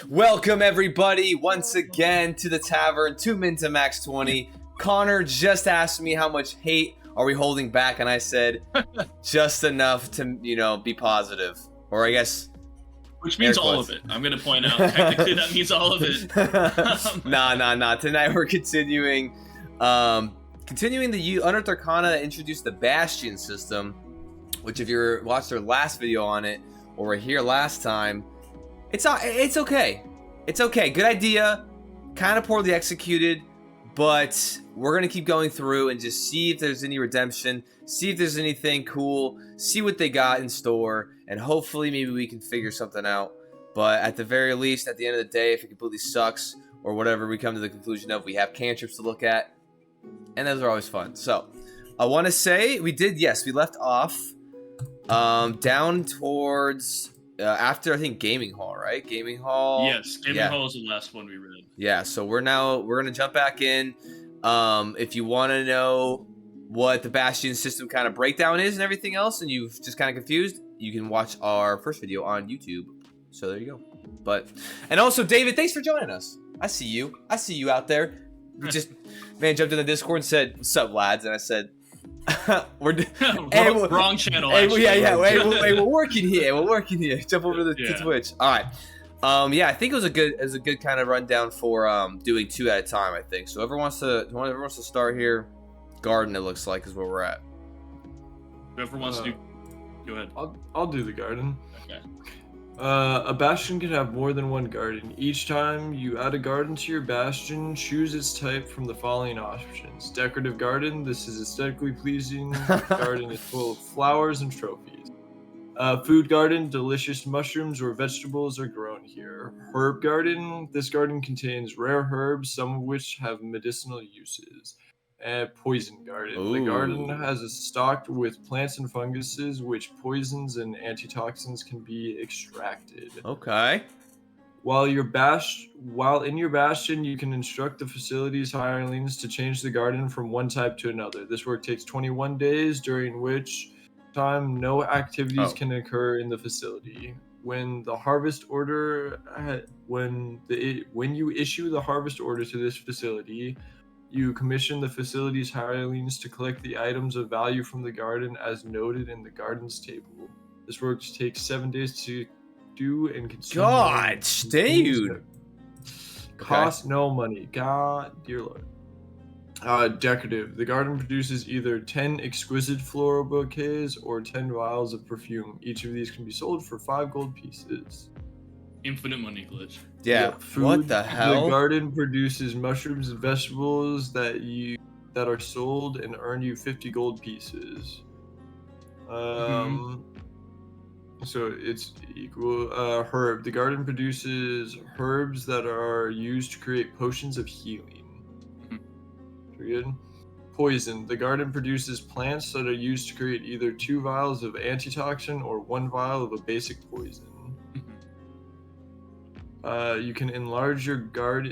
Welcome everybody once again to the tavern, 2 minutes to max 20. Connor just asked me how much hate are we holding back, and I said just enough to, be positive. Or I guess which means all of it. I'm going to point out technically that means all of it. Nah. Tonight we're continuing the Unearthed Arcana that introduced the Bastions system, which if you watched our last video on it or were here last time, it's okay. It's okay. Good idea. Kind of poorly executed, but we're going to keep going through and just see if there's any redemption, see if there's anything cool, see what they got in store, and hopefully maybe we can figure something out. But at the very least, at the end of the day, if it completely sucks or whatever we come to the conclusion of, we have cantrips to look at, and those are always fun. So I want to say we left off down towards... after, I think, Gaming Hall, right? Gaming Hall. Yes, Gaming Hall is the last one we read. Yeah, so we're going to jump back in. If you want to know what the Bastion system kind of breakdown is and everything else, and you've just kind of confused, you can watch our first video on YouTube. So there you go. And also, David, thanks for joining us. I see you out there. You just, jumped in the Discord and said, "What's up, lads?" And I said, wrong channel. We're working here. Jump over to Twitch. All right. I think it was a good kind of rundown for doing 2 at a time. I think so. Whoever wants to start here. Garden, it looks like, is where we're at. Whoever wants to do, go ahead. I'll do the garden. Okay. A bastion can have more than one garden. Each time you add a garden to your bastion, choose its type from the following options. Decorative garden, this is aesthetically pleasing. Garden is full of flowers and trophies. Food garden, delicious mushrooms or vegetables are grown here. Herb garden, this garden contains rare herbs, some of which have medicinal uses. And poison garden. Ooh. The garden has a stocked with plants and funguses, which poisons and antitoxins can be extracted. Okay. While in your bastion, you can instruct the facility's hirelings to change the garden from one type to another. This work takes 21 days, during which time no activities can occur in the facility. When the harvest order, when you issue the harvest order to this facility, you commission the facility's hirelings to collect the items of value from the garden as noted in the garden's table. This work takes 7 days to do and consume. God, dude. Cost no money. God, dear Lord. Decorative. The garden produces either 10 exquisite floral bouquets or 10 vials of perfume. Each of these can be sold for 5 gold pieces. Infinite money glitch. Yeah. Food. What the hell? The garden produces mushrooms and vegetables that are sold and earn you 50 gold pieces. So it's equal. Herb. The garden produces herbs that are used to create potions of healing. Pretty good. Poison. The garden produces plants that are used to create either 2 vials of antitoxin or 1 vial of a basic poison. You can enlarge your garden.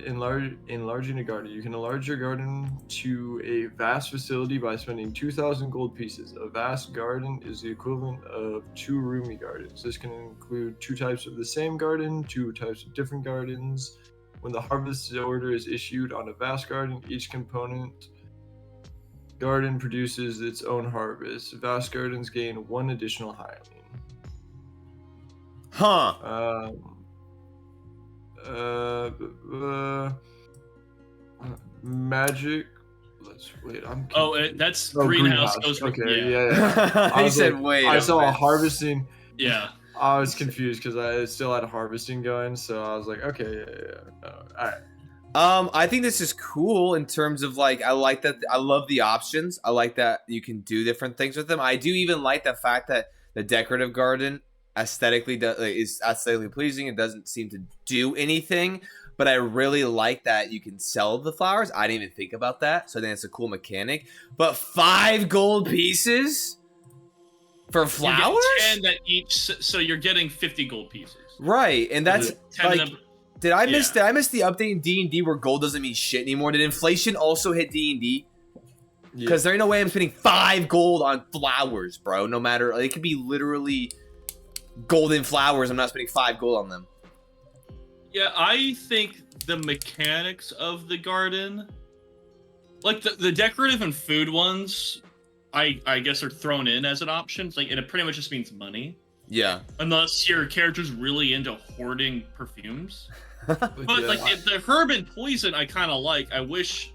Enlarging a garden. You can enlarge your garden to a vast facility by spending 2,000 gold pieces. A vast garden is the equivalent of 2 roomy gardens. This can include 2 types of the same garden, 2 types of different gardens. When the harvest order is issued on a vast garden, each component garden produces its own harvest. Vast gardens gain 1 additional hireling. Magic. Let's wait. That's greenhouse. Okay, yeah. He said, "Wait." I saw harvesting. Yeah. I was confused because I still had harvesting going, so I was like, okay, yeah. All right. I think this is cool in terms of I like that. I love the options. I like that you can do different things with them. I do even like the fact that the decorative garden is aesthetically pleasing. It doesn't seem to do anything, but I really like that you can sell the flowers. I didn't even think about that, so I think it's a cool mechanic. But 5 gold pieces for flowers? You get 10 at each, so you're getting 50 gold pieces. Right, and that's did I miss the update in D&D where gold doesn't mean shit anymore? Did inflation also hit D&D? Because there ain't no way I'm spending 5 gold on flowers, bro. No matter, it could be literally golden flowers. I'm not spending 5 gold on them. Yeah, I think the mechanics of the garden, like the decorative and food ones, I guess are thrown in as an option. Like, and it pretty much just means money. Yeah. Unless your character's really into hoarding perfumes. But Yeah. like the herb and poison, I kind of like. I wish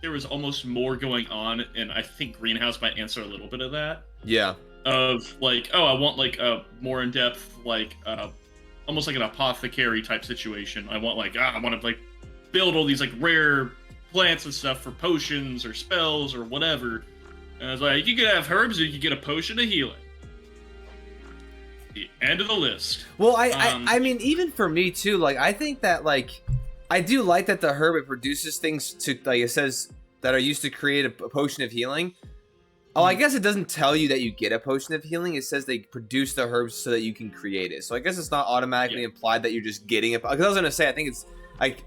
there was almost more going on, and I think Greenhouse might answer a little bit of that. Yeah. Of like, oh, I want like a more in depth, like almost like an apothecary type situation. I want like I want to like build all these like rare plants and stuff for potions or spells or whatever. And I was like, you could have herbs or you could get a potion of healing. The end of the list. Well, I mean, even for me too, like, I think that, like, I do like that the herb, it produces things to, like, it says that are used to create a potion of healing. Oh, I guess it doesn't tell you that you get a potion of healing. It says they produce the herbs so that you can create it. So I guess it's not automatically implied that you're just getting it. Because I was going to say, I think it's, like,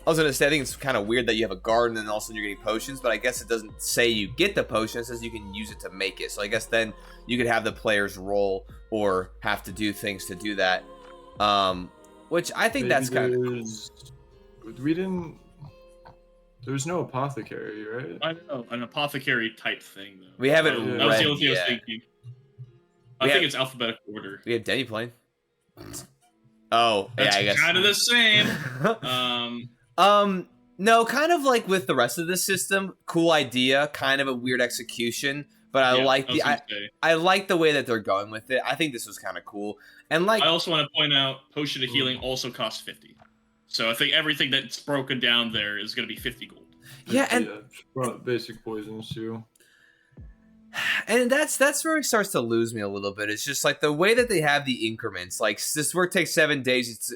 I think it's kind of weird that you have a garden and all of a sudden you're getting potions, but I guess it doesn't say you get the potion. It says you can use it to make it. So I guess then you could have the players roll or have to do things to do that. Which I think that's kind of cool. We didn't... There's no apothecary, right? I know, an apothecary type thing, though. We haven't That was the read only thing I was yet. thinking. I think it's alphabetical order. We have Demiplane. Oh, That's yeah, I guess. kind of the same. No, kind of like with the rest of the system, cool idea, kind of a weird execution, but I like I like the way that they're going with it. I think this was kind of cool. And like I also want to point out potion of healing also costs 50. So I think everything that's broken down there is going to be 50 gold. Yeah, and basic poisons too. And that's where it starts to lose me a little bit. It's just like the way that they have the increments. Like, this work takes 7 days.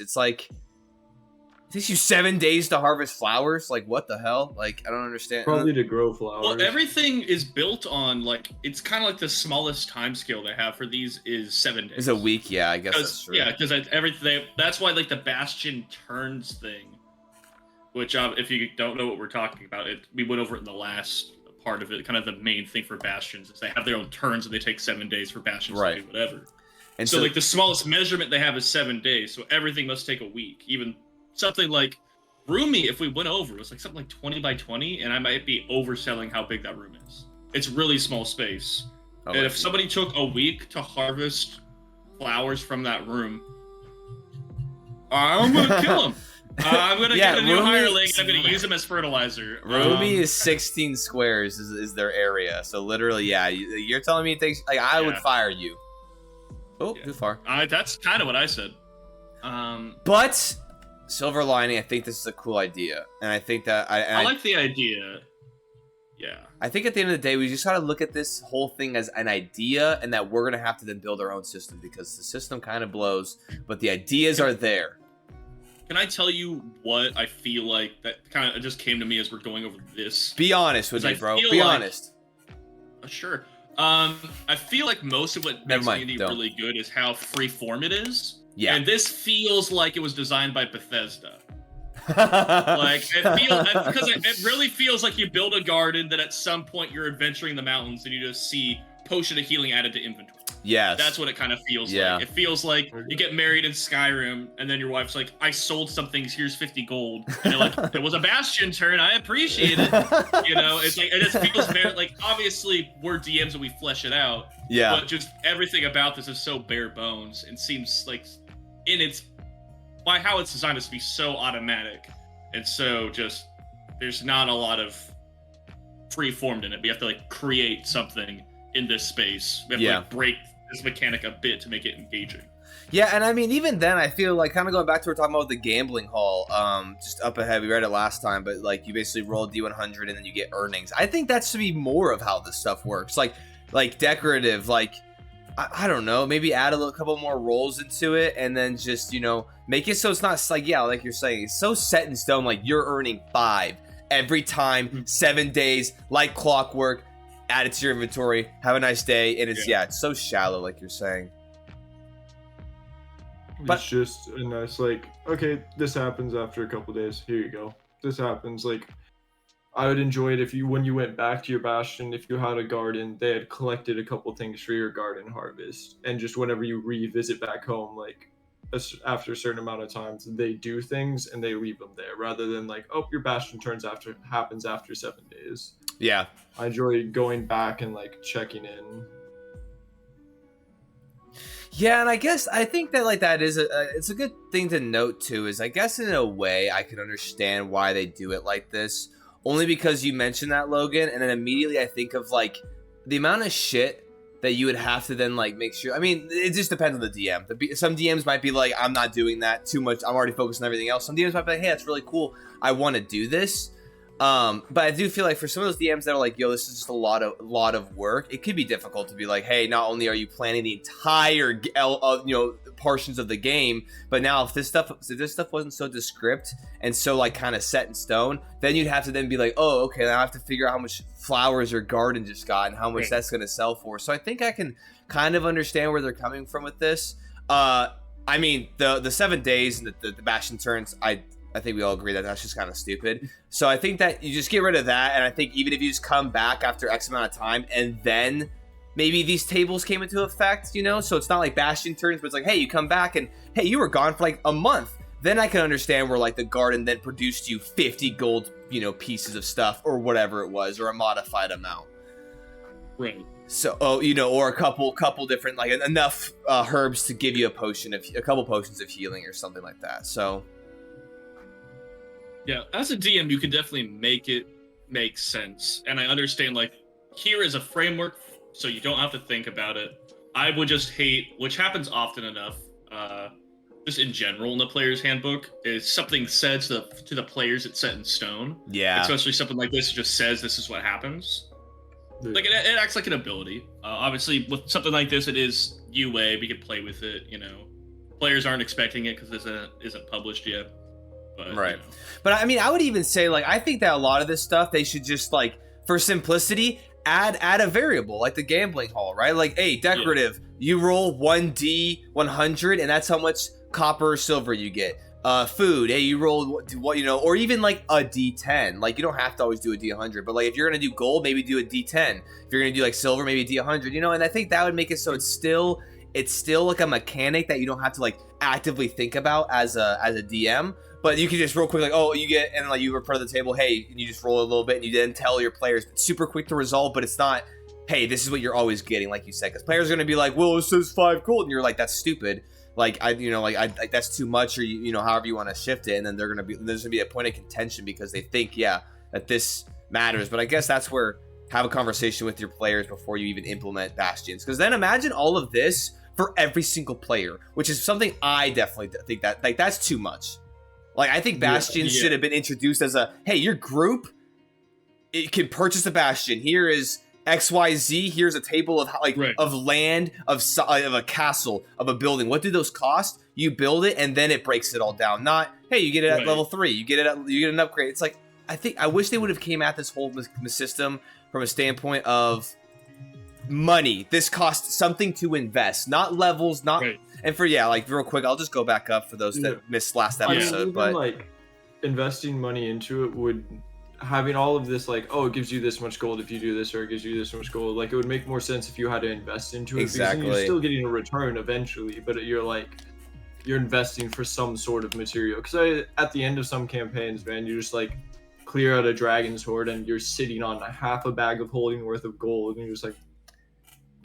It's like it takes you 7 days to harvest flowers. Like, what the hell? Like, I don't understand. Probably to grow flowers. Well, everything is built on like it's kind of like the smallest time scale they have for these is 7 days. It's a week, yeah. I guess that's true. Yeah, because everything. That's why like the Bastion turns thing, which if you don't know what we're talking about, we went over it in the last part of it. Kind of the main thing for Bastions is they have their own turns and they take 7 days for Bastions to do whatever. And so like the smallest measurement they have is 7 days, so everything must take a week. Even something like Roomy, if we went over, it was like something like 20 by 20, and I might be overselling how big that room is. It's really small space. And if somebody took a week to harvest flowers from that room, I'm gonna kill them. I'm gonna get a new hireling and I'm gonna use them as fertilizer. Roomy is 16 squares is their area. So literally, yeah, you're telling me it takes like I would fire you. Oh, too far. That's kind of what I said. But silver lining, I think this is a cool idea, and I think that I like the idea. Yeah. I think at the end of the day, we just gotta look at this whole thing as an idea, and that we're gonna have to then build our own system because the system kind of blows, but the ideas are there. Can I tell you what I feel like that kind of just came to me as we're going over this? Be honest with me, bro. Be honest. Sure. I feel like most of what makes D&D really good is how freeform it is. Yeah. And this feels like it was designed by Bethesda. Like because it really feels like you build a garden that at some point you're adventuring the mountains and you just see potion of healing added to inventory. Yes. That's what it kind of feels like. It feels like you get married in Skyrim and then your wife's like, I sold some things, here's 50 gold. And you're like, it was a Bastion turn, I appreciate it. You know, it's like, it just feels very, like, obviously we're DMs and we flesh it out. Yeah. But just everything about this is so bare bones and seems like by how it's designed is to be so automatic. And so just, there's not a lot of free-formed in it. We have to like create something in this space. We have to like break this mechanic a bit to make it engaging. Yeah, and I mean, even then, I feel like kind of going back to what we're talking about with the gambling hall, just up ahead, we read it last time, but like you basically roll D100 and then you get earnings. I think that should be more of how this stuff works. Like decorative, like, I don't know, maybe add a couple more rolls into it and then just, you know, make it so it's not like, like you're saying, it's so set in stone, like you're earning 5 every time, 7 days, like clockwork. Add it to your inventory, have a nice day, and it's it's so shallow, like you're saying. But it's just a nice, like, okay, this happens after a couple days. Here you go. This happens. Like, I would enjoy it if when you went back to your Bastion, if you had a garden, they had collected a couple things for your garden harvest, and just whenever you revisit back home, like, after a certain amount of times, they do things and they leave them there, rather than like, oh, your bastion happens after 7 days. Yeah. I enjoy going back and like checking in. Yeah, and I think that like that is it's a good thing to note too. Is I guess in a way I can understand why they do it like this, only because you mentioned that, Logan, and then immediately I think of like the amount of shit that you would have to then like make sure. I mean, it just depends on the DM. Some DMs might be like, I'm not doing that too much. I'm already focused on everything else. Some DMs might be like, hey, that's really cool. I want to do this. But I do feel like for some of those DMs that are like, yo, this is just a lot of work. It could be difficult to be like, hey, not only are you planning the entire portions of the game, but now if this stuff wasn't so descript and so like kind of set in stone, then you'd have to then be like, oh, okay, now I have to figure out how much flowers your garden just got and how much that's going to sell for. So I think I can kind of understand where they're coming from with this. I mean, the 7 days and the Bastion turns, I think we all agree that that's just kind of stupid. So I think that you just get rid of that, and I think even if you just come back after X amount of time, and then maybe these tables came into effect, you know? So it's not like Bastion turns, but it's like, hey, you come back, and hey, you were gone for like a month. Then I can understand where like the garden then produced you 50 gold, pieces of stuff, or whatever it was, or a modified amount. Right. So, or a couple different, like enough herbs to give you a couple potions of healing or something like that. So... yeah, as a DM, you can definitely make it make sense. And I understand, like, here is a framework, so you don't have to think about it. I would just hate, which happens often enough, just in general in the player's handbook, is something said to the players it's set in stone. Yeah. Especially something like this, it just says this is what happens. Yeah. Like, it acts like an ability. Obviously, with something like this, it is UA, we can play with it, Players aren't expecting it because it isn't published yet. But, right. But I mean, I would even say, like, I think that a lot of this stuff, they should just, like, for simplicity, add a variable, like the gambling hall, right? Like, hey, decorative, you roll 1d 100, and that's how much copper or silver you get. Food, hey, you roll what, or even like a d10. Like, you don't have to always do a d100, but like if you're gonna do gold, maybe do a d10. If you're gonna do like silver, maybe a d100. And I think that would make it so it's still like a mechanic that you don't have to like actively think about as a DM. But you can just real quick, like, oh, you get, and like you were part of the table, hey, and you just roll a little bit, and you then tell your players. It's super quick to resolve, but it's not, hey, this is what you're always getting, like you said, because players are gonna be like, well, it says 5 gold, and you're like, that's stupid, like that's too much, or however you want to shift it, and then there's gonna be a point of contention because they think, that this matters. But I guess that's where have a conversation with your players before you even implement Bastions, because then imagine all of this for every single player, which is something I definitely think that like that's too much. Like, I think Bastions should have been introduced as a, hey, your group, it can purchase a Bastion. Here is XYZ. Here's a table of of land, of a castle, of a building. What do those cost? You build it, and then it breaks it all down. Not, hey, you get it at level 3. You get an upgrade. It's like, I wish they would have came at this whole system from a standpoint of money. This costs something to invest, not levels, not... Right. And for, real quick, I'll just go back up for those that missed last episode. Even, but like, investing money into it would, having all of this, like, oh, it gives you this much gold if you do this, or it gives you this much gold. Like, it would make more sense if you had to invest into it. Exactly. Because you're still getting a return eventually, but you're investing for some sort of material. Because at the end of some campaigns, man, you just like clear out a dragon's hoard and you're sitting on half a bag of holding worth of gold, and you're just like,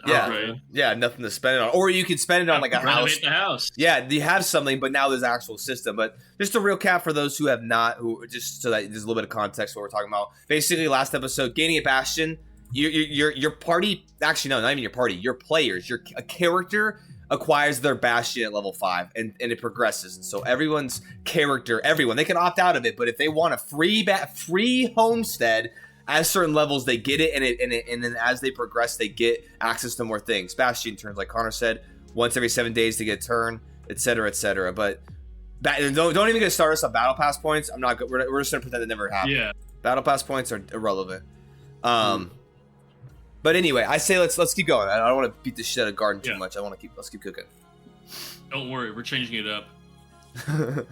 nothing to spend it on. Or you could spend it on like a house. The house. Yeah, you have something, but now there's an actual system. But just a real cap for those who have not, just so that there's a little bit of context for what we're talking about. Basically, last episode, gaining a Bastion, your party, actually no, not even your party, your players, a character acquires their Bastion at level 5, and it progresses. And so everyone's character, they can opt out of it, but if they want a free homestead, at certain levels, they get it, and then as they progress, they get access to more things. Bastion turns, like Connor said, once every 7 days to get a turn, etc., etc. But don't even get started us on battle pass points. We're just gonna pretend it never happened. Yeah, battle pass points are irrelevant. But anyway, I say let's keep going. I don't want to beat the shit out of garden too much. Let's keep cooking. Don't worry, we're changing it up. You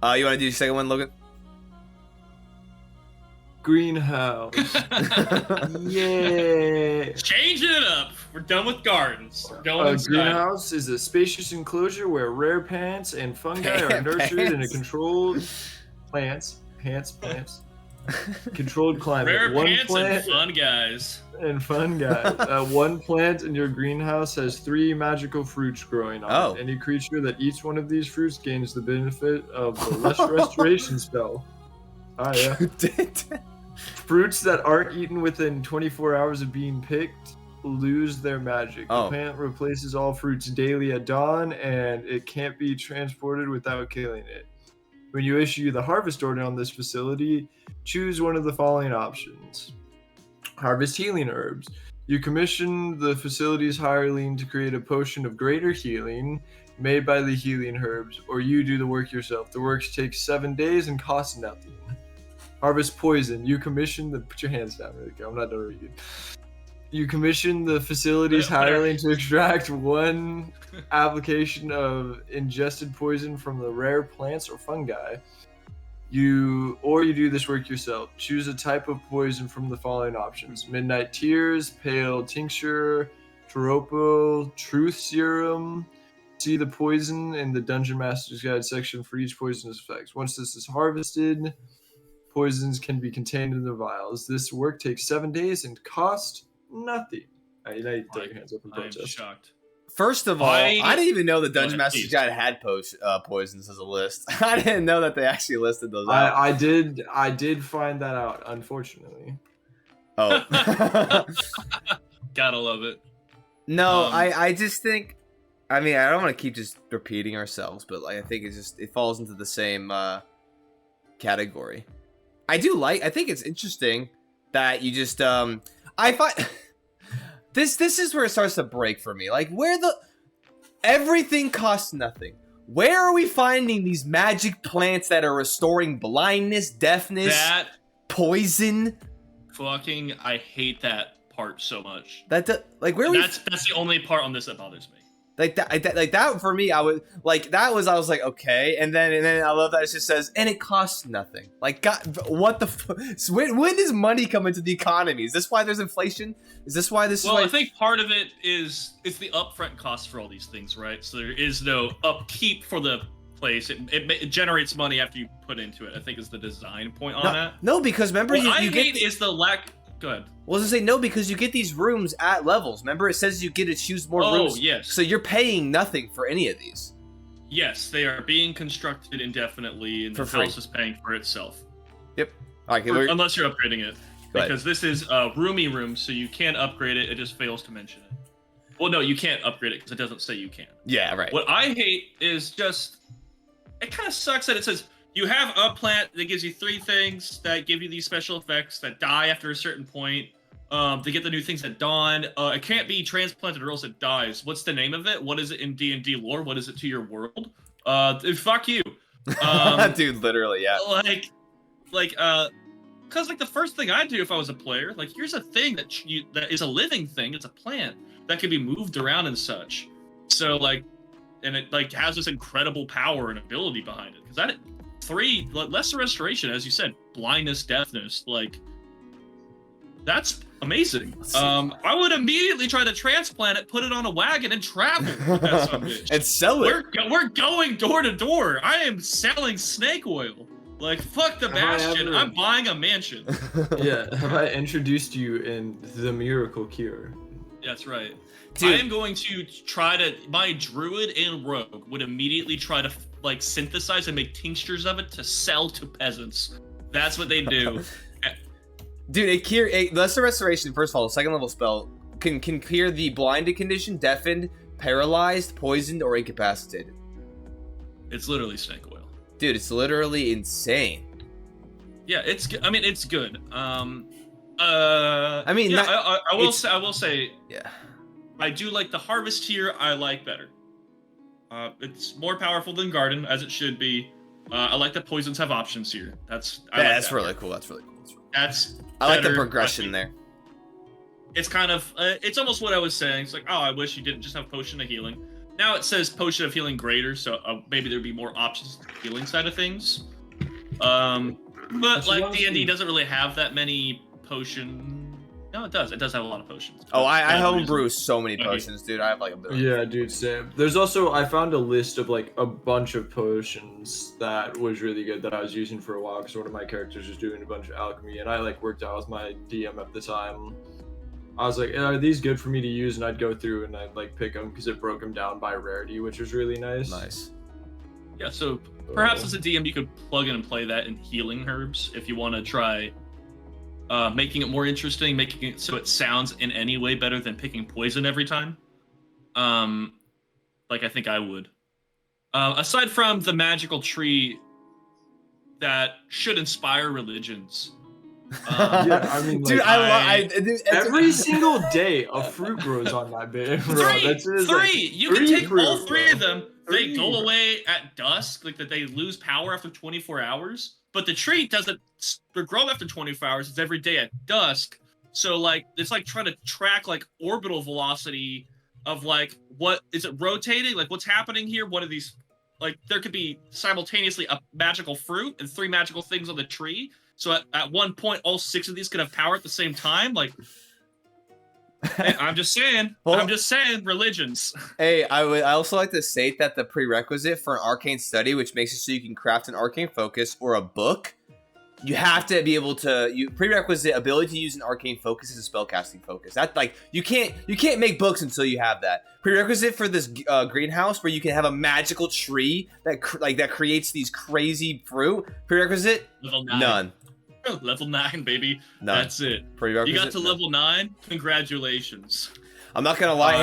want to do the second one, Logan? Greenhouse. Yeah. Changing it up. We're done with gardens. We're going A inside. greenhouse is a spacious enclosure where rare plants and fungi are nurtured in a controlled controlled climate. Rare One pants plant and fun guys. one plant in your greenhouse has 3 magical fruits growing on it. Any creature that eats one of these fruits gains the benefit of the restoration spell. Ah, yeah. Fruits that aren't eaten within 24 hours of being picked lose their magic. The plant replaces all fruits daily at dawn, and it can't be transported without killing it. When you issue the harvest order on this facility, choose one of the following options. Harvest healing herbs. You commission the facility's hireling to create a potion of greater healing made by the healing herbs, or you do the work yourself. The work takes 7 days and costs nothing. Harvest poison. You commission the... Put your hands down really quick. I'm not done reading. You commission the facility's hireling to extract 1 application of ingested poison from the rare plants or fungi. You do this work yourself. Choose a type of poison from the following options: Midnight Tears, Pale Tincture, Toropo, Truth Serum. See the poison in the Dungeon Master's Guide section for each poisonous effect. Once this is harvested, poisons can be contained in the vials. This work takes 7 days and costs nothing. Now you throw your hands up in protest. I'm shocked. First of all, I didn't even know the Dungeon Master's Guide had poisons as a list. I didn't know that they actually listed those out. I did find that out, unfortunately. Oh. Gotta love it. No, I just think, I mean, I don't want to keep just repeating ourselves, but like I think it falls into the same category. I think it's interesting that you just I find this is where it starts to break for me. Like, everything costs nothing. Where are we finding these magic plants that are restoring blindness, deafness, poison? Fucking, I hate that part so much. That's the only part on this that bothers me. Like that for me, I was like, okay, and then I love that it just says, and it costs nothing. Like, God, what the when does money come into the economy? Is this why there's inflation? Is this why this? Well, I think part of it is it's the upfront cost for all these things, right? So there is no upkeep for the place. It generates money after you put into it. I think is the design point on that. No, because remember, is the lack. Go ahead. Well, I was gonna say no, because you get these rooms at levels. Remember, it says you get to choose more rooms. Oh, yes. So you're paying nothing for any of these. Yes, they are being constructed indefinitely, and the house is paying for itself. Yep. Okay, unless you're upgrading it. Because this is a roomy room, so you can upgrade it. It just fails to mention it. Well, no, you can't upgrade it because it doesn't say you can. Yeah, right. What I hate is just... It kind of sucks that it says... You have a plant that gives you 3 things that give you these special effects that die after a certain point. To get the new things at dawn. It can't be transplanted or else it dies. What's the name of it? What is it in D&D lore? What is it to your world? Fuck you. Dude, literally, yeah. Because the first thing I'd do if I was a player, here's a thing that is a living thing. It's a plant that can be moved around and such. So and it has this incredible power and ability behind it. Because that 3 lesser restoration, as you said, blindness, deafness, that's amazing. I would immediately try to transplant it, put it on a wagon, and travel with that son of a bitch. And sell it. We're going door to door. I am selling snake oil. Fuck the Bastion. I'm buying a mansion. Yeah, have I introduced you in the miracle cure? That's right. Dude. I am going to try to... My druid and rogue would immediately try to synthesize and make tinctures of it to sell to peasants. That's what they do. Dude, a lesser restoration, first of all, a 2nd level spell, can cure the blinded condition, deafened, paralyzed, poisoned, or incapacitated. It's literally snake oil. Dude, it's literally insane. Yeah, it's good. I will say, yeah. I do like the harvest here. I like better. It's more powerful than garden, as it should be. I like that poisons have options here. That's really cool. That's really cool. I like the progression there. It's kind of, it's almost what I was saying. It's like, oh, I wish you didn't just have potion of healing. Now it says potion of healing greater, so maybe there'd be more options to the healing side of things. But D&D doesn't really have that many potion No, it does. It does have a lot of potions. Oh, I That's the homebrew reason. so many Okay. potions, dude. I have like a billion. Yeah, dude, same. There's also, I found a list of like a bunch of potions that was really good that I was using for a while because one of my characters was doing a bunch of alchemy, and I like worked out with my DM at the time. I was like, are these good for me to use? And I'd go through and I'd like pick them because it broke them down by rarity, which was really nice. Nice. Yeah, so perhaps as a DM, you could plug in and play that in healing herbs if you want to try making it more interesting, making it so it sounds in any way better than picking poison every time. Like I think I would. Aside from the magical tree that should inspire religions. Yeah, I mean, Dude, like, dude, every single day a fruit grows on that bitch. Three! You can take all fruit, three of bro. them. They go away at dusk, like that they lose power after 24 hours. But the tree doesn't grow after 24 hours. It's every day at dusk. So like it's like trying to track like orbital velocity of like what is it rotating? Like what's happening here? What are these? Like there could be simultaneously a magical fruit and 3 magical things on the tree. So at one point, all 6 of these could have power at the same time. Like, I'm just saying. Well, I'm just saying. Religions. Hey, I also like to state that the prerequisite for an arcane study, which makes it so you can craft an arcane focus or a book, you have to be able to. Prerequisite ability to use an arcane focus is a spellcasting focus. That like you can't make books until you have that. Prerequisite for this greenhouse where you can have a magical tree that creates these crazy fruit. Prerequisite Level 9. none. Level 9, baby. None. That's it. Prerequisite, You got to level 9. Congratulations. I'm not gonna lie.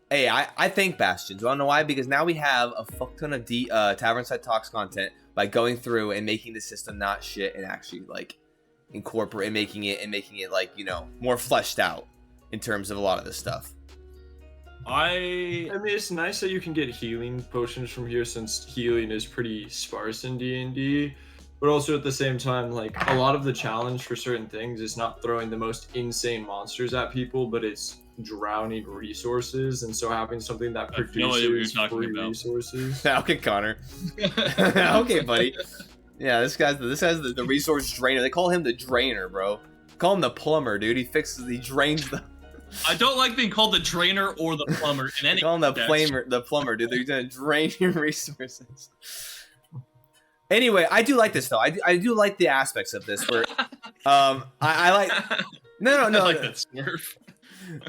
Hey, I thank Bastions. You wanna know why? Because now we have a fuck ton of Tavernside Talks content by going through and making the system not shit and actually like incorporate making it like, you know, more fleshed out in terms of a lot of this stuff. I mean, it's nice that you can get healing potions from here since healing is pretty sparse in D&D. But also at the same time, like a lot of the challenge for certain things is not throwing the most insane monsters at people, but it's drowning resources, and so having something that I have no idea what you're produces talking free about. resources. Okay, Connor. Okay, buddy. Yeah, this guy's the resource drainer. They call him the drainer, bro. Call him the plumber, dude. He drains the. I don't like being called the drainer or the plumber in any. Call him context. the plumber, dude. They're gonna drain your resources. Anyway, I do like this though. I do like the aspects of this where, I like. No. I like that swerve.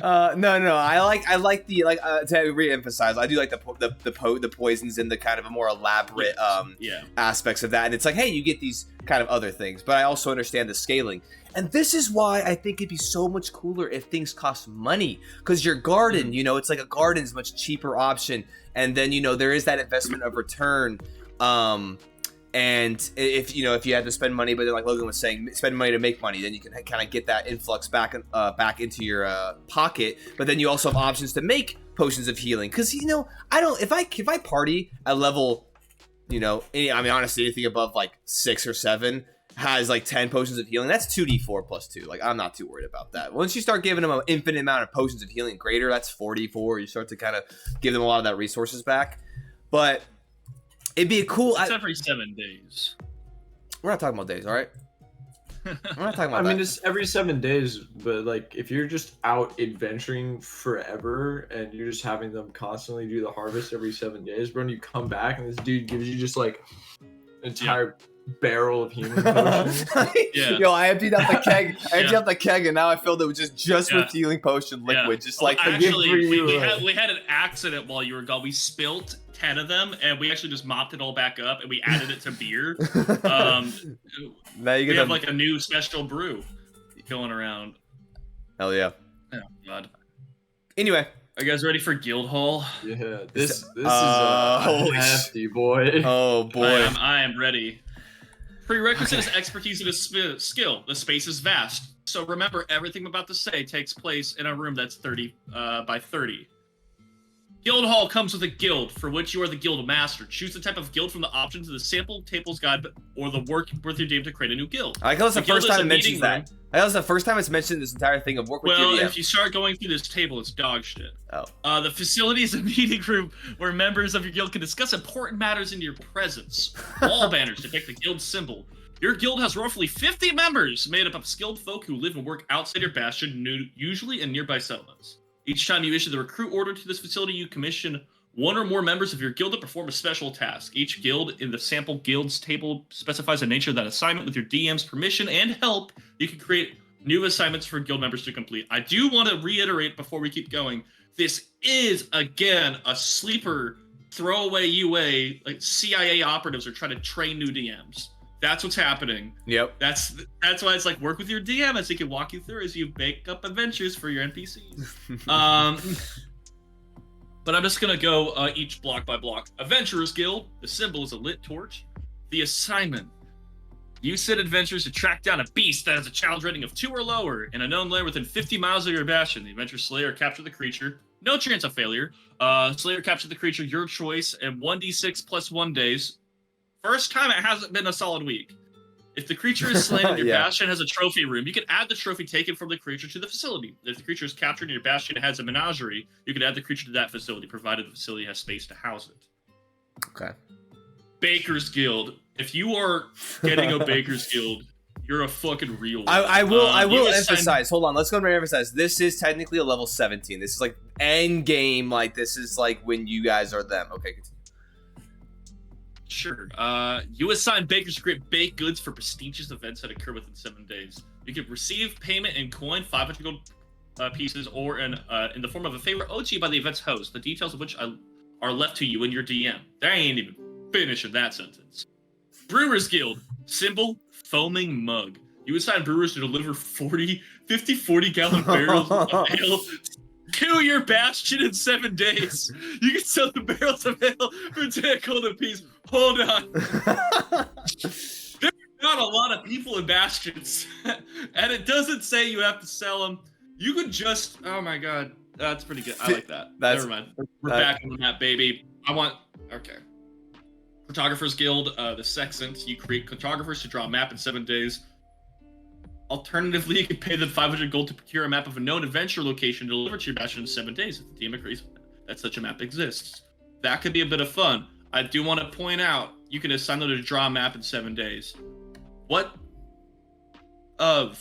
No. I like the to re-emphasize. I do like the poisons and the kind of a more elaborate Yeah. aspects of that. And it's like, hey, you get these kind of other things, but I also understand the scaling. And this is why I think it'd be so much cooler if things cost money, because your garden, you know, it's like a garden is a much cheaper option, and then you know there is that investment of return. And if you had to spend money, but then like Logan was saying, spend money to make money, then you can kind of get that influx back into your pocket. But then you also have options to make potions of healing, because if I party at level, honestly, anything above like 6 or 7 has like 10 potions of healing. That's 2d4 plus 2. Like I'm not too worried about that. Once you start giving them an infinite amount of potions of healing greater, that's 44. You start to kind of give them a lot of that resources back, but. It'd be a cool. It's every 7 days. We're not talking about days, all right? We're not talking about. I mean, it's every 7 days, but like if you're just out adventuring forever and you're just having them constantly do the harvest every 7 days, bro, and you come back and this dude gives you just like an entire barrel of healing potions. Yeah. Yo, I emptied out the keg. I emptied out the keg, and now I filled it with just with healing potion liquid, just like actually, we had an accident while you were gone. We spilt 10 of them, and we actually just mopped it all back up, and we added it to beer. Now you we have like a new special brew going around. Hell yeah! Oh god. Anyway, are you guys ready for Guildhall? Yeah, this is holy hefty, boy. Oh boy, I am ready. Prerequisite is expertise and a skill. The space is vast, so remember everything I'm about to say takes place in a room that's 30 by 30. Guildhall comes with a guild, for which you are the guild master. Choose the type of guild from the options of the sample tables guide, or the work worth your time to create a new guild. I like how it's the first time it mentions that. I know it's the first time it's mentioned this entire thing of work with Well, you. if you start going through this table, it's dog shit. Oh. The facility is a meeting room where members of your guild can discuss important matters in your presence. Wall banners depict the guild symbol. Your guild has roughly 50 members made up of skilled folk who live and work outside your bastion, usually in nearby settlements. Each time you issue the recruit order to this facility, you commission one or more members of your guild to perform a special task. Each guild in the sample guilds table specifies the nature of that assignment. With your DM's permission and help, you can create new assignments for guild members to complete. I do want to reiterate before we keep going, this is, again, a sleeper throwaway UA. Like CIA operatives are trying to train new DMs. That's what's happening. Yep. That's why it's like work with your DM as he can walk you through as you make up adventures for your NPCs. But I'm just gonna go each block by block. Adventurers Guild. The symbol is a lit torch. The assignment: you set adventurers to track down a beast that has a challenge rating of 2 or lower in a known lair within 50 miles of your bastion. The adventure slayer capture the creature. No chance of failure. Slayer capture the creature, your choice, and 1d6 plus 1 days. First time it hasn't been a solid week. If the creature is slain and your bastion has a trophy room, you can add the trophy taken from the creature to the facility. If the creature is captured and your bastion has a menagerie, you can add the creature to that facility, provided the facility has space to house it. Okay. Baker's Guild. If you are getting a Baker's Guild, you're a fucking real one. I will emphasize. Hold on, let's go and emphasize. This is technically a level 17. This is like end game. Like this is like when you guys are them. Okay, continue. Sure. You assign bakers to create baked goods for prestigious events that occur within 7 days. You can receive payment in coin, 500 gold pieces, or in the form of a favor owed to you by the event's host, the details of which are left to you and your DM. They ain't even finishing that sentence. Brewers Guild. Symbol, foaming mug. You assign brewers to deliver 40 gallon barrels of ale to your bastion in 7 days. You can sell the barrels of ale for 10 gold apiece. Hold on. There's not a lot of people in bastions. And it doesn't say you have to sell them. You could just... Oh my god. That's pretty good. I like that. Never mind. We're back on that, baby. Okay. Cartographers Guild, the Sextant. You create cartographers to draw a map in 7 days. Alternatively, you can pay them 500 gold to procure a map of a known adventure location delivered to your bastion in 7 days if the DM agrees that such a map exists. That could be a bit of fun. I do want to point out, you can assign them to draw a map in 7 days. What of...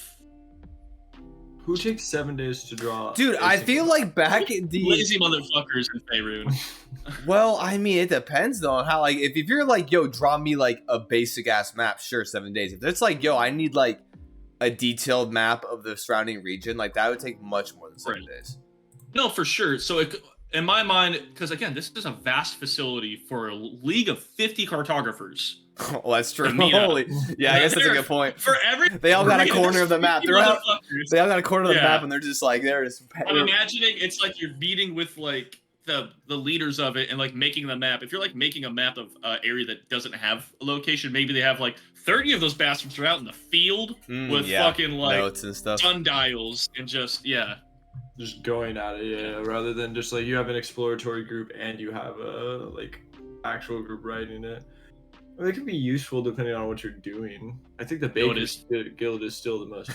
Who takes 7 days to draw? Dude, I feel like back in the... Lazy motherfuckers in Faerun. Well, I mean, it depends though on how, like, if you're like, yo, draw me like a basic ass map, sure, 7 days. If it's like, yo, I need like a detailed map of the surrounding region, like that would take much more than 7 days. No, for sure. So in my mind, because again, this is a vast facility for a league of 50 cartographers. Well, that's true. Holy, yeah, I guess that's a good point. For every, they all got a corner of the map. They all got a corner of the map, and they're just like, they're just. I'm imagining it's like you're meeting with like the leaders of it and like making the map. If you're like making a map of area that doesn't have a location, maybe they have like 30 of those bastards are out in the field with fucking like notes and stuff, sundials, and just going at it, rather than just like you have an exploratory group and you have a like actual group writing it. I mean, it can be useful depending on what you're doing. I think the Baker's Guild is still the most.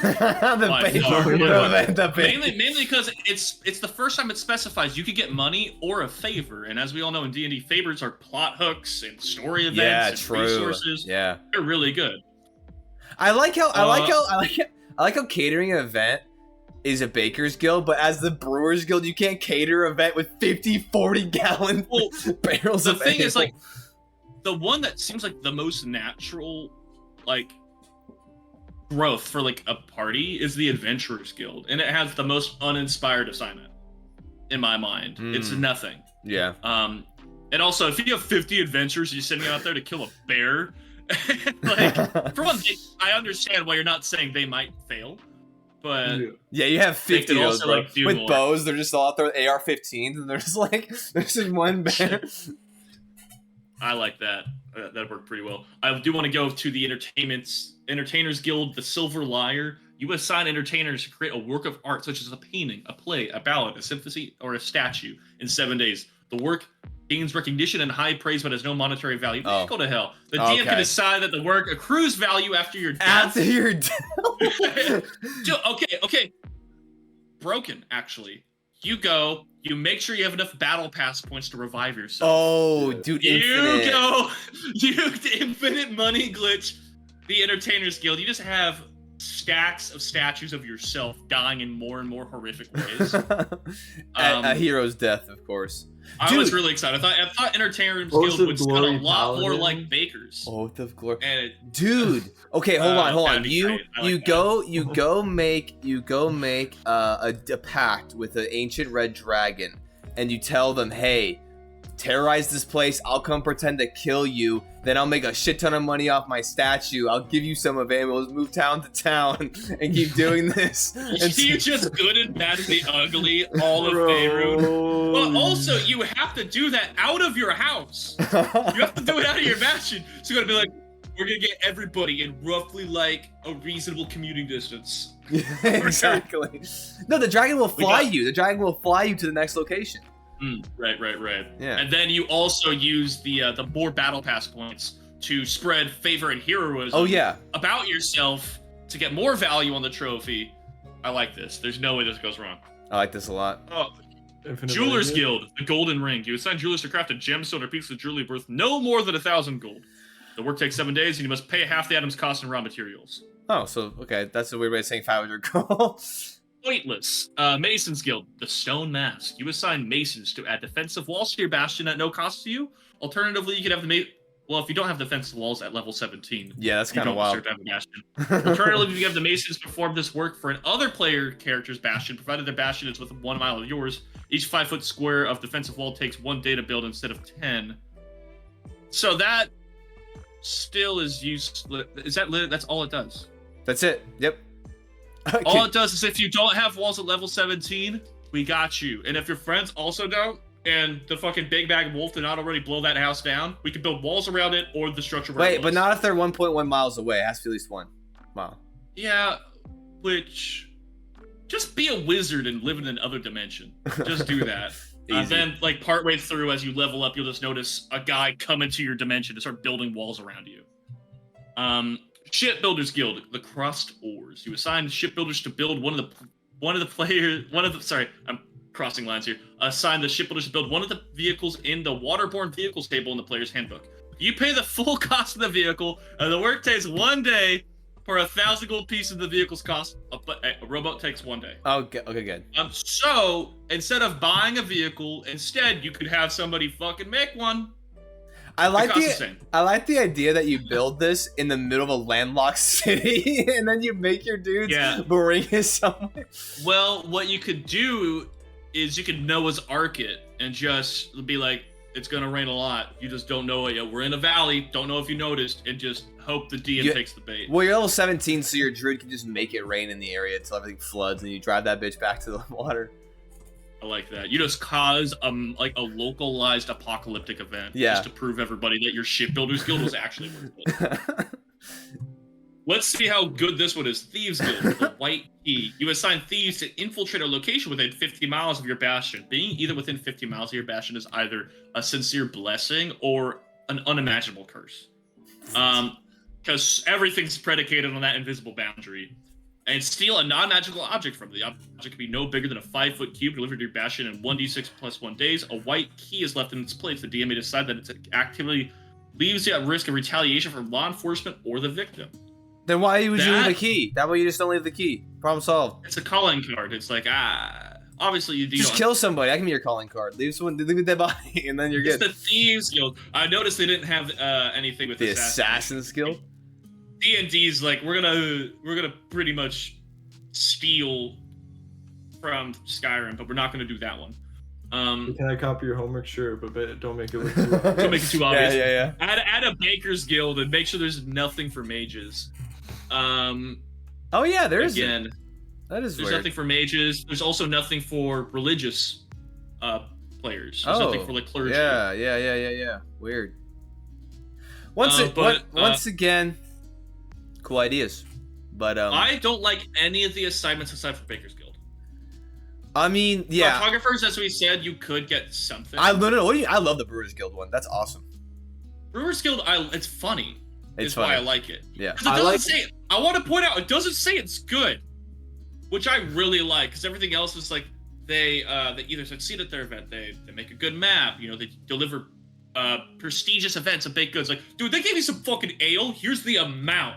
Mainly because it's the first time it specifies you could get money or a favor, and as we all know in D&D, favors are plot hooks and story events and resources. Yeah, they're really good. I like how catering an event is a Baker's Guild, but as the Brewers Guild, you can't cater an event with 40 gallon barrels of ale. The thing is, like, the one that seems like the most natural, like, growth for, like, a party is the Adventurers Guild, and it has the most uninspired assignment, in my mind. It's nothing. Yeah. And also, if you have 50 adventurers, you're sitting out there to kill a bear, like, for one thing, I understand why you're not saying they might fail, but yeah, you have 50 of those, bro. Like, with bows. They're just all out there with AR-15s, and they're just like, there's just one bear. I like that. That worked pretty well. I do want to go to the Entertainers Guild, the Silver Lyre. You assign entertainers to create a work of art, such as a painting, a play, a ballad, a symphony, or a statue in 7 days. The work gains recognition and high praise, but has no monetary value. Go to hell. The DM can decide that the work accrues value after your death. After your death. Okay. Broken, actually. You go. You make sure you have enough battle pass points to revive yourself. Oh, dude, infinite. You infinite money glitch. the Entertainers Guild, you just have stacks of statues of yourself dying in more and more horrific ways. A hero's death, of course. I was really excited. I thought Entertainers Guild would sound a lot more like Bakers. Oath of Glory. And Dude. Okay, hold on. You like go make a pact with an ancient red dragon, and you tell them, hey, terrorize this place. I'll come pretend to kill you. Then I'll make a shit ton of money off my statue. I'll give you some of it. We'll move town to town and keep doing this. You're just good and bad and the ugly, all of Faerun. But also, you have to do that out of your house. You have to do it out of your mansion. So you're gonna be like, we're gonna get everybody in roughly like a reasonable commuting distance. Exactly. No, the dragon will fly you. The dragon will fly you to the next location. Right. Yeah. And then you also use the more battle pass points to spread favor and heroism. Oh yeah. About yourself to get more value on the trophy. I like this. There's no way this goes wrong. I like this a lot. Oh, Jewelers Guild, the Golden Ring. You assign jewelers to craft a gemstone or piece of jewelry worth no more than 1,000 gold. The work takes 7 days, and you must pay half the item's cost in raw materials. Oh, so okay, that's a weird way of saying 500 gold. Pointless. Masons Guild, the Stone Mask. You assign masons to add defensive walls to your bastion at no cost to you. Alternatively, you could have well, if you don't have defensive walls at level 17, yeah, that's kind of wild. To have a bastion. Alternatively, you have the masons perform this work for another player character's bastion, provided their bastion is within 1 mile of yours. Each 5-foot square of defensive wall takes 1 day to build instead of 10. So that still is useless. That's all it does. That's it. Yep. All it does is if you don't have walls at level 17, we got you. And if your friends also don't, and the fucking Big Bag Wolf did not already blow that house down, we can build walls around it or the structure. Wait, but not if they're 1.1 miles away. It has to be at least 1 mile. Yeah, which... Just be a wizard and live in another dimension. Just do that. Then, like, partway through, as you level up, you'll just notice a guy come into your dimension to start building walls around you. Shipbuilders Guild, the Crust Ores. You assign shipbuilders to build I'm crossing lines here. Assign the shipbuilders to build one of the vehicles in the waterborne vehicles table in the player's handbook. You pay the full cost of the vehicle, and the work takes 1 day. For 1,000 gold piece of the vehicle's cost, a rowboat takes 1 day. Oh, okay, good. So instead of buying a vehicle, instead you could have somebody fucking make one. I like the idea that you build this in the middle of a landlocked city, and then you make your dudes bring it somewhere. Well, what you could do is you could Noah's Ark it and just be like, it's gonna rain a lot. You just don't know it yet. We're in a valley. Don't know if you noticed, and just hope the DM takes the bait. Well, you're level 17, so your druid can just make it rain in the area until everything floods, and you drive that bitch back to the water. I like that. You just cause like a localized apocalyptic event, just to prove everybody that your shipbuilders guild was actually worth it. Let's see how good this one is. Thieves Guild, the White Key. You assign thieves to infiltrate a location within 50 miles of your bastion. Being either within 50 miles of your bastion is either a sincere blessing or an unimaginable curse. Because everything's predicated on that invisible boundary. And steal a non-magical object from it. The object can be no bigger than a 5-foot cube delivered to your bastion in 1d6 plus 1 days. A white key is left in its place. The DM may decide that its activity leaves you at risk of retaliation from law enforcement or the victim. Then why would you leave the key? That way you just don't leave the key. Problem solved. It's a calling card. It's like, obviously you just kill somebody. I can be your calling card. Leave a dead body, and then you're good. It's the Thieves Guild. I noticed they didn't have anything with the Assassin's Guild. D&D's like, we're gonna pretty much steal from Skyrim, but we're not gonna do that one. Can I copy your homework? Sure, but don't make it look too obvious. Don't make it too obvious. Yeah. Add a Baker's Guild and make sure there's nothing for mages. Oh yeah, there is. Again, that is there's weird. nothing for mages. There's also nothing for religious players. There's nothing for like clergy. Yeah. Weird. Once again, cool ideas, but I don't like any of the assignments aside from Baker's Guild. I mean, yeah. Cartographers, as we said, you could get something. I love the Brewers Guild one. That's awesome. Brewers Guild, it's funny. It's funny. Why I like it. Yeah. Because it doesn't say. I want to point out, it doesn't say it's good, which I really like. Because everything else is like they either succeed at their event, they make a good map, they deliver prestigious events of baked goods. Like, dude, they gave me some fucking ale. Here's the amount.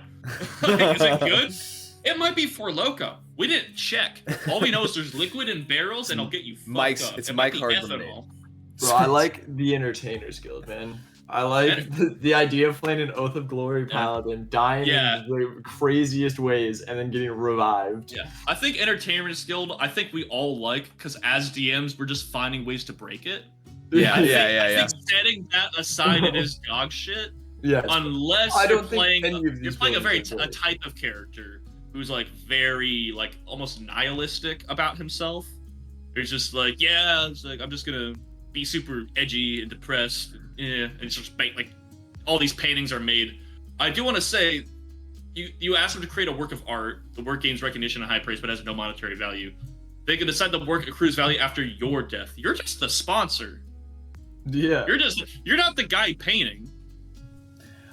Like, is it good? It might be for Loco. We didn't check. All we know is there's liquid in barrels, and I'll get you fucked up. It's It Mike might be Hard ethanol. lemonade. Bro, I like the Entertainers Guild, man. I like the idea of playing an Oath of Glory paladin, dying in the craziest ways, and then getting revived. Yeah, I think Entertainers Guild, I think we all like, because as DMs, we're just finding ways to break it. Yeah, I think setting that aside, it is dog shit. Yeah. Unless I you're don't think playing, any of these you're playing a very guilds are a type of character who's like very like almost nihilistic about himself. It's just like, yeah, it's like I'm just gonna be super edgy and depressed. Yeah, and it's just like all these paintings are made. I do want to say, you asked them to create a work of art. The work gains recognition and high praise, but has no monetary value. They can decide the work accrues value after your death. You're just the sponsor. Yeah. You're not the guy painting.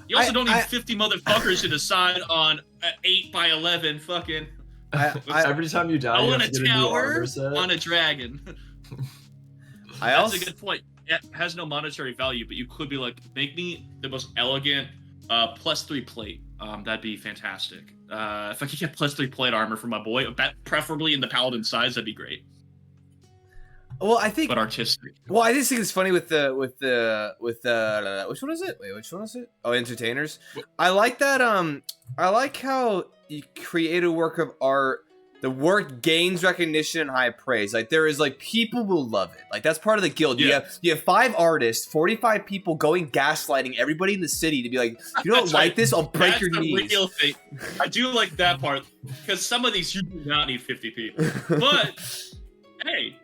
You also don't need 50 motherfuckers to decide on an 8x11 fucking. Every time you die, I you want have a to get a new tower armor set. on a dragon. That's a good point. It has no monetary value, but you could be like, make me the most elegant +3 plate. That'd be fantastic. If I could get +3 plate armor for my boy, preferably in the paladin size, that'd be great. Well, I think, but artistic. Well, I just think it's funny with the which one is it? Wait, which one is it? Oh, Entertainers. I like that. I like how you create a work of art. The work gains recognition and high praise. Like there is like people will love it. Like that's part of the guild. Yeah. You have 5 artists, 45 people going gaslighting everybody in the city to be like, if you don't like this, I'll break your knees. That's the real thing. I do like that part because some of these you do not need 50 people. But hey,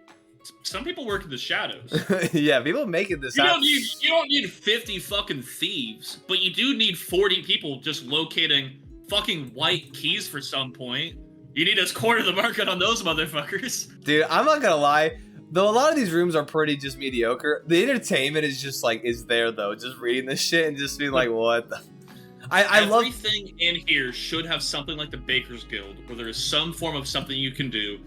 some people work in the shadows. Yeah, people making this. You don't need 50 fucking thieves, but you do need 40 people just locating fucking white keys for some point. You need us corner the market on those motherfuckers. Dude, I'm not gonna lie. Though a lot of these rooms are pretty just mediocre, the entertainment is just like is there though. Just reading this shit and just being like, what the? I love everything in here should have something like the Baker's Guild, where there is some form of something you can do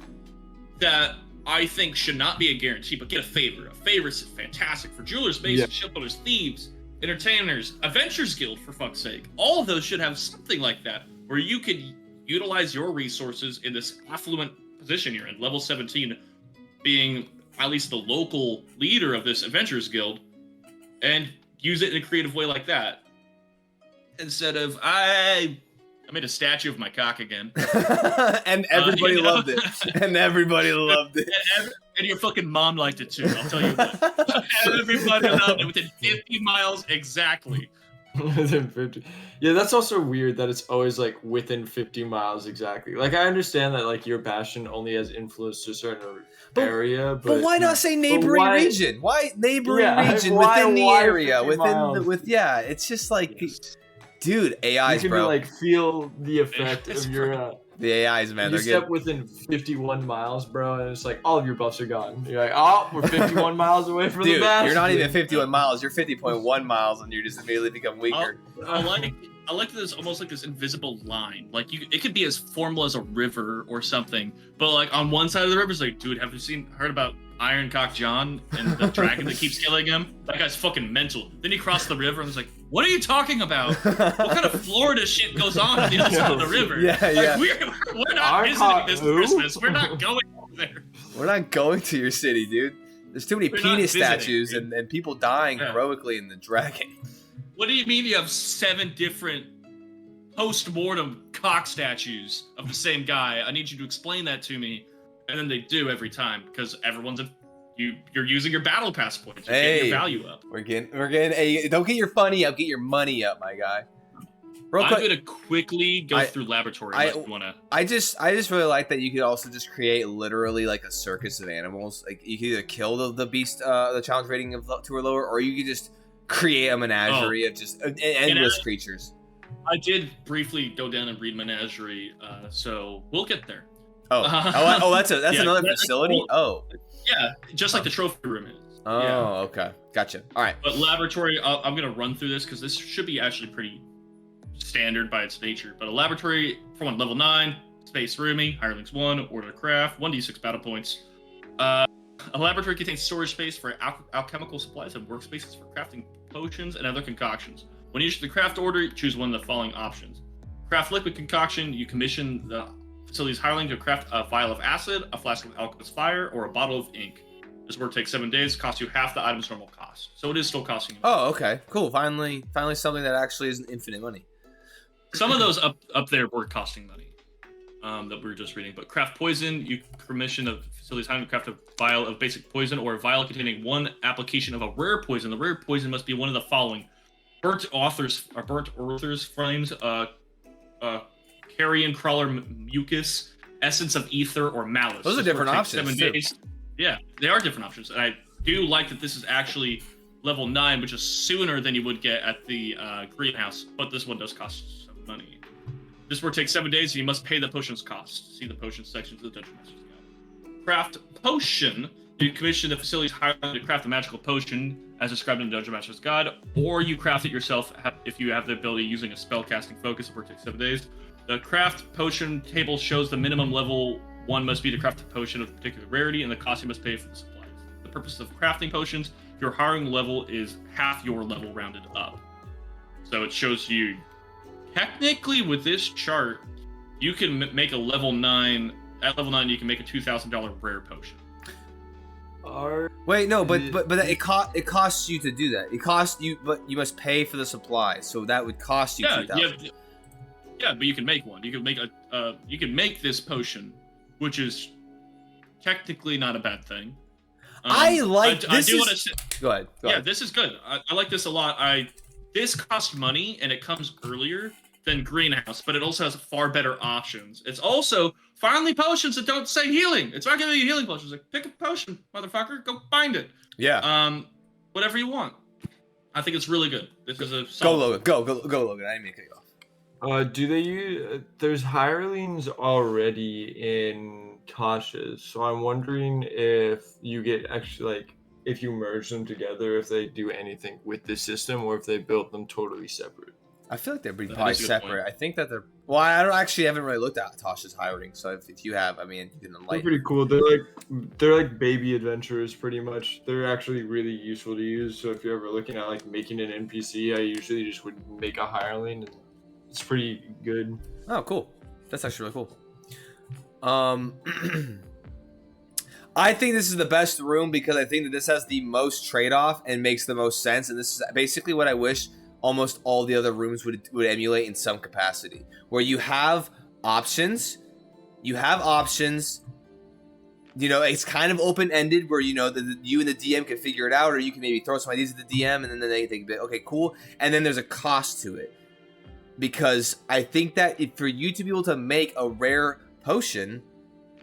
that I think should not be a guarantee, but get a favor. A favor is fantastic for jewelers, masons, shipbuilders, thieves, entertainers, Adventures Guild, for fuck's sake. All of those should have something like that, where you could utilize your resources in this affluent position you're in, level 17, being at least the local leader of this Adventures Guild, and use it in a creative way like that. Instead of, I made a statue of my cock again. And everybody loved it. And everybody loved it. And your fucking mom liked it too, I'll tell you what. Everybody loved it within 50 miles exactly. Within 50. Yeah, that's also weird that it's always like within 50 miles exactly. Like I understand that like your bastion only has influence to a certain area, but why not say neighboring region? Why neighboring region within the area? It's just like dude, AIs, you can bro. Like feel the effect of your the AIs, man. You They're step good. within 51 miles, bro, and it's like all of your buffs are gone. You're like, oh, we're 51 miles away from the bastion. You're not even 51 miles. You're 50.1 miles, and you just immediately become weaker. I like this almost like this invisible line. Like it could be as formal as a river or something, but like on one side of the river, it's like, dude, have you heard about Ironcock John and the dragon that keeps killing him? That guy's fucking mental. Then he crossed the river and was like, what are you talking about? What kind of Florida shit goes on the other side of the river? Yeah. We're not visiting this Christmas. We're not going over there. We're not going to your city, dude. There's too many penis statues and people dying heroically in the dragon. What do you mean you have 7 different post-mortem cock statues of the same guy? I need you to explain that to me. And then they do every time because everyone's you're using your battle pass points. You're getting your value up. We're getting don't get your funny up, get your money up, my guy. I'm gonna quickly go through laboratory. I just really like that you could also just create literally like a circus of animals. Like you could either kill the beast, the challenge rating of 2 or lower, or you could just create a menagerie of just endless creatures. I did briefly go down and read Menagerie, so we'll get there. That's another facility. Yeah, just like the trophy room is. Okay, gotcha. All right. But laboratory, I'm gonna run through this because this should be actually pretty standard by its nature. But a laboratory for level 9, space roomy, hirelings 1, order craft, 1d6 battle points. A laboratory contains storage space for alchemical supplies and workspaces for crafting potions and other concoctions. When you use the craft order, choose one of the following options: Craft liquid concoction. You commission the facility's hireling to craft a vial of acid, a flask of alchemist fire, or a bottle of ink. This work takes 7 days, costs you half the item's normal cost. So it is still costing you. Oh, okay, cool. Finally something that actually isn't infinite money. Some of those up there were costing money. That we were just reading. But craft poison, you commission a facility's hireling to craft a vial of basic poison or a vial containing one application of a rare poison. The rare poison must be one of the following: burnt authors flames, carrion crawler mucus, essence of ether, or malice. Those are different options. 7 days. Yeah, they are different options. And I do like that this is actually level 9, which is sooner than you would get at the greenhouse, but this one does cost some money. This work takes 7 days, and you must pay the potion's cost. See the potion section of the Dungeon Master's Guide. Craft potion. You commission the facility's hireling to craft a magical potion, as described in the Dungeon Master's Guide, or you craft it yourself if you have the ability using a spellcasting focus. The work takes 7 days. The craft potion table shows the minimum level 1 must be to craft a potion of particular rarity, and the cost you must pay for the supplies. The purpose of crafting potions, your hiring level is half your level rounded up. So it shows you, technically with this chart, you can make a level 9, at level 9 you can make a $2,000 rare potion. Wait, no, but it costs you to do that. It costs you, but you must pay for the supplies, so that would cost you $2,000. Yeah, but you can make one. You can make you can make this potion, which is technically not a bad thing. I like this. Go ahead. This is good. I like this a lot. This costs money and it comes earlier than Greenhouse, but it also has far better options. It's also finally potions that don't say healing. It's not giving you healing potions. Like, pick a potion, motherfucker. Go find it. Yeah. Whatever you want. I think it's really good. This is a go Logan. Go Logan. I didn't mean to cut you off. Do they use? There's hirelings already in Tasha's, so I'm wondering if you get actually like if you merge them together, if they do anything with this system, or if they built them totally separate. I feel like they're probably separate. I think that they're. Well, I haven't really looked at Tasha's hiring, so if you have, I mean, you can enlighten. They're pretty cool. They're like baby adventurers, pretty much. They're actually really useful to use. So if you're ever looking at like making an NPC, I usually just would make a hireling. And it's pretty good. Oh, cool. That's actually really cool. I think this is the best room because I think that this has the most trade-off and makes the most sense. And this is basically what I wish almost all the other rooms would emulate in some capacity. Where you have options. You know, it's kind of open-ended where, you know, you and the DM can figure it out, or you can maybe throw some ideas at the DM and then they think, okay, cool. And then there's a cost to it. Because I think that for you to be able to make a rare potion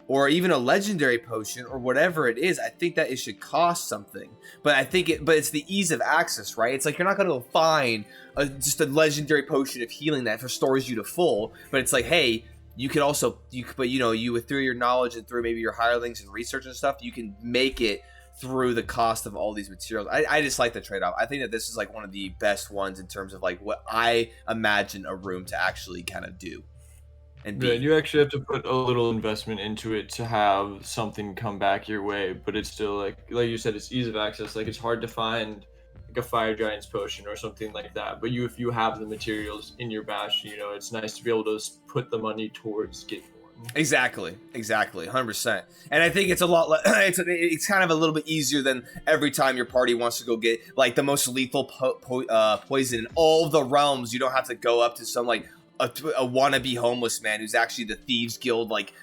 or even a legendary potion or whatever it is, I think that it should cost something. But it's the ease of access, right? It's like you're not going to find just a legendary potion of healing that restores you to full. But it's like, hey, you could also, through your knowledge and through maybe your hirelings and research and stuff, you can make it through the cost of all these materials. I just like the trade-off. I think that this is like one of the best ones in terms of like what I imagine a room to actually kind of do. And you actually have to put a little investment into it to have something come back your way, but it's still like you said, it's ease of access. Like it's hard to find like a fire giant's potion or something like that. But if you have the materials in your bash, you know, it's nice to be able to put the money towards getting one. Exactly, 100%. And I think it's a lot. It's kind of a little bit easier than every time your party wants to go get like the most lethal poison in all the realms. You don't have to go up to some like a wannabe homeless man who's actually the thieves guild like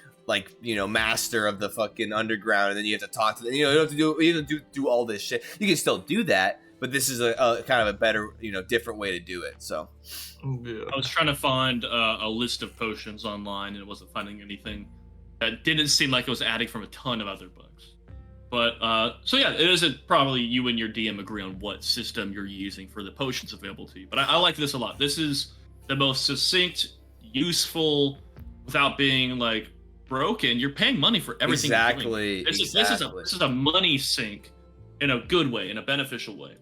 master of the fucking underground, and then you have to talk to them. You don't have to do all this shit. You can still do that, but this is a kind of a better, different way to do it. So yeah. I was trying to find a list of potions online, and it wasn't finding anything that didn't seem like it was adding from a ton of other books. But so yeah, it is probably you and your DM agree on what system you're using for the potions available to you. But I like this a lot. This is the most succinct, useful, without being like broken. You're paying money for everything. Exactly. This is a money sink in a good way, in a beneficial way.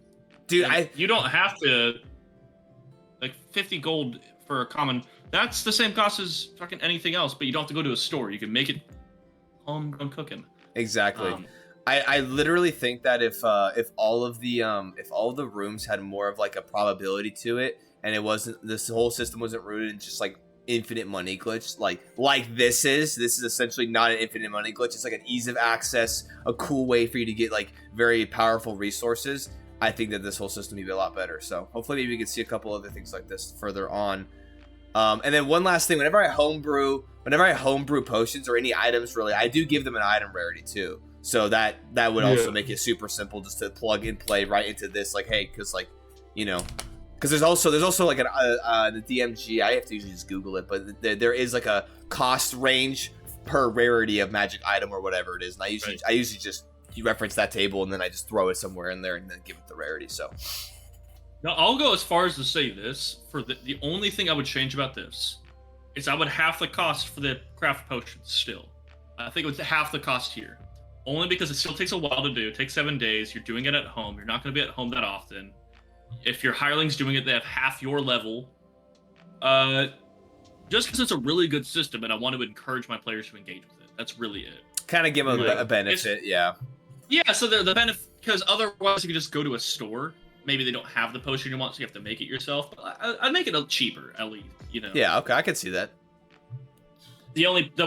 Dude, you don't have to like 50 gold for a common. That's the same cost as fucking anything else, but you don't have to go to a store. You can make it homegrown cooking. Exactly. I literally think that if all of the rooms had more of like a probability to it, and it wasn't, this whole system wasn't rooted in just like infinite money glitch like this is essentially not an infinite money glitch. It's like an ease of access, a cool way for you to get like very powerful resources. I think that this whole system would be a lot better. So hopefully maybe we can see a couple other things like this further on. And then one last thing, whenever I homebrew potions or any items, really, I do give them an item rarity too. So that would also make it super simple just to plug and play right into this. Like, hey, because like, you know, because there's also like the DMG. I have to usually just Google it, but there is like a cost range per rarity of magic item or whatever it is. And I usually just you reference that table and then I just throw it somewhere in there and then give it the rarity. So. Now, I'll go as far as to say this, for the only thing I would change about this is I would half the cost for the craft potions still. I think it was half the cost here. Only because it still takes a while to do. It takes 7 days. You're doing it at home. You're not going to be at home that often. If your hireling's doing it, they have half your level. Just because it's a really good system and I want to encourage my players to engage with it. That's really it. Kind of give them a benefit, yeah. Yeah, so the benefit, because otherwise you could just go to a store. Maybe they don't have the potion you want, so you have to make it yourself. But I'd make it cheaper, at least, you know. Yeah, okay, I can see that.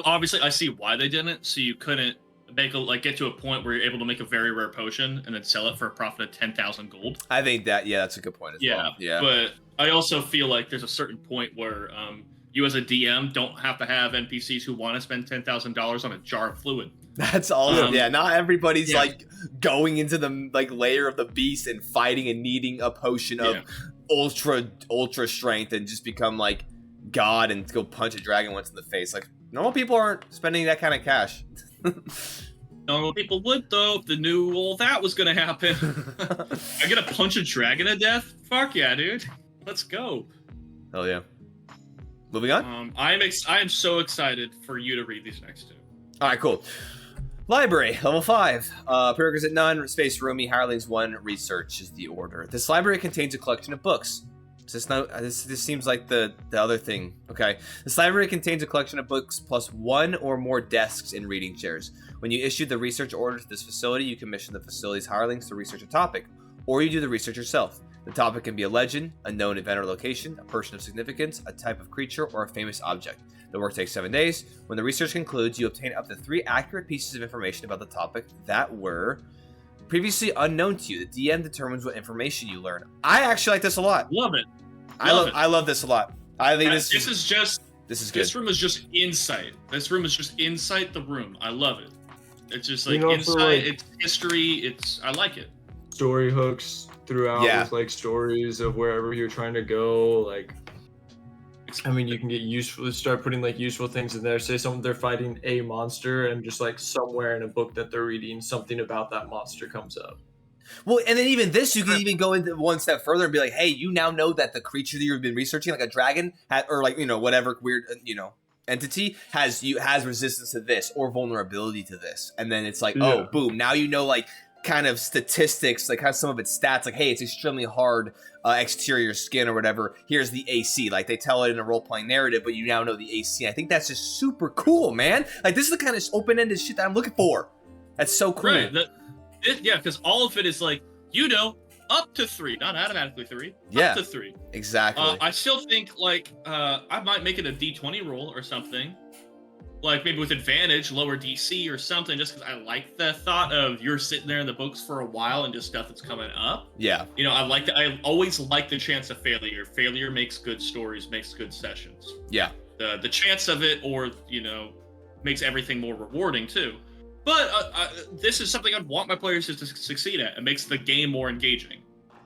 Obviously, I see why they didn't. So you couldn't get to a point where you're able to make a very rare potion and then sell it for a profit of 10,000 gold. I think that's a good point as well. Yeah, but I also feel like there's a certain point where you as a DM don't have to have NPCs who want to spend $10,000 on a jar of fluid. That's awesome. Yeah, not everybody's like going into the like layer of the beast and fighting and needing a potion of ultra strength and just become like God and go punch a dragon once in the face. Like normal people aren't spending that kind of cash. Normal people would though if they knew all that was gonna happen. I get to punch a dragon to death? Fuck yeah, dude. Let's go. Hell yeah. Moving on. I am so excited for you to read these next two. All right, cool. Library, level 5. Prerequisite none, space roomy, hirelings 1, research is the order. This library contains a collection of books. This seems like the other thing. Okay. This library contains a collection of books plus 1 or more desks and reading chairs. When you issue the research order to this facility, you commission the facility's hirelings to research a topic, or you do the research yourself. The topic can be a legend, a known event or location, a person of significance, a type of creature, or a famous object. The work takes 7 days. When the research concludes, you obtain up to 3 accurate pieces of information about the topic that were previously unknown to you. The DM determines what information you learn. I actually like this a lot. Love it. I love this a lot. I think this is good. This room is just insight. This room is just inside the room. I love it. It's just like insight. It's history. I like it. Story hooks throughout with like stories of wherever you're trying to go. Like, I mean, you can start putting like useful things in there. Say they're fighting a monster, and just like somewhere in a book that they're reading, something about that monster comes up. Well, and then even this, you can even go into one step further and be like, hey, you now know that the creature that you've been researching, like a dragon, or like, you know, whatever weird, you know, entity has resistance to this or vulnerability to this. And then it's like, oh, boom, now you know, like, kind of statistics, like has some of its stats, like, hey, it's extremely hard exterior skin or whatever. Here's the AC. Like, they tell it in a role-playing narrative, but you now know the AC. I think that's just super cool, man. Like, this is the kind of open-ended shit that I'm looking for. That's so cool. Right. Because all of it is like, you know, up to 3, not automatically 3. Yeah, up to 3. Exactly. I still think like I might make it a D20 roll or something, like maybe with advantage, lower DC or something, just because I like the thought of you're sitting there in the books for a while and just stuff that's coming up. Yeah. You know, I always like the chance of failure. Failure makes good stories, makes good sessions. Yeah. The chance of it, or you know, makes everything more rewarding too. But this is something I'd want my players to succeed at. It makes the game more engaging.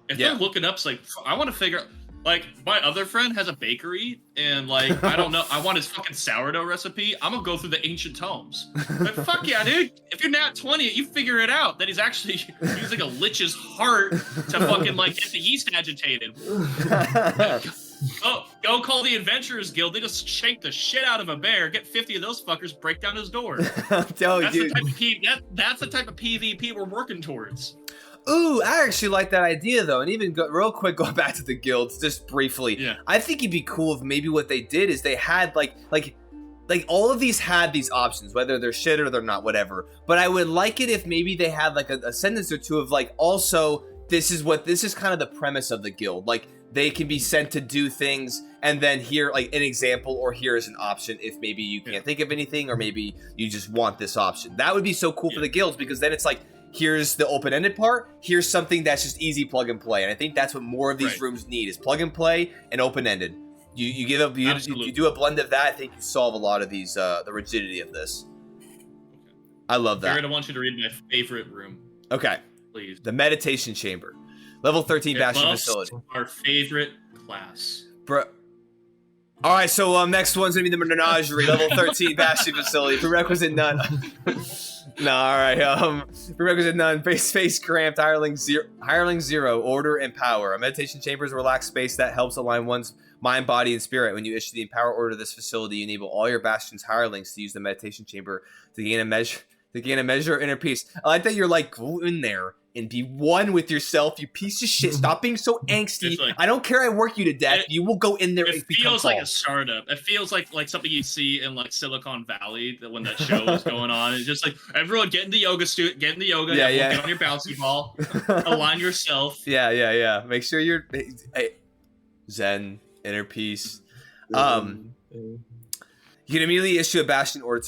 If they're looking up, it's like, I want to figure out, like, my other friend has a bakery, and, like, I don't know, I want his fucking sourdough recipe. I'm going to go through the ancient tomes. But fuck yeah, dude. If you're nat 20, you figure it out that he's actually using a lich's heart to fucking, like, get the yeast agitated. Go call the Adventurers Guild. They just shank the shit out of a bear, get 50 of those fuckers, break down his door. I'm telling you. That's the type of PvP we're working towards. Ooh, I actually like that idea though, and even real quick, going back to the guilds just briefly. Yeah. I think it'd be cool if maybe what they did is they had like all of these had these options, whether they're shit or they're not, whatever. But I would like it if maybe they had like a sentence or two of like, also this is kind of the premise of the guild. Like, they can be sent to do things, and then here, like an example, or here is an option if maybe you can't think of anything, or maybe you just want this option. That would be so cool for the guilds, because then it's like, here's the open-ended part, here's something that's just easy plug and play. And I think that's what more of these rooms need, is plug and play and open-ended. You give up, you do a blend of that. I think you solve a lot of these, the rigidity of this. I love that. Jared, I want you to read my favorite room. Okay. Please. The meditation chamber. Level 13 Bastion facility. Our favorite class. Bro. All right, so next one's gonna be the Menagerie, level 13 Bastion facility. Prerequisite none. No, all right. Prerequisite none. Face cramped. Hireling zero. Order and power. A meditation chamber is a relaxed space that helps align one's mind, body, and spirit. When you issue the empower order to this facility, you enable all your Bastion's hirelings to use the meditation chamber to gain a measure of inner peace. I like that you're like, go in there and be one with yourself, you piece of shit. Stop being so angsty. I don't care I work you to death. You will go in there and become feels calm. like a startup. It feels like something you see in like Silicon Valley when that show was going on. It's just like, everyone get in the yoga, get in the yoga. Yeah. Get on your bouncy ball. Align yourself. Yeah. Make sure you're Zen, inner peace. You can immediately issue a Bastion order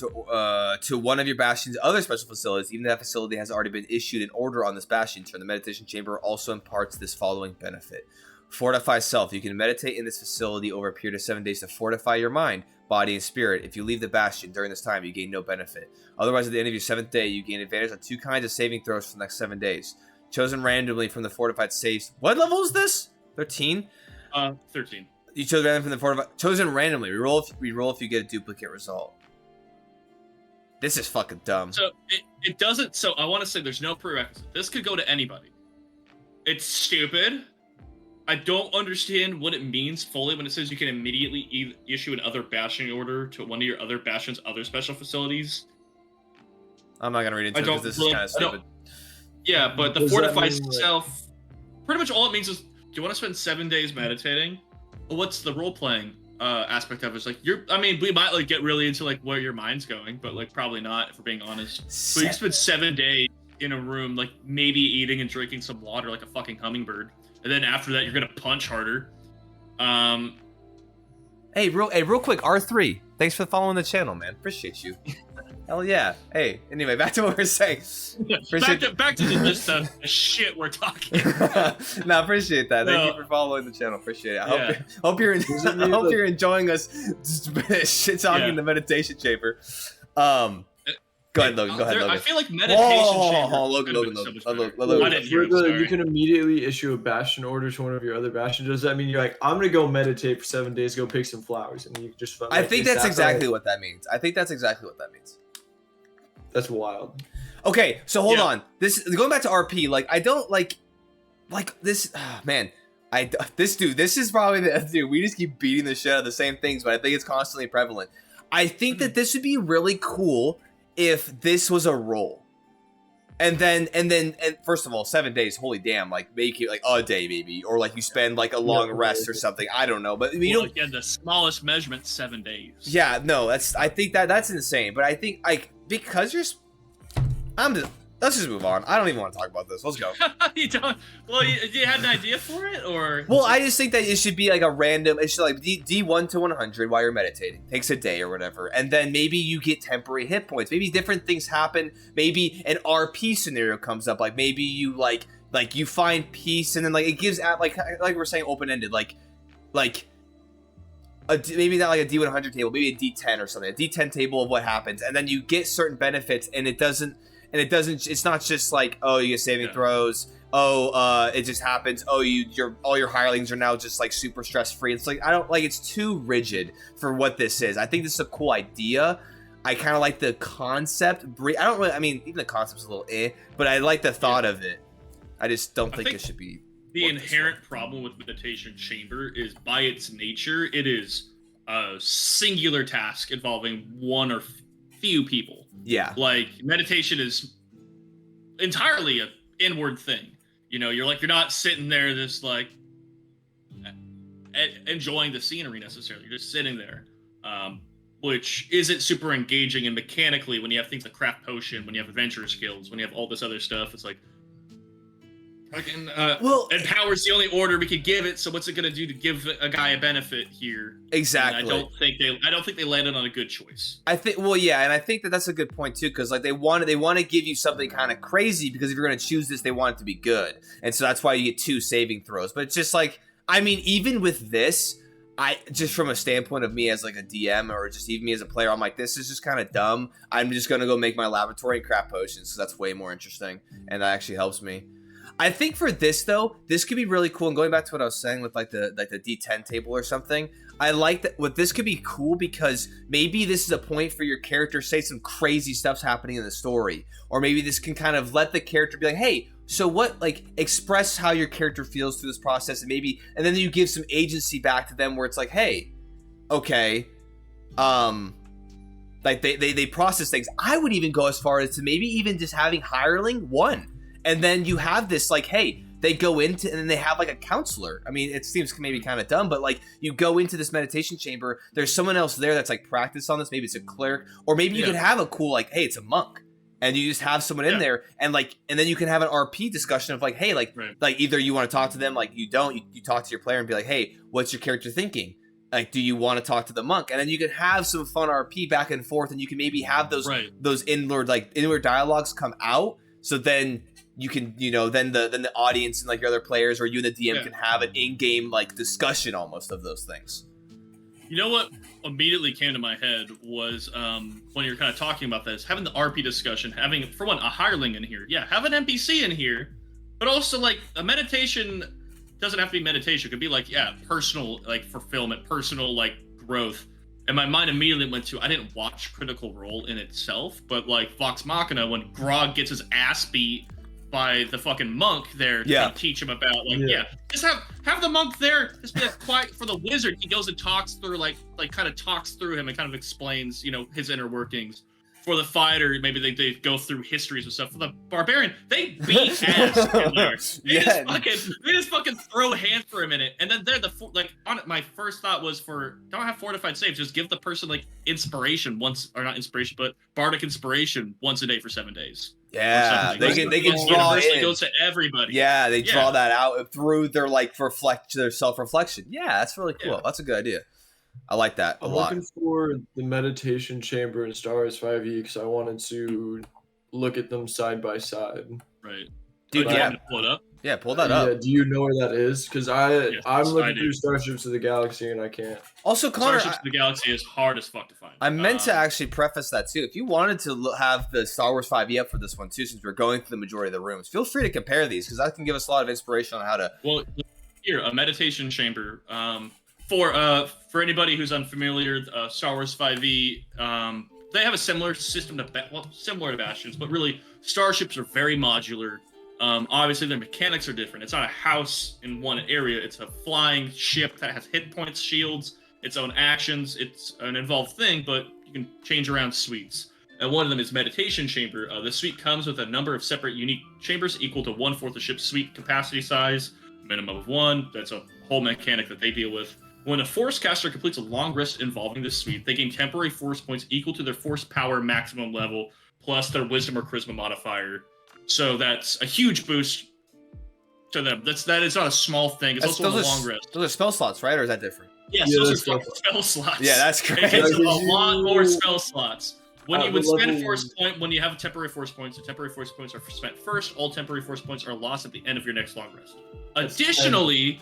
to one of your Bastion's other special facilities, even if that facility has already been issued an order on this Bastion turn. The meditation chamber also imparts this following benefit. Fortify self. You can meditate in this facility over a period of 7 days to fortify your mind, body, and spirit. If you leave the Bastion during this time, you gain no benefit. Otherwise, at the end of your 7th day, you gain advantage on 2 kinds of saving throws for the next 7 days. Chosen randomly from the fortified saves. What level is this? 13? 13. You chose randomly from the fortified. Chosen randomly. Reroll if you get a duplicate result. This is fucking dumb. So it doesn't. So I want to say there's no prerequisite. This could go to anybody. It's stupid. I don't understand what it means fully when it says you can immediately issue another Bastion order to one of your other Bastion's other special facilities. I'm not gonna read into it because this is kind of stupid. Yeah, but the fortified self. Pretty much all it means is, do you want to spend 7 days meditating? What's the role playing aspect of it? It's like we might like get really into like where your mind's going, but like probably not if we're being honest. But you spend 7 days in a room, like maybe eating and drinking some water like a fucking hummingbird, and then after that you're gonna punch harder. Hey, real quick, R3. Thanks for following the channel, man. Appreciate you. Hell yeah. Hey, anyway, back to what we were saying. back to the shit we're talking. No, appreciate that. Thank you for following the channel. Appreciate it. I hope you're enjoying us shit talking the meditation chamber. Go ahead, Logan. I feel like meditation chamber. Logan. You can immediately issue a Bastion order to one of your other Bastions. Does that mean you're like, I'm gonna go meditate for 7 days, go pick some flowers, and you just? I think that's exactly what that means. That's wild. Okay, so hold on. This going back to RP. Like, I don't like this. Oh, man, this is probably the dude. We just keep beating the shit out of the same things, but I think it's constantly prevalent. I think that this would be really cool if this was a roll, and first of all, 7 days. Holy damn! Like, make it like a day maybe, or like you spend like a long rest or something. I don't know, but you don't. Yeah, the smallest measurement 7 days. Yeah, no, I think that's insane. But I think like. Because let's just move on. I don't even want to talk about this. Let's go. You don't? Well, you had an idea for it, or? Well, I just think that it should be like a random. It should like D1 to 100 while you're meditating. Takes a day or whatever, and then maybe you get temporary hit points. Maybe different things happen. Maybe an RP scenario comes up. Like maybe you like you find peace, and then like it gives out like we're saying open ended like. Maybe not like a D100 table, maybe a D10 or something, a D10 table of what happens, and then you get certain benefits, and it's not just like, oh, you get saving throws, it just happens, all your hirelings are now just like super stress free. It's like, I don't like, it's too rigid for what this is. I think this is a cool idea. I kind of like the concept. Even the concept's a little but I like the thought of it. I just don't think it should be. The inherent problem with meditation chamber is, by its nature, it is a singular task involving one or few people. Yeah. Like, meditation is entirely an inward thing. You know, you're not sitting there just like enjoying the scenery necessarily. You're just sitting there, which isn't super engaging. And mechanically, when you have things like craft potion, when you have adventure skills, when you have all this other stuff, it's like, Fucking, Well, empower's the only order we could give it. So what's it gonna do to give a guy a benefit here? exactly. And I don't think they landed on a good choice. I think, well, yeah, and I think that that's a good point too, because like they want to give you something kind of crazy, because if you're going to choose this, they want it to be good, and so that's why you get 2 saving throws. But it's just like, I mean, even with this, I just from a standpoint of me as like a DM or just even me as a player, I'm like, this is just kind of dumb. I'm just going to go make my laboratory and craft potions, so that's way more interesting, and that actually helps me. I think for this though, this could be really cool. And going back to what I was saying with like the D10 table or something, I like that. What this could be cool, because maybe this is a point for your character. Say some crazy stuff's happening in the story, or maybe this can kind of let the character be like, hey, so what? Like express how your character feels through this process, and then you give some agency back to them, where it's like, hey, okay, like they process things. I would even go as far as to maybe even just having hireling 1. And then you have this like, hey, they go into, and then they have like a counselor. I mean, it seems maybe kind of dumb, but like you go into this meditation chamber, there's someone else there that's like practiced on this. Maybe it's a clerk, or maybe you could have a cool like, hey, it's a monk, and you just have someone in there, and like, and then you can have an RP discussion of like, hey, like either you want to talk to them, like you don't, you talk to your player and be like, hey, what's your character thinking? Like, do you want to talk to the monk? And then you can have some fun RP back and forth, and you can maybe have those inward dialogues come out. So then you can, then the audience and like your other players or you and the DM can have an in-game like discussion almost of those things. You know what immediately came to my head was when you're kind of talking about this, having the RP discussion, having, for one, a hireling in here. Yeah, have an NPC in here, but also like a meditation doesn't have to be meditation. It could be like, personal like fulfillment, personal like growth. And my mind immediately went to, I didn't watch Critical Role in itself, but like Vox Machina, when Grog gets his ass beat by the fucking monk there to teach him about just have the monk there, just be quiet for the wizard. He goes and talks through like kind of talks through him and kind of explains his inner workings. For the fighter, maybe they go through histories and stuff. For the barbarian, they beat ass in there. They just fucking throw hands for a minute, and then they're my first thought was don't have fortified saves, just give the person like inspiration once, or not inspiration, but bardic inspiration once a day for 7 days. Yeah, they can draw it. It goes to everybody. Yeah, they draw that out through their like their self-reflection. Yeah, that's really cool. Yeah. That's a good idea. I like that a lot. I'm looking for the meditation chamber in Star Wars 5e because I wanted to look at them side by side. Right. Dude, pull it up. Yeah, pull that up. Yeah, do you know where that is? Because I'm looking through Starships of the Galaxy and I can't. Also, Connor, Starships of the Galaxy is hard as fuck to find. I meant to actually preface that too. If you wanted to have the Star Wars 5e up for this one too, since we're going through the majority of the rooms, feel free to compare these because that can give us a lot of inspiration on how to. Well, here, a meditation chamber. For anybody who's unfamiliar, Star Wars 5e, they have a similar system similar to Bastions, but really starships are very modular. Obviously, their mechanics are different. It's not a house in one area. It's a flying ship that has hit points, shields, its own actions. It's an involved thing, but you can change around suites. And one of them is Meditation Chamber. The suite comes with a number of separate unique chambers equal to 1/4 of the ship's suite capacity size, minimum of 1. That's a whole mechanic that they deal with. When a Force caster completes a long rest involving this suite, they gain temporary Force points equal to their Force power maximum level, plus their Wisdom or Charisma modifier. So that's a huge boost to them. That is not a small thing. It's also a long rest. Those are spell slots, right? Or is that different? Yes, those are fucking spell slots. Yeah, that's great. It's a lot more spell slots. When you would spend a Force point, when you have a temporary Force points, the temporary Force points are spent first. All temporary Force points are lost at the end of your next long rest. Additionally,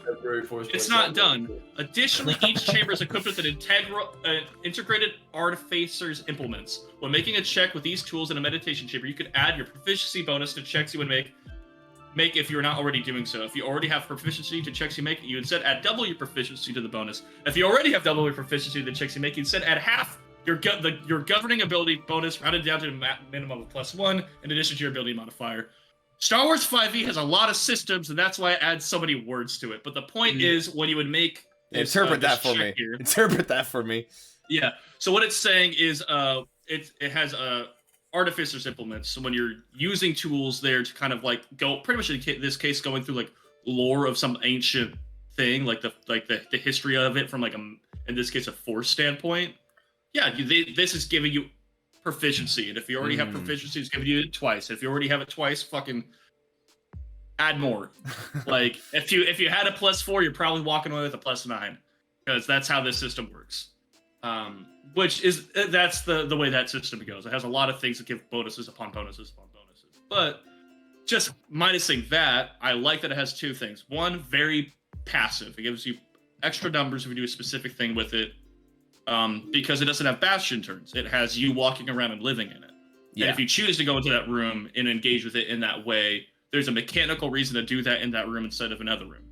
it's not done. Additionally, each chamber is equipped with an integrated Artificer's implements. When making a check with these tools in a meditation chamber, you could add your proficiency bonus to checks you would make if you're not already doing so. If you already have proficiency to checks you make, you instead add double your proficiency to the bonus. If you already have double your proficiency to the checks you make, you instead add half your governing ability bonus rounded down to a minimum of +1 in addition to your ability modifier. Star Wars 5e has a lot of systems, and that's why I add so many words to it. But the point is, when you would make this, interpret that for me. Interpret that for me. Yeah. So what it's saying is, it has artificer's implements. So when you're using tools there to kind of like go, pretty much in this case, going through like lore of some ancient thing, like the history of it from like in this case a Force standpoint. Yeah, this is giving you proficiency, and if you already have proficiency, it's giving you it twice. If you already have it twice, fucking add more. Like if you had a +4, you're probably walking away with a +9, because that's how this system works. Which is that's the way that system goes. It has a lot of things that give bonuses upon bonuses upon bonuses. But just minusing that, I like that it has two things. One, very passive. It gives you extra numbers if you do a specific thing with it. Because it doesn't have bastion turns. It has you walking around and living in it. Yeah. And if you choose to go into that room and engage with it in that way, there's a mechanical reason to do that in that room instead of another room.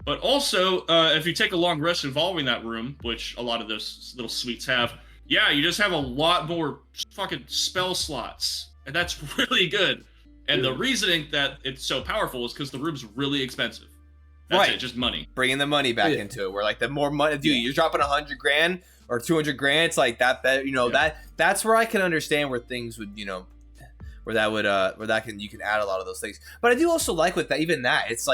But also, if you take a long rest involving that room, which a lot of those little suites have, yeah, you just have a lot more fucking spell slots. And that's really good. And the reasoning that it's so powerful is because the room's really expensive. That's it, just money. Bringing the money back into it. Where like the more money, dude, you're dropping $100 grand or 200 grand. It's like that, you know, that's where I can understand where things would, you know, where you can add a lot of those things. But I do also like with that, even that, it's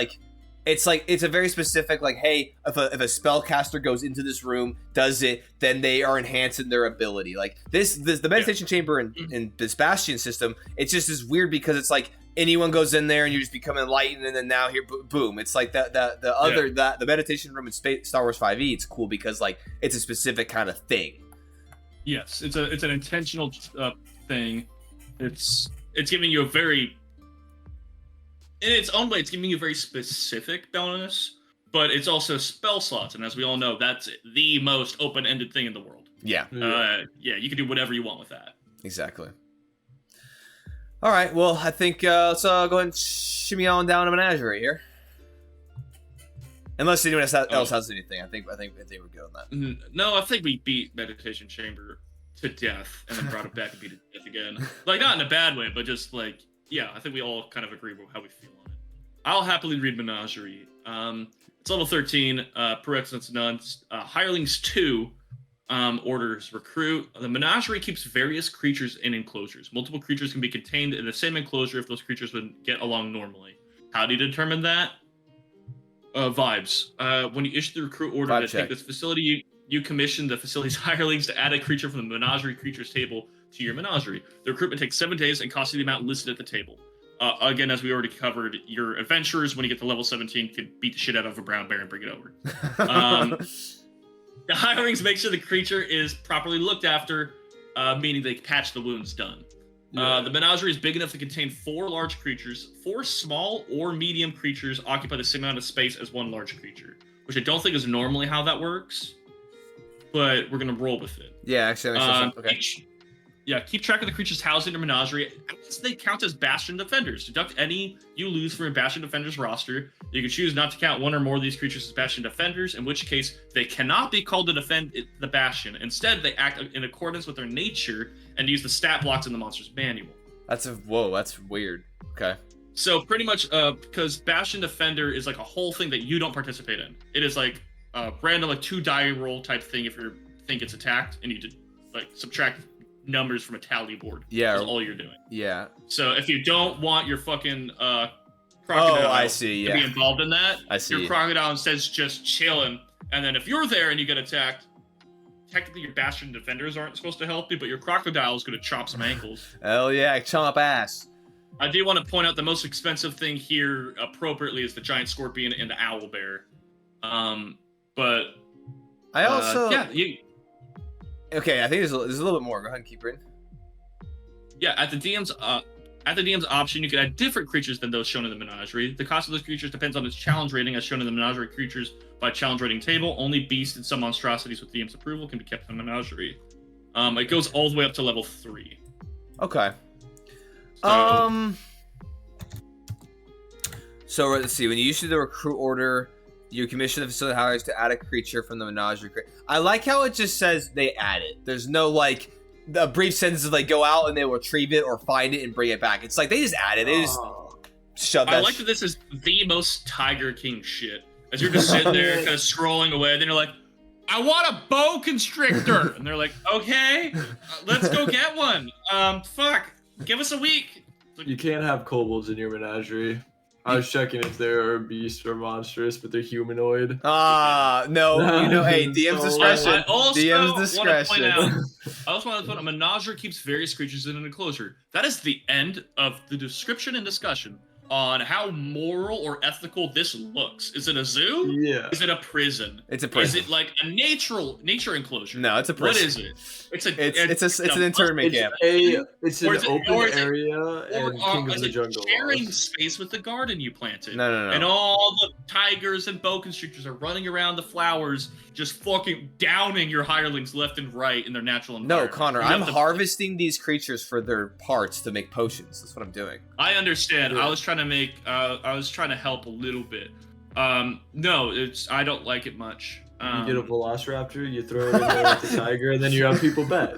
a very specific, like, hey, if a spellcaster goes into this room, does it, then they are enhancing their ability. Like the meditation chamber in this Bastion system, it's just as weird because it's like anyone goes in there and you just become enlightened, and then now here, boom, it's like the meditation room in Star Wars 5e. It's cool because like it's a specific kind of thing. Yes, it's an intentional thing. It's giving you a very, in its own way, it's giving you a very specific bonus, but it's also spell slots, and as we all know, that's the most open-ended thing in the world. Yeah. You can do whatever you want with that. Exactly. All right, well, I think let's go ahead and shimmy on down to Menagerie here. Unless anyone else has anything, I think we're good on that. No, I think we beat Meditation Chamber to death, and then brought it back and beat it to death again. Like, not in a bad way, but just like, yeah, I think we all kind of agree with how we feel on it. I'll happily read Menagerie. It's level 13, per excellence none. Hirelings 2 orders recruit. The Menagerie keeps various creatures in enclosures. Multiple creatures can be contained in the same enclosure if those creatures would get along normally. How do you determine that? Vibes. When you issue the recruit order to take this facility, you commission the facility's hirelings to add a creature from the Menagerie creatures table to your Menagerie. The recruitment takes 7 days and costs you the amount listed at the table. Again, as we already covered, your adventurers, when you get to level 17, can beat the shit out of a brown bear and bring it over. The hirelings make sure the creature is properly looked after, meaning they patch the wounds done. The Menagerie is big enough to contain 4 large creatures. 4 small or medium creatures occupy the same amount of space as 1 large creature, which I don't think is normally how that works, but we're going to roll with it. Yeah, actually, that makes sense. Okay. Keep track of the creatures housed in your Menagerie. They count as Bastion defenders. Deduct any you lose from your Bastion defenders roster. You can choose not to count 1 or more of these creatures as Bastion defenders, in which case they cannot be called to defend the Bastion. Instead, they act in accordance with their nature and use the stat blocks in the monster's manual. That's weird. Okay. So pretty much, because Bastion defender is like a whole thing that you don't participate in. It is like a random, like 2 die roll type thing if you think it's attacked, and you just like subtract numbers from a tally board. Yeah, is all you're doing. Yeah. So if you don't want your fucking crocodile to be involved in that, your crocodile instead is just chilling. And then if you're there and you get attacked, technically your Bastion defenders aren't supposed to help you, but your crocodile is going to chop some ankles. Hell yeah, chomp ass. I do want to point out the most expensive thing here appropriately is the giant scorpion and the owl bear. But I also okay, I think there's a little bit more. Go ahead and keep reading. Yeah, at the DM's option, you can add different creatures than those shown in the Menagerie. The cost of those creatures depends on its challenge rating, as shown in the Menagerie creatures by challenge rating table. Only beasts and some monstrosities with DM's approval can be kept in the Menagerie. It goes all the way up to level 3. Okay. So let's see. When you issue the recruit order, you commission the facility hires to add a creature from the Menagerie. I like how it just says they add it. There's no like the brief sentence of like go out and they will retrieve it or find it and bring it back. It's like they just add it. They just shove that. I like that this is the most Tiger King shit. As you're just sitting there kind of scrolling away, then you're like, I want a boa constrictor. And they're like, okay, let's go get one. Fuck, give us a week. Like, you can't have kobolds in your Menagerie. I was checking if they're beast or monstrous, but they're humanoid. No, you know, hey, DM's discretion. I also DM's discretion. I also want to point out, a Menagerie keeps various creatures in an enclosure. That is the end of the description and discussion. on how moral or ethical this looks. Is it a zoo? Yeah. Is it a prison? It's a prison. Is it like a nature enclosure? No, it's a prison. What is it? It's an internment camp. It's an open area and King of the Jungle. Sharing space with the garden you planted. No. And all the tigers and boa constrictors are running around the flowers, just fucking downing your hirelings left and right in their natural environment. No, Connor, I'm harvesting these creatures for their parts to make potions. That's what I'm doing. I understand. Yeah. I was trying to help a little bit. No, I don't like it much. You get a velociraptor, you throw it in there with the tiger, and then you have people bet.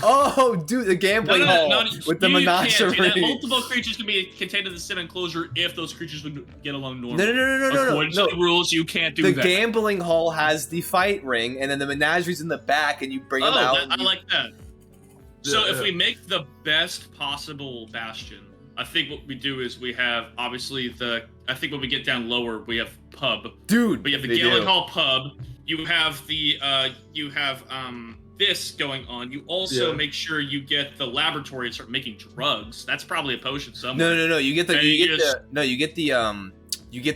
Oh, dude, the gambling hall with the menagerie. Multiple creatures can be contained in the sim enclosure if those creatures would get along normally. No. According to the rules, you can't do that. The gambling hall has the fight ring, and then the menagerie's in the back, and you bring them out. I like that. So if we make the best possible bastion, I think what we do is we have obviously I think when we get down lower, we have pub. Dude, we have the gambling hall pub. You have this going on. You also make sure you get the laboratory and start making drugs. That's probably a potion somewhere. No. You get the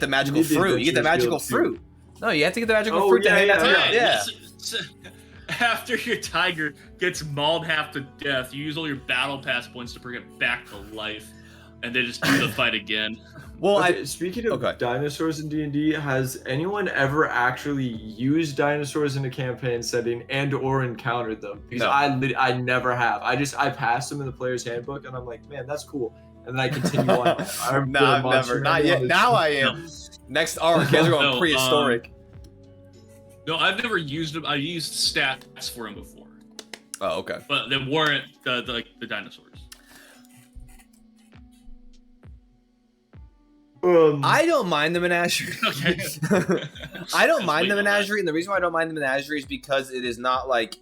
magical fruit. You get the magical fruit. No, you have to get the magical fruit to hand out to After your tiger gets mauled half to death, you use all your battle pass points to bring it back to life, and then just do the fight again. Well, speaking of dinosaurs in D&D, has anyone ever actually used dinosaurs in a campaign setting and/or encountered them? Because I never have. I passed them in the player's handbook, and I'm like, man, that's cool. And then I continue on. I've never. Not yet. Now I am. Next arc, kids are going prehistoric. No, I've never used them. I used stats for them before. Oh, okay. But they weren't the dinosaurs. I don't mind the menagerie. Okay. I don't mind the menagerie, and the reason why I don't mind the menagerie is because it is not like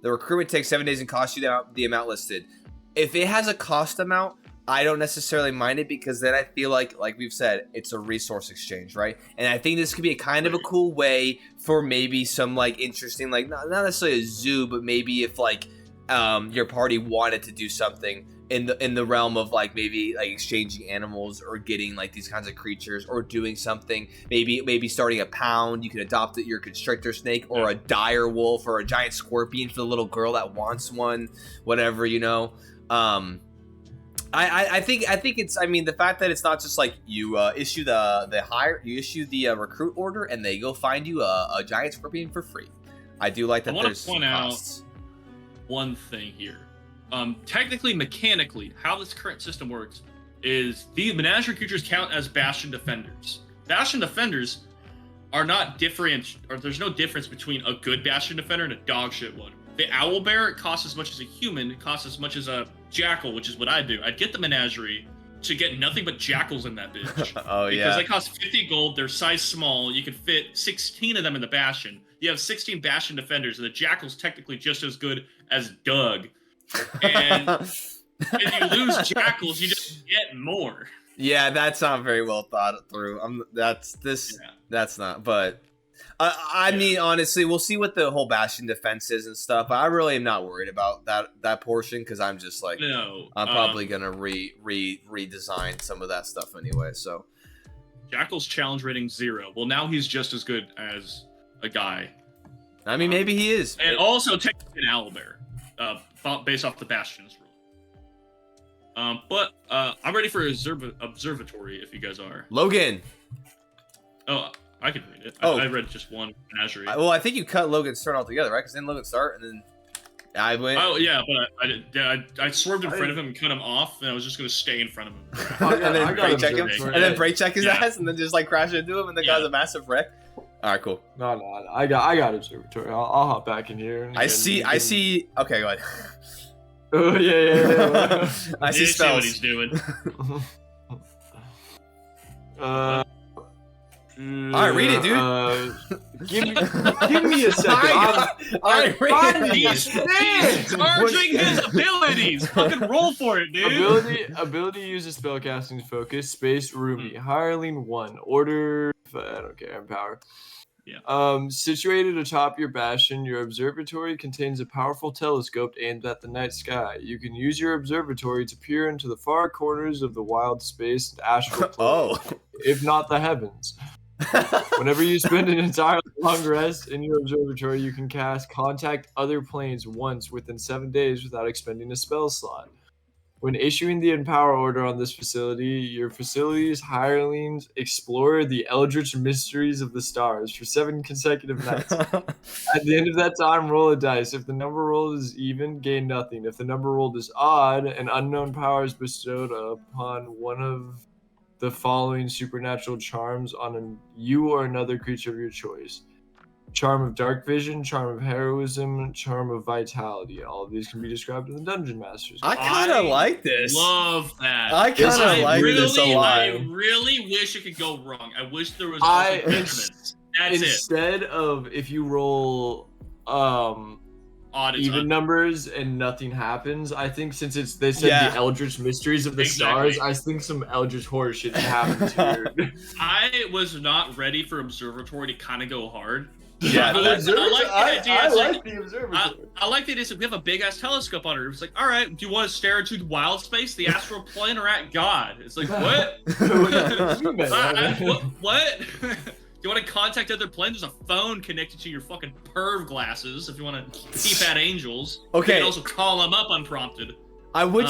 the recruitment takes 7 days and costs you the amount listed. If it has a cost amount, I don't necessarily mind it because then I feel like we've said, it's a resource exchange, right? And I think this could be a kind of a cool way for maybe some like interesting, like not necessarily a zoo, but maybe if like your party wanted to do something in the realm of like maybe like exchanging animals or getting like these kinds of creatures or doing something, maybe starting a pound. You could adopt your constrictor snake or a dire wolf or a giant scorpion for the little girl that wants one, whatever, you know. I think it's, I mean, the fact that it's not just like you issue the recruit order and they go find you a giant scorpion for free. I do like that. I want to point out one thing here. Technically, mechanically, how this current system works is these menagerie creatures count as bastion defenders. Bastion defenders are not different, or there's no difference between a good bastion defender and a dog shit one. The owl bear, it costs as much as a human, it costs as much as a jackal, which is what I do. I'd get the menagerie to get nothing but jackals in that bitch. Oh, because they cost 50 gold, they're size small, you can fit 16 of them in the bastion. You have 16 bastion defenders, and the jackal's technically just as good as Doug. And if you lose jackals, you just get more. Yeah, that's not very well thought through. That's not. But I mean, honestly, we'll see what the whole bastion defense is and stuff. I really am not worried about that portion because I'm just like, I'm probably gonna redesign some of that stuff anyway. So, Jackal's challenge rating 0. Well, now he's just as good as a guy. I mean, maybe he is. And also technically an owlbear. Based off the Bastions rule. But I'm ready for Observatory if you guys are. Logan. Oh, I can read it. I read just one Menagerie. Well, I think you cut Logan's turn altogether, right? Because then Logan start and then I went. Oh yeah, but I swerved in front of him and cut him off, and I was just gonna stay in front of him. And then break check him, and then break check his ass, and then just like crash into him, and the guy's a massive wreck. All right, cool. No, I got Observatory. I'll hop back in here. I see. Okay, go ahead. Oh yeah. I see spells. What he's doing. All right, read it, dude. Give me a second. He's charging his abilities. Fucking roll for it, dude. Ability uses spellcasting focus. Space roomy. Hireling 1. Order. I don't care. Empower. Situated atop your bastion, your observatory contains a powerful telescope aimed at the night sky. You can use your observatory to peer into the far corners of the wild space and astral plane, if not the heavens. Whenever you spend an entire long rest in your observatory, you can cast Contact Other Planes once within 7 days without expending a spell slot. When issuing the Empower Order on this facility, your facility's hirelings explore the eldritch mysteries of the stars for 7 consecutive nights. At the end of that time, roll a dice. If the number rolled is even, gain nothing. If the number rolled is odd, an unknown power is bestowed upon one of the following supernatural charms on you or another creature of your choice. Charm of Dark Vision, Charm of Heroism, Charm of Vitality. All of these can be described in the Dungeon Master's. I kind of like this. Love that. I kind of like this a lot. I really wish it could go wrong. I wish there was instead of if you roll even numbers and nothing happens, I think since they said the Eldritch Mysteries of the Stars, I think some Eldritch horror shit happens here. I was not ready for Observatory to kind of go hard. Yeah, I like the idea. I like the Observatory. I like the idea. We have a big ass telescope on it. It's like, all right, do you want to stare into the wild space, the astral plane, or at God? It's like, what? What? Do you want to contact other planes? There's a phone connected to your fucking perv glasses. If you want to keep at angels, okay. You can also call them up unprompted. I would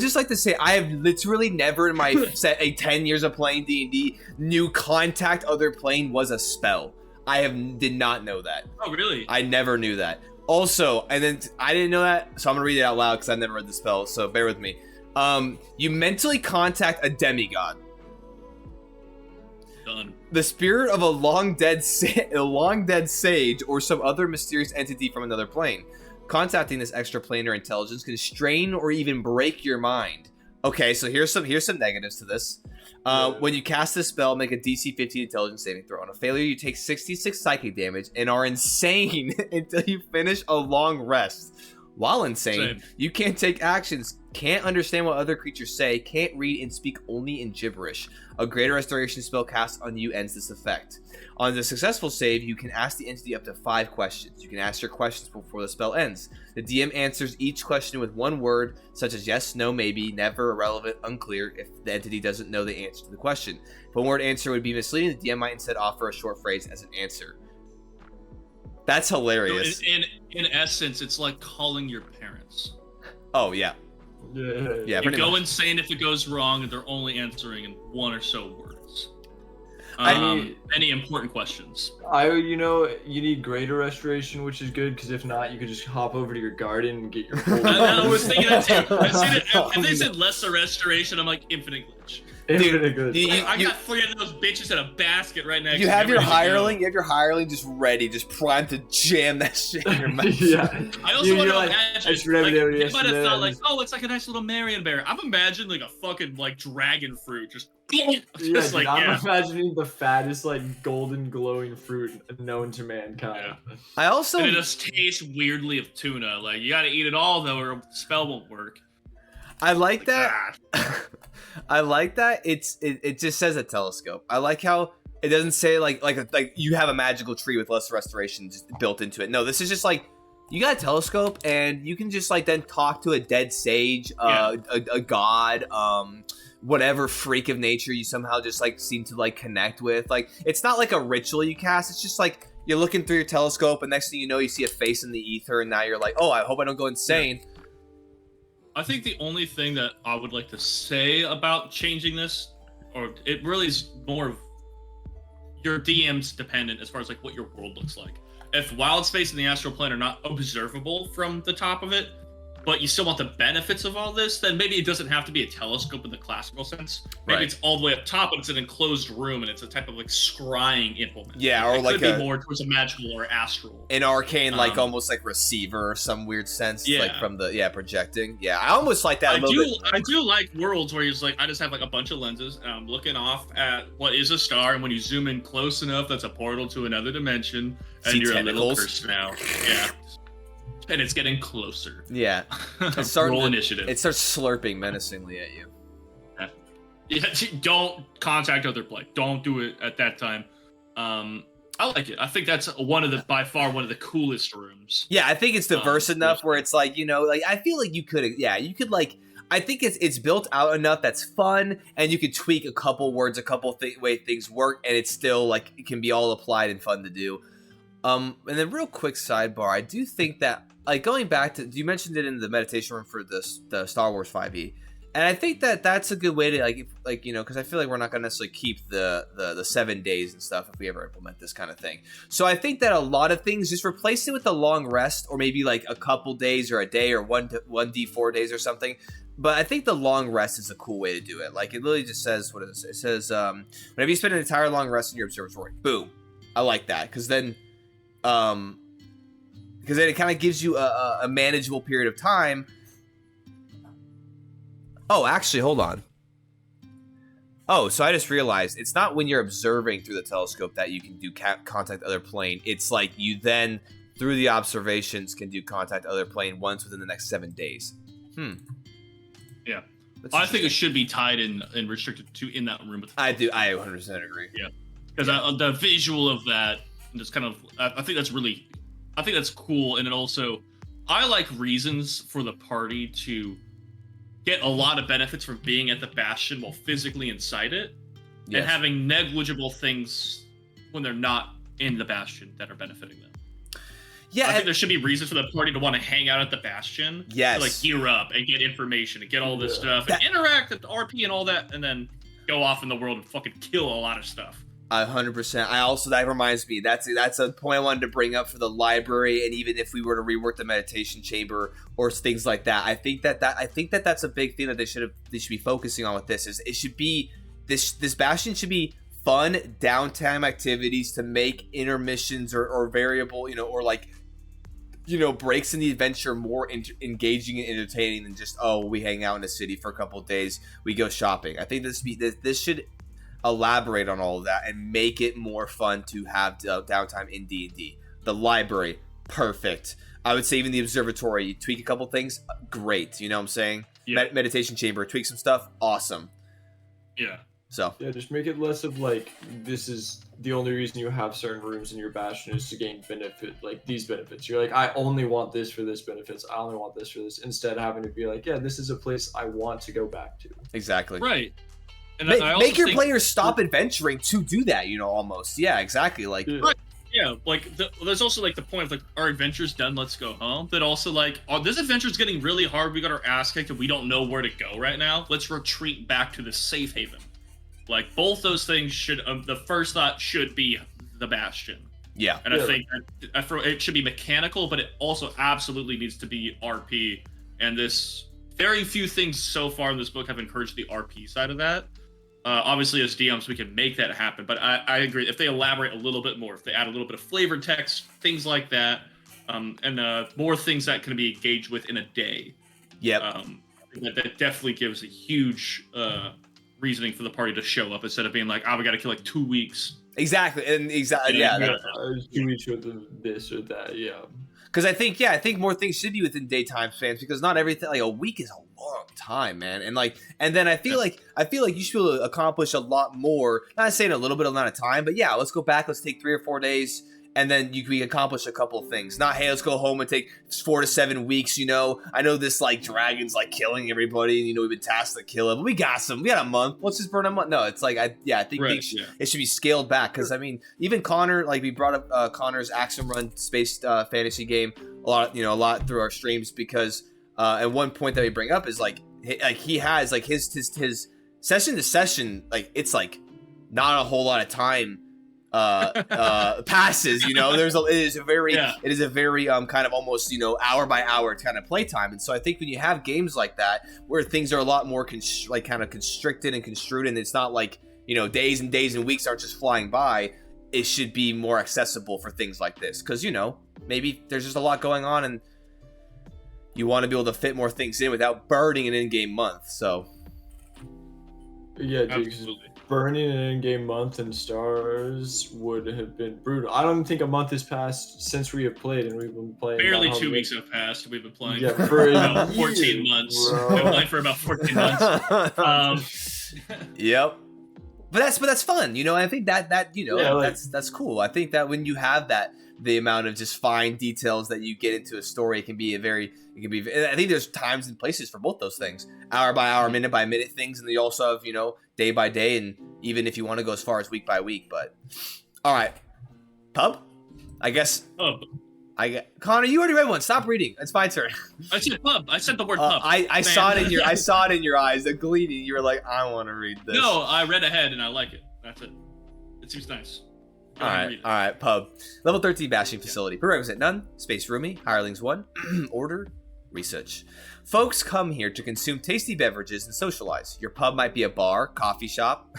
just like to say I have literally never in my 10 years of playing D&D knew Contact Other Plane was a spell. I did not know that. Oh, really? I never knew that. Also, and then I didn't know that, so I'm gonna read it out loud because I never read the spell. So bear with me. You mentally contact a demigod. Done. The spirit of a long dead sage or some other mysterious entity from another plane. Contacting this extraplanar intelligence can strain or even break your mind. Okay, so here's some negatives to this. When you cast this spell, make a DC 15 intelligence saving throw. On a failure, you take 66 psychic damage and are insane until you finish a long rest. While insane, you can't take actions, can't understand what other creatures say, can't read and speak only in gibberish. A greater restoration spell cast on you ends this effect. On the successful save, you can ask the entity up to 5 questions. You can ask your questions before the spell ends. The DM answers each question with one word, such as yes, no, maybe, never, irrelevant, unclear, if the entity doesn't know the answer to the question. If a word answer would be misleading, the DM might instead offer a short phrase as an answer. That's hilarious. So in essence, it's like calling your parents. Oh, yeah. Yeah. You go insane if it goes wrong, and they're only answering in 1 or so words. Any important questions? You need greater restoration, which is good, because if not, you could just hop over to your garden and get your whole I was thinking that too. If they said lesser restoration, I'm like, infinite glitch. Infinite glitch. I got 3 of those bitches in a basket right next to me. You have your hireling just ready, just primed to jam that shit in your mouth. Yeah. I also want to like, imagine, you might have thought like, oh, it's like a nice little Marion bear. I'm imagining like a fucking like dragon fruit, just I'm imagining the fattest like golden glowing fruit known to mankind. Yeah. And it just tastes weirdly of tuna. Like you gotta eat it all though, or the spell won't work. I like that. I like that. It just says a telescope. I like how it doesn't say like you have a magical tree with less restoration just built into it. No, this is just like you got a telescope and you can just like then talk to a dead sage, a god, whatever freak of nature you somehow just like seem to like connect with. Like it's not like a ritual you cast. It's just like you're looking through your telescope and next thing you know you see a face in the ether and now you're like, oh, I hope I don't go insane. I think the only thing that I would like to say about changing this, or it really is more of your DM's dependent as far as like what your world looks like. If wild space and the astral plane are not observable from the top of it, but you still want the benefits of all this, then maybe it doesn't have to be a telescope in the classical sense. Maybe it's all the way up top, but it's an enclosed room and it's a type of like scrying implement. Yeah, or it like could be more towards a magical or astral. An arcane, like almost like receiver or some weird sense, like from the projecting. Yeah, I almost like that. I do like worlds where you're like, I just have like a bunch of lenses and I'm looking off at what is a star, and when you zoom in close enough, that's a portal to another dimension, and you're a little cursed now. Yeah. And it's getting closer. Yeah. Roll initiative. It starts slurping menacingly at you. Yeah, don't contact other play. Don't do it at that time. I like it. I think that's by far one of the coolest rooms. Yeah, I think it's diverse enough where it's like, like I feel like you could like. I think it's built out enough that's fun, and you could tweak a couple words, a couple way things work, and it's still like it can be all applied and fun to do. And then real quick sidebar, I do think that like going back to you mentioned it in the meditation room for the Star Wars 5e, and I think that that's a good way to because I feel like we're not gonna necessarily keep the 7 days and stuff if we ever implement this kind of thing. So I think that a lot of things just replace it with a long rest, or maybe like a couple days or a day or 1d4 days or something. But I think the long rest is a cool way to do it. Like, it literally just says, what is it? It says, whenever you spend an entire long rest in your observatory. Boom. I like that. Because then it kind of gives you a manageable period of time. Oh, actually, hold on. Oh, so I just realized, it's not when you're observing through the telescope that you can do contact other plane. It's like you then, through the observations, can do contact other plane once within the next 7 days. Yeah, I think it should be tied in and restricted to in that room. I 100% agree. Yeah, because the visual of that just kind of, I think that's cool, and it also, I like reasons for the party to get a lot of benefits from being at the Bastion while physically inside it, and having negligible things when they're not in the Bastion that are benefiting them. Yeah, I think there should be reasons for the party to want to hang out at the Bastion. Yes. To like gear up and get information and get all this stuff and interact with the RP and all that, and then go off in the world and fucking kill a lot of stuff. 100%. That reminds me. That's a point I wanted to bring up for the library, and even if we were to rework the meditation chamber or things like that, I think that's a big thing that they should be focusing on with this. Is it should be this Bastion should be fun downtime activities to make intermissions or variable, or like, breaks in the adventure more engaging and entertaining than just, we hang out in the city for a couple of days, we go shopping. I think this should elaborate on all of that and make it more fun to have downtime in D&D. The library, perfect. I would say even the observatory, you tweak a couple things, great. You know what I'm saying? Yeah. Meditation chamber, tweak some stuff, awesome. Yeah. So yeah, just make it less of like, this is the only reason you have certain rooms in your Bastion is to gain benefit, like these benefits. You're like, I only want this for this benefits. I only want this for this. Instead of having to be like, yeah, this is a place I want to go back to. Exactly. Right. And make your players stop adventuring to do that. Almost. Yeah, exactly. Like. Right. Yeah, like there's also like the point of like, our adventure's done, let's go home. But also like, this adventure's getting really hard. We got our ass kicked and we don't know where to go right now. Let's retreat back to the safe haven. Like, both those things should, the first thought should be the Bastion. Yeah. And I think that it should be mechanical, but it also absolutely needs to be RP. And very few things so far in this book have encouraged the RP side of that. Obviously, as DMs, we can make that happen. But I agree, if they elaborate a little bit more, if they add a little bit of flavored text, things like that, and more things that can be engaged with in a day. Yep. That definitely gives a huge reasoning for the party to show up instead of being like, we got to kill like 2 weeks. Exactly, and exactly, yeah. 2 weeks worth of this or that, yeah. Because I think more things should be within daytime spans, because not everything, like a week is a long time, man. And then I feel like you should be able to accomplish a lot more. Not saying a little bit amount of time, but yeah, let's go back. Let's take 3 or 4 days. And then we accomplish a couple of things. Not, hey, let's go home and take 4 to 7 weeks, I know this, like, dragon's, like, killing everybody, and, we've been tasked to kill it. But we got a month. Let's just burn a month. No, it's like, I think it should be scaled back. Because, I mean, even Connor, like, we brought up Connor's Axiom Run space fantasy game a lot through our streams. Because, at one point that we bring up is, like he has, like, his session to session, like, it's, like, not a whole lot of time passes. It is a very kind of almost hour by hour kind of playtime. And so I think when you have games like that where things are a lot more kind of constricted and construed, and it's not like days and days and weeks aren't just flying by, it should be more accessible for things like this, because maybe there's just a lot going on and you want to be able to fit more things in without burning an in-game month. So yeah, absolutely. Burning an in-game month in stars would have been brutal. I don't think a month has passed since we have played, and we've been playing. Barely 2 weeks have passed. We've been playing for about 14 months. We've been playing for about 14 months. Yep. but that's fun, you know. I think that you know, Yeah, like- that's cool. I think that when you have that, the amount of just fine details that you get into a story can be I think there's times and places for both those things, hour by hour, minute by minute things, and then you also have, you know, day by day, and even if you want to go as far as week by week. But all right, pub, I guess. Pub. Connor, you already read one. Stop reading. It's my turn. I said pub. I said the word pub. I saw it in your eyes, the gleaming. You were like, I want to read this. No, I read ahead and I like it. That's it. It seems nice. Go ahead and read it. All right, pub. Level 13 Bastion facility. Prerequisite none. Space roomy. Hirelings 1. Order. Research. Folks come here to consume tasty beverages and socialize. Your pub might be a bar, coffee shop,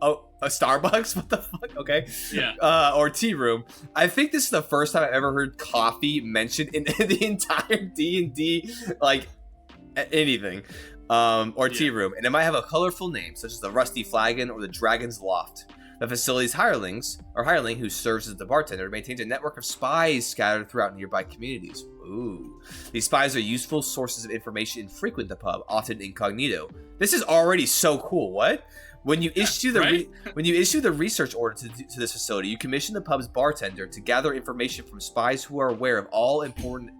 oh, a Starbucks? What the fuck? Okay. Yeah. Or tea room. I think this is the first time I've ever heard coffee mentioned in the entire D&D, like, anything. Or tea room. And it might have a colorful name, such as the Rusty Flagon or the Dragon's Loft. The facility's hireling, who serves as the bartender, maintains a network of spies scattered throughout nearby communities. Ooh. These spies are useful sources of information and frequent the pub, often incognito. This is already so cool. What? When you issue the research order to this facility, you commission the pub's bartender to gather information from spies who are aware of all important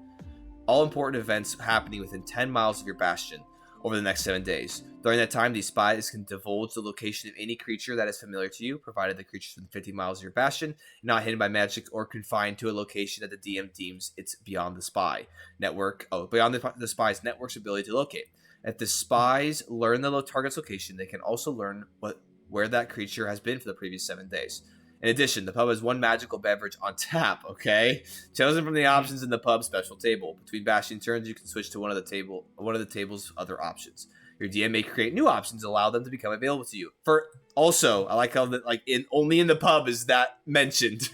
events happening within 10 miles of your bastion over the next 7 days. During that time, these spies can divulge the location of any creature that is familiar to you, provided the creature is within 50 miles of your bastion, not hidden by magic or confined to a location that the DM deems it's beyond the spy's network's ability to locate. If the spies learn the target's location, they can also learn where that creature has been for the previous 7 days. In addition, the pub has one magical beverage on tap, okay? Chosen from the options in the pub special table. Between bastion turns, you can switch to one of the table's other options. Your DM may create new options and allow them to become available to you. Also, I like how that only in the pub is that mentioned.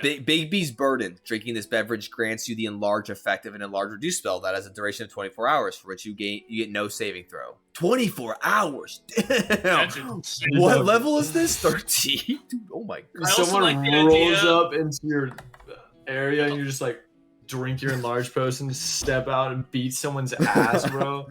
Big B's Burden. Drinking this beverage grants you the enlarge effect of an enlarge reduce spell that has a duration of 24 hours, for which you get no saving throw. 24 hours. Damn. What level is this? 13. Dude, oh my god. Someone rolls up into your area and you're just like, drink your enlarged potion, step out and beat someone's ass, bro.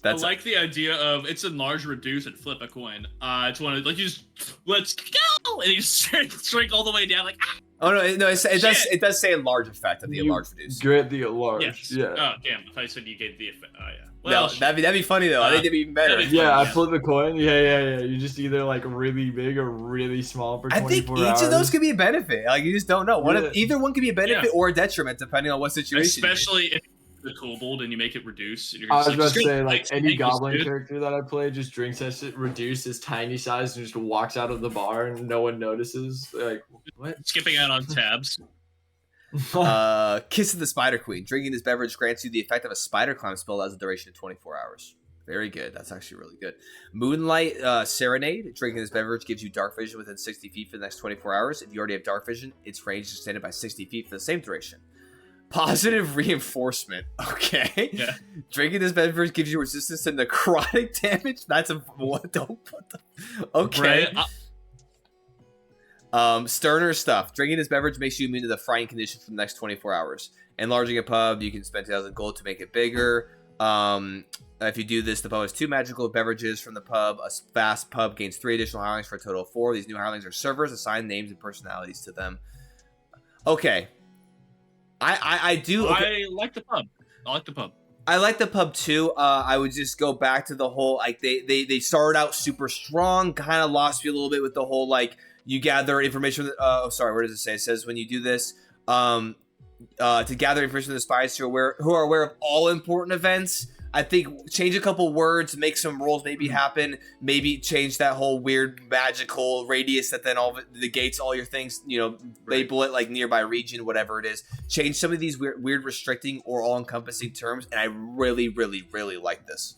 I like the idea of it's enlarge, reduce, and flip a coin. It's one of, like, you just, let's go! And you just shrink all the way down, like, ah! Oh, no, it does say enlarge effect of the enlarge reduce. Get the enlarge. Yes. Yeah. Oh, damn. I thought you said you gave the effect. Oh, yeah. Well, no, that'd be funny, though. I think it'd be even better. Yeah, I flip the coin. Yeah. You just either, like, really big or really small for 24 hours. I think each of those could be a benefit. Like, you just don't know. Either one could be a benefit or a detriment, depending on what situation. Especially if the kobold and you make it reduce. And you're I was like, about to say, like, any goblin character that I play just drinks that shit, reduce his tiny size, and just walks out of the bar and no one notices. Like, what? Skipping out on tabs. Kiss of the Spider Queen. Drinking this beverage grants you the effect of a spider climb spell that has a duration of 24 hours. Very good. That's actually really good. Moonlight Serenade. Drinking this beverage gives you dark vision within 60 feet for the next 24 hours. If you already have dark vision, its range is extended by 60 feet for the same duration. Positive reinforcement. Okay. Yeah. Drinking this beverage gives you resistance to necrotic damage. That's a what? Don't put the. Okay. Right. Sterner stuff. Drinking this beverage makes you immune to the frying condition for the next 24 hours. Enlarging a pub, you can spend 2,000 gold to make it bigger. If you do this, the pub has 2 magical beverages from the pub. A fast pub gains 3 additional hirelings for a total of 4. These new hirelings are servers, assigned names and personalities to them. Okay. I do. Okay. I like the pub. I like the pub too. I would just go back to the whole, like, they started out super strong, kind of lost me a little bit with the whole, like, you gather information. Where does it say? It says when you do this, to gather information from the spies who are aware of all important events. I think change a couple words, make some rolls maybe happen, maybe change that whole weird magical radius that then all negates all your things, label it like nearby region, whatever it is. Change some of these weird restricting or all-encompassing terms, and I really, really, really like this.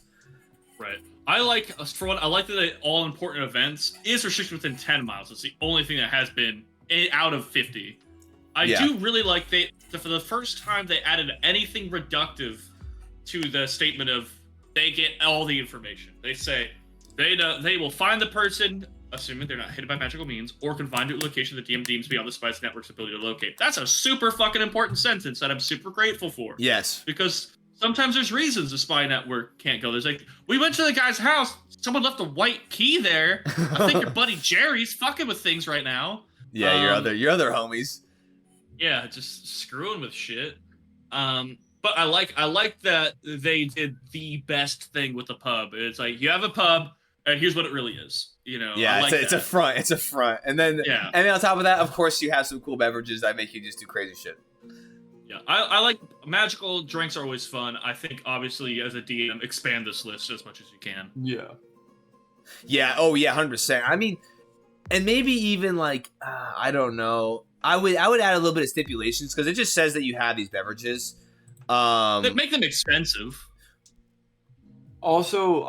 Right. I like that the all-important events is restricted within 10 miles. It's the only thing that has been out of 50. I do really like for the first time they added anything reductive to the statement of they get all the information. They say they will find the person, assuming they're not hidden by magical means, or confined to a location the DM deems beyond the spy's network's ability to locate. That's a super fucking important sentence that I'm super grateful for. Yes. Because sometimes there's reasons the spy network can't go. There's like, we went to the guy's house. Someone left a white key there. I think your buddy Jerry's fucking with things right now. Yeah, your other homies. Yeah, just screwing with shit. But I like that they did the best thing with the pub. It's like, you have a pub, and here's what it really is. You know, yeah, it's a front. It's a front, and then on top of that, of course, you have some cool beverages that make you just do crazy shit. Yeah, I like magical drinks are always fun. I think obviously as a DM, expand this list as much as you can. Yeah. Yeah. Oh yeah, 100%. I mean, and maybe even like I don't know. I would add a little bit of stipulations because it just says that you have these beverages. They make them expensive. Also,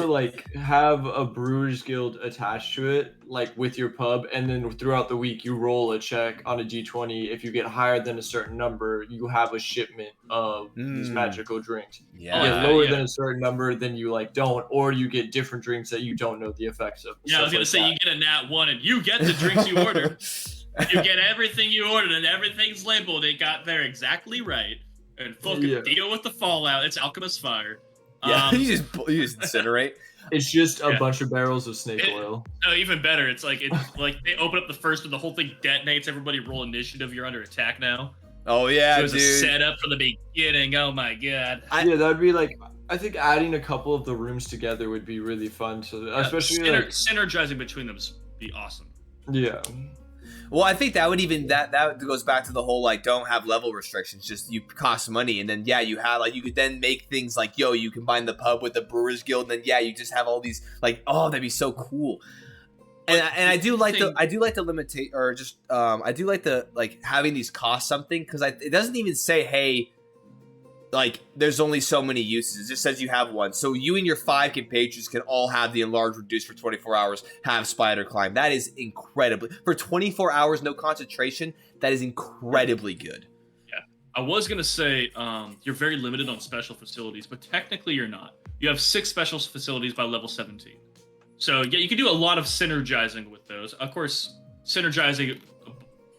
like have a Brewers Guild attached to it, like with your pub, and then throughout the week you roll a check on a D20. If you get higher than a certain number, you have a shipment of these magical drinks. Yeah. You get lower than a certain number, then you like don't, or you get different drinks that you don't know the effects of. Yeah, I was gonna say you get a nat 1 and you get the drinks you ordered. You get everything you ordered and everything's labeled. It got there exactly right. And fucking deal with the fallout. It's Alchemist Fire. Yeah, you just incinerate. It's just a bunch of barrels of snake oil. No, even better. It's like they open up the first and the whole thing detonates. Everybody roll initiative. You're under attack now. Oh yeah, so it's dude. a setup for the beginning. Oh my god. Yeah, that'd be like. I think adding a couple of the rooms together would be really fun. So especially synergizing between them would be awesome. Yeah. Well, I think that would even that goes back to the whole like don't have level restrictions, just you cost money, and then you have like you could then make things like you combine the pub with the Brewers Guild, and then you just have all these like that'd be so cool. And I do like the limitate or just I do like the like having these cost something because it doesn't even say hey like there's only so many uses. It just says you have one. So you and your 5 compatriots can all have the enlarge reduce for 24 hours, have spider climb. That is incredibly for 24 hours, no concentration. That is incredibly good. Yeah. I was going to say you're very limited on special facilities, but technically you're not. You have 6 special facilities by level 17. So yeah, you can do a lot of synergizing with those. Of course, synergizing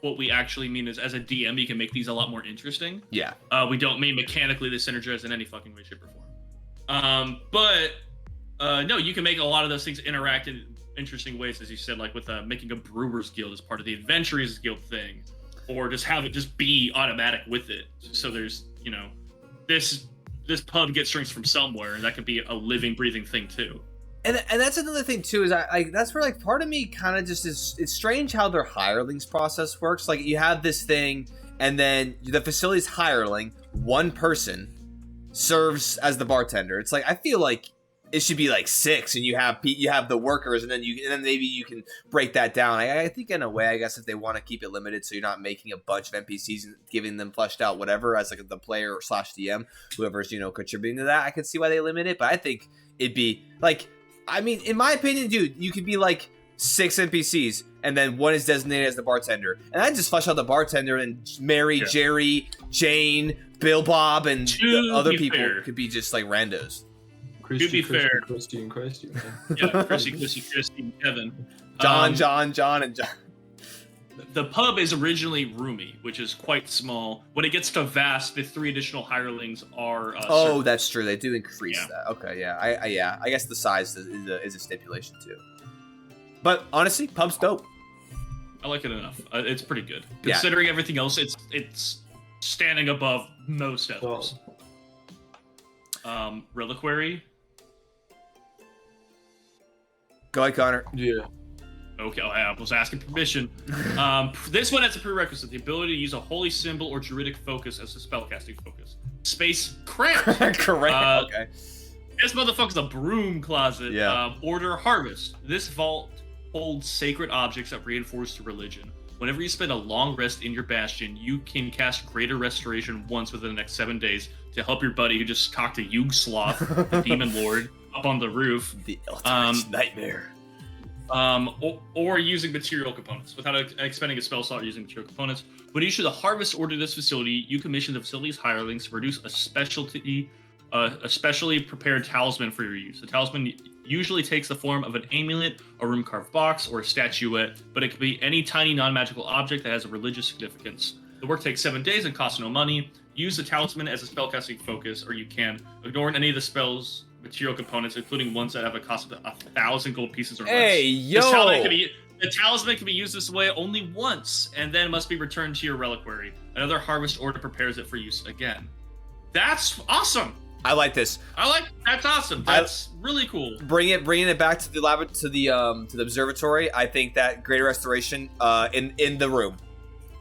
what we actually mean is as a DM, you can make these a lot more interesting. Yeah. We don't mean mechanically they synergize in any fucking way, shape, or form. But no, you can make a lot of those things interact in interesting ways, as you said, like with making a Brewers Guild as part of the Adventurers Guild thing, or just have it just be automatic with it. So there's, this pub gets drinks from somewhere, and that could be a living, breathing thing too. And that's another thing too is I that's where like part of me kind of just is it's strange how their hirelings process works. Like you have this thing and then the facility's hireling, one person serves as the bartender. It's like I feel like it should be like 6 and you have the workers and then maybe you can break that down. I think in a way I guess if they want to keep it limited so you're not making a bunch of NPCs and giving them fleshed out whatever as like the player / DM whoever's contributing to that, I could see why they limit it, but I think it'd be like I mean, in my opinion, dude, you could be like 6 NPCs, and then one is designated as the bartender. And I just flesh out the bartender, and Mary, Jerry, Jane, Bill, Bob, and the other people could be just like randos. To be fair, Christy, and Christy, and Kevin. John, and John. The pub is originally roomy, which is quite small. When it gets to vast, the 3 additional hirelings are. That's true. They do increase that. Okay, yeah. I guess the size is a stipulation too. But honestly, pub's dope. I like it enough. It's pretty good considering everything else. It's standing above most others. Reliquary. Go ahead, Connor. Yeah. Okay, I was asking permission. This one has a prerequisite: the ability to use a holy symbol or druidic focus as a spellcasting focus. Space cramped. Correct. Okay. This motherfucker's a broom closet. Yeah. Order harvest. This vault holds sacred objects that reinforce your religion. Whenever you spend a long rest in your bastion, you can cast Greater Restoration once within the next 7 days to help your buddy who just talked to Yug Sloth, the Demon Lord, up on the roof. The ultimate nightmare. Or using material components without expending a spell slot using material components. When you issue the harvest order to this facility, you commission the facility's hirelings to produce a specially prepared talisman for your use. The talisman usually takes the form of an amulet, a room-carved box, or a statuette, but it could be any tiny non-magical object that has a religious significance. The work takes 7 days and costs no money. Use the talisman as a spellcasting focus, or you can ignore any of the spell's material components, including ones that have a cost of 1,000 gold pieces or less. Hey, yo! The talisman can be used this way only once, and then must be returned to your reliquary. Another harvest order prepares it for use again. That's awesome. I like this. That's awesome. That's really cool. Bringing it back to the observatory. I think that greater restoration in the room.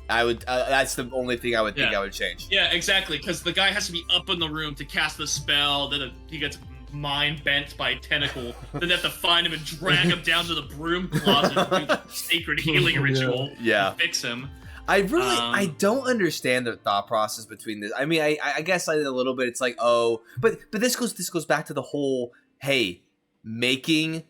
I would. That's the only thing I would think I would change. Yeah, exactly. Because the guy has to be up in the room to cast the spell. Then he gets mind bent by a tentacle. Then they have to find him and drag him down to the broom closet to do the sacred healing ritual. Yeah. To fix him. I don't understand the thought process between this. I mean, I guess I did a little bit. It's like, but this goes back to the whole, hey, making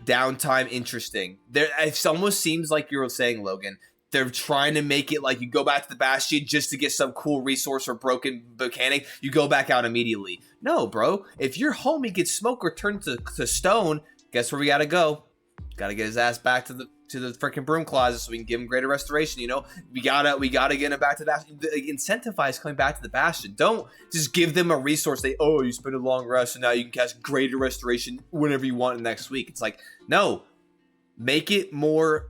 downtime interesting. It almost seems like you were saying, Logan. They're trying to make it like you go back to the Bastion just to get some cool resource or broken mechanic. You go back out immediately. No, bro. If your homie gets smoke or turned to stone, guess where we gotta go? Gotta get his ass back to the freaking broom closet so we can give him greater restoration. You know, we gotta get him back to the Bastion. Incentivize coming back to the Bastion. Don't just give them a resource. You spend a long rest and now you can cast greater restoration whenever you want next week. It's like, no, make it more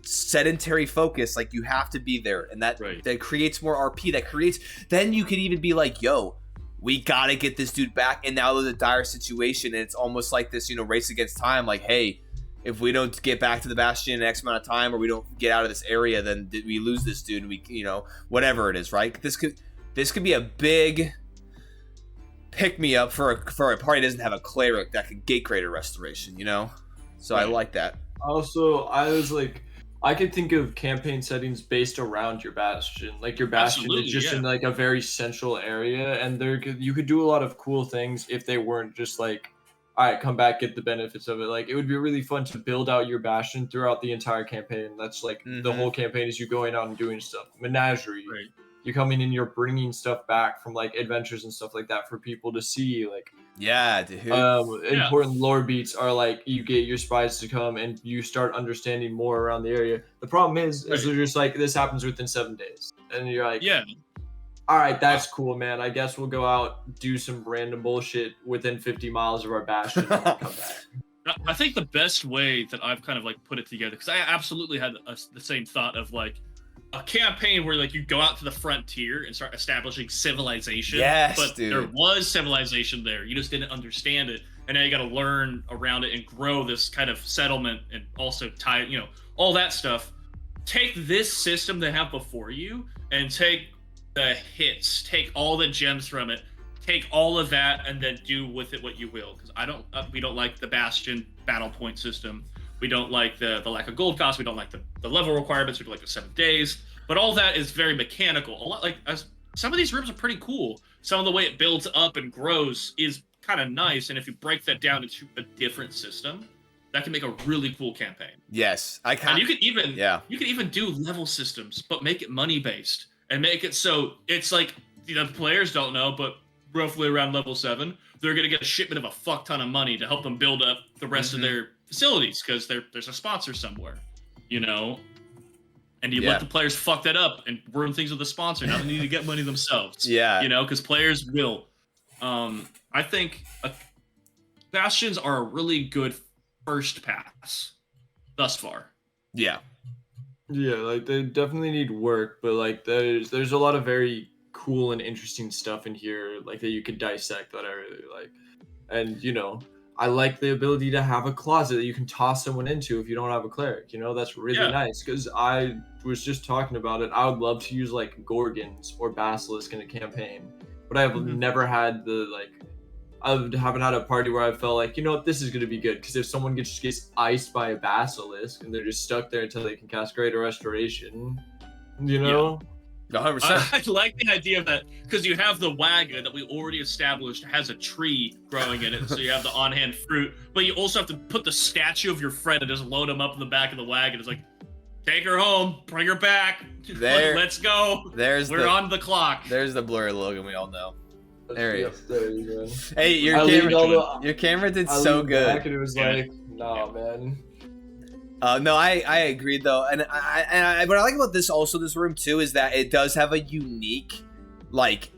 sedentary focus. Like, you have to be there, and that creates more RP. Then you could even be like, yo, we gotta get this dude back, and now there's a dire situation, and it's almost like this, race against time. Like, hey, if we don't get back to the Bastion in X amount of time, or we don't get out of this area, then we lose this dude, and we, whatever it is, right? This could be a big pick-me-up for a party that doesn't have a cleric that can get greater restoration, So I like that. Also, I could think of campaign settings based around your Bastion. Like, your Bastion is just in like a very central area, and you could do a lot of cool things if they weren't just like, all right, come back, get the benefits of it. Like, it would be really fun to build out your Bastion throughout the entire campaign. That's like the whole campaign is you going out and doing stuff. Menagerie. Right. You're coming in, you're bringing stuff back from like adventures and stuff like that for people to see. Like, yeah, dude. Important lore beats are like, you get your spies to come and you start understanding more around the area. The problem is they're just like, this happens within 7 days, and you're like, all right, that's cool, man. I guess we'll go out, do some random bullshit within 50 miles of our Bastion and come back. I think the best way that I've kind of like put it together, because I absolutely had the same thought of like a campaign where like you go out to the frontier and start establishing civilization. Yes, but dude. There was civilization there. You just didn't understand it, and now you got to learn around it and grow this kind of settlement, and also tie, all that stuff. Take this system they have before you and take the hits, take all the gems from it, take all of that, and then do with it what you will. Because we don't like the Bastion battle point system. We don't like the lack of gold cost. We don't like the level requirements. We don't like the 7 days. But all that is very mechanical. A lot some of these rooms are pretty cool. Some of the way it builds up and grows is kind of nice. And if you break that down into a different system, that can make a really cool campaign. Yes, and you could even do level systems, but make it money based and make it so it's like, the players don't know, but roughly around level 7, they're gonna get a shipment of a fuck ton of money to help them build up the rest of their facilities, because there's a sponsor somewhere, and you let the players fuck that up and ruin things with the sponsor. Now they need to get money themselves. Because players will. I think Bastions are a really good first pass thus far. Yeah, like they definitely need work, but like there's a lot of very cool and interesting stuff in here, like that you could dissect, that I really like. And I like the ability to have a closet that you can toss someone into if you don't have a cleric. That's really nice, because I was just talking about it. I would love to use like Gorgons or Basilisk in a campaign, but I have never had I haven't had a party where I felt like, this is going to be good, because if someone gets iced by a Basilisk and they're just stuck there until they can cast Greater Restoration, 100%. I like the idea of that, because you have the wagon that we already established has a tree growing in it, so you have the on-hand fruit, but you also have to put the statue of your friend and just load him up in the back of the wagon. It's like, take her home, bring her back, let's go. We're on the clock. There's the blurry Logan we all know. There he is. There you go. Hey, your camera did so good. Back and it was like, nah, man. No, I agree though, and what I like about this room too is that it does have a unique, like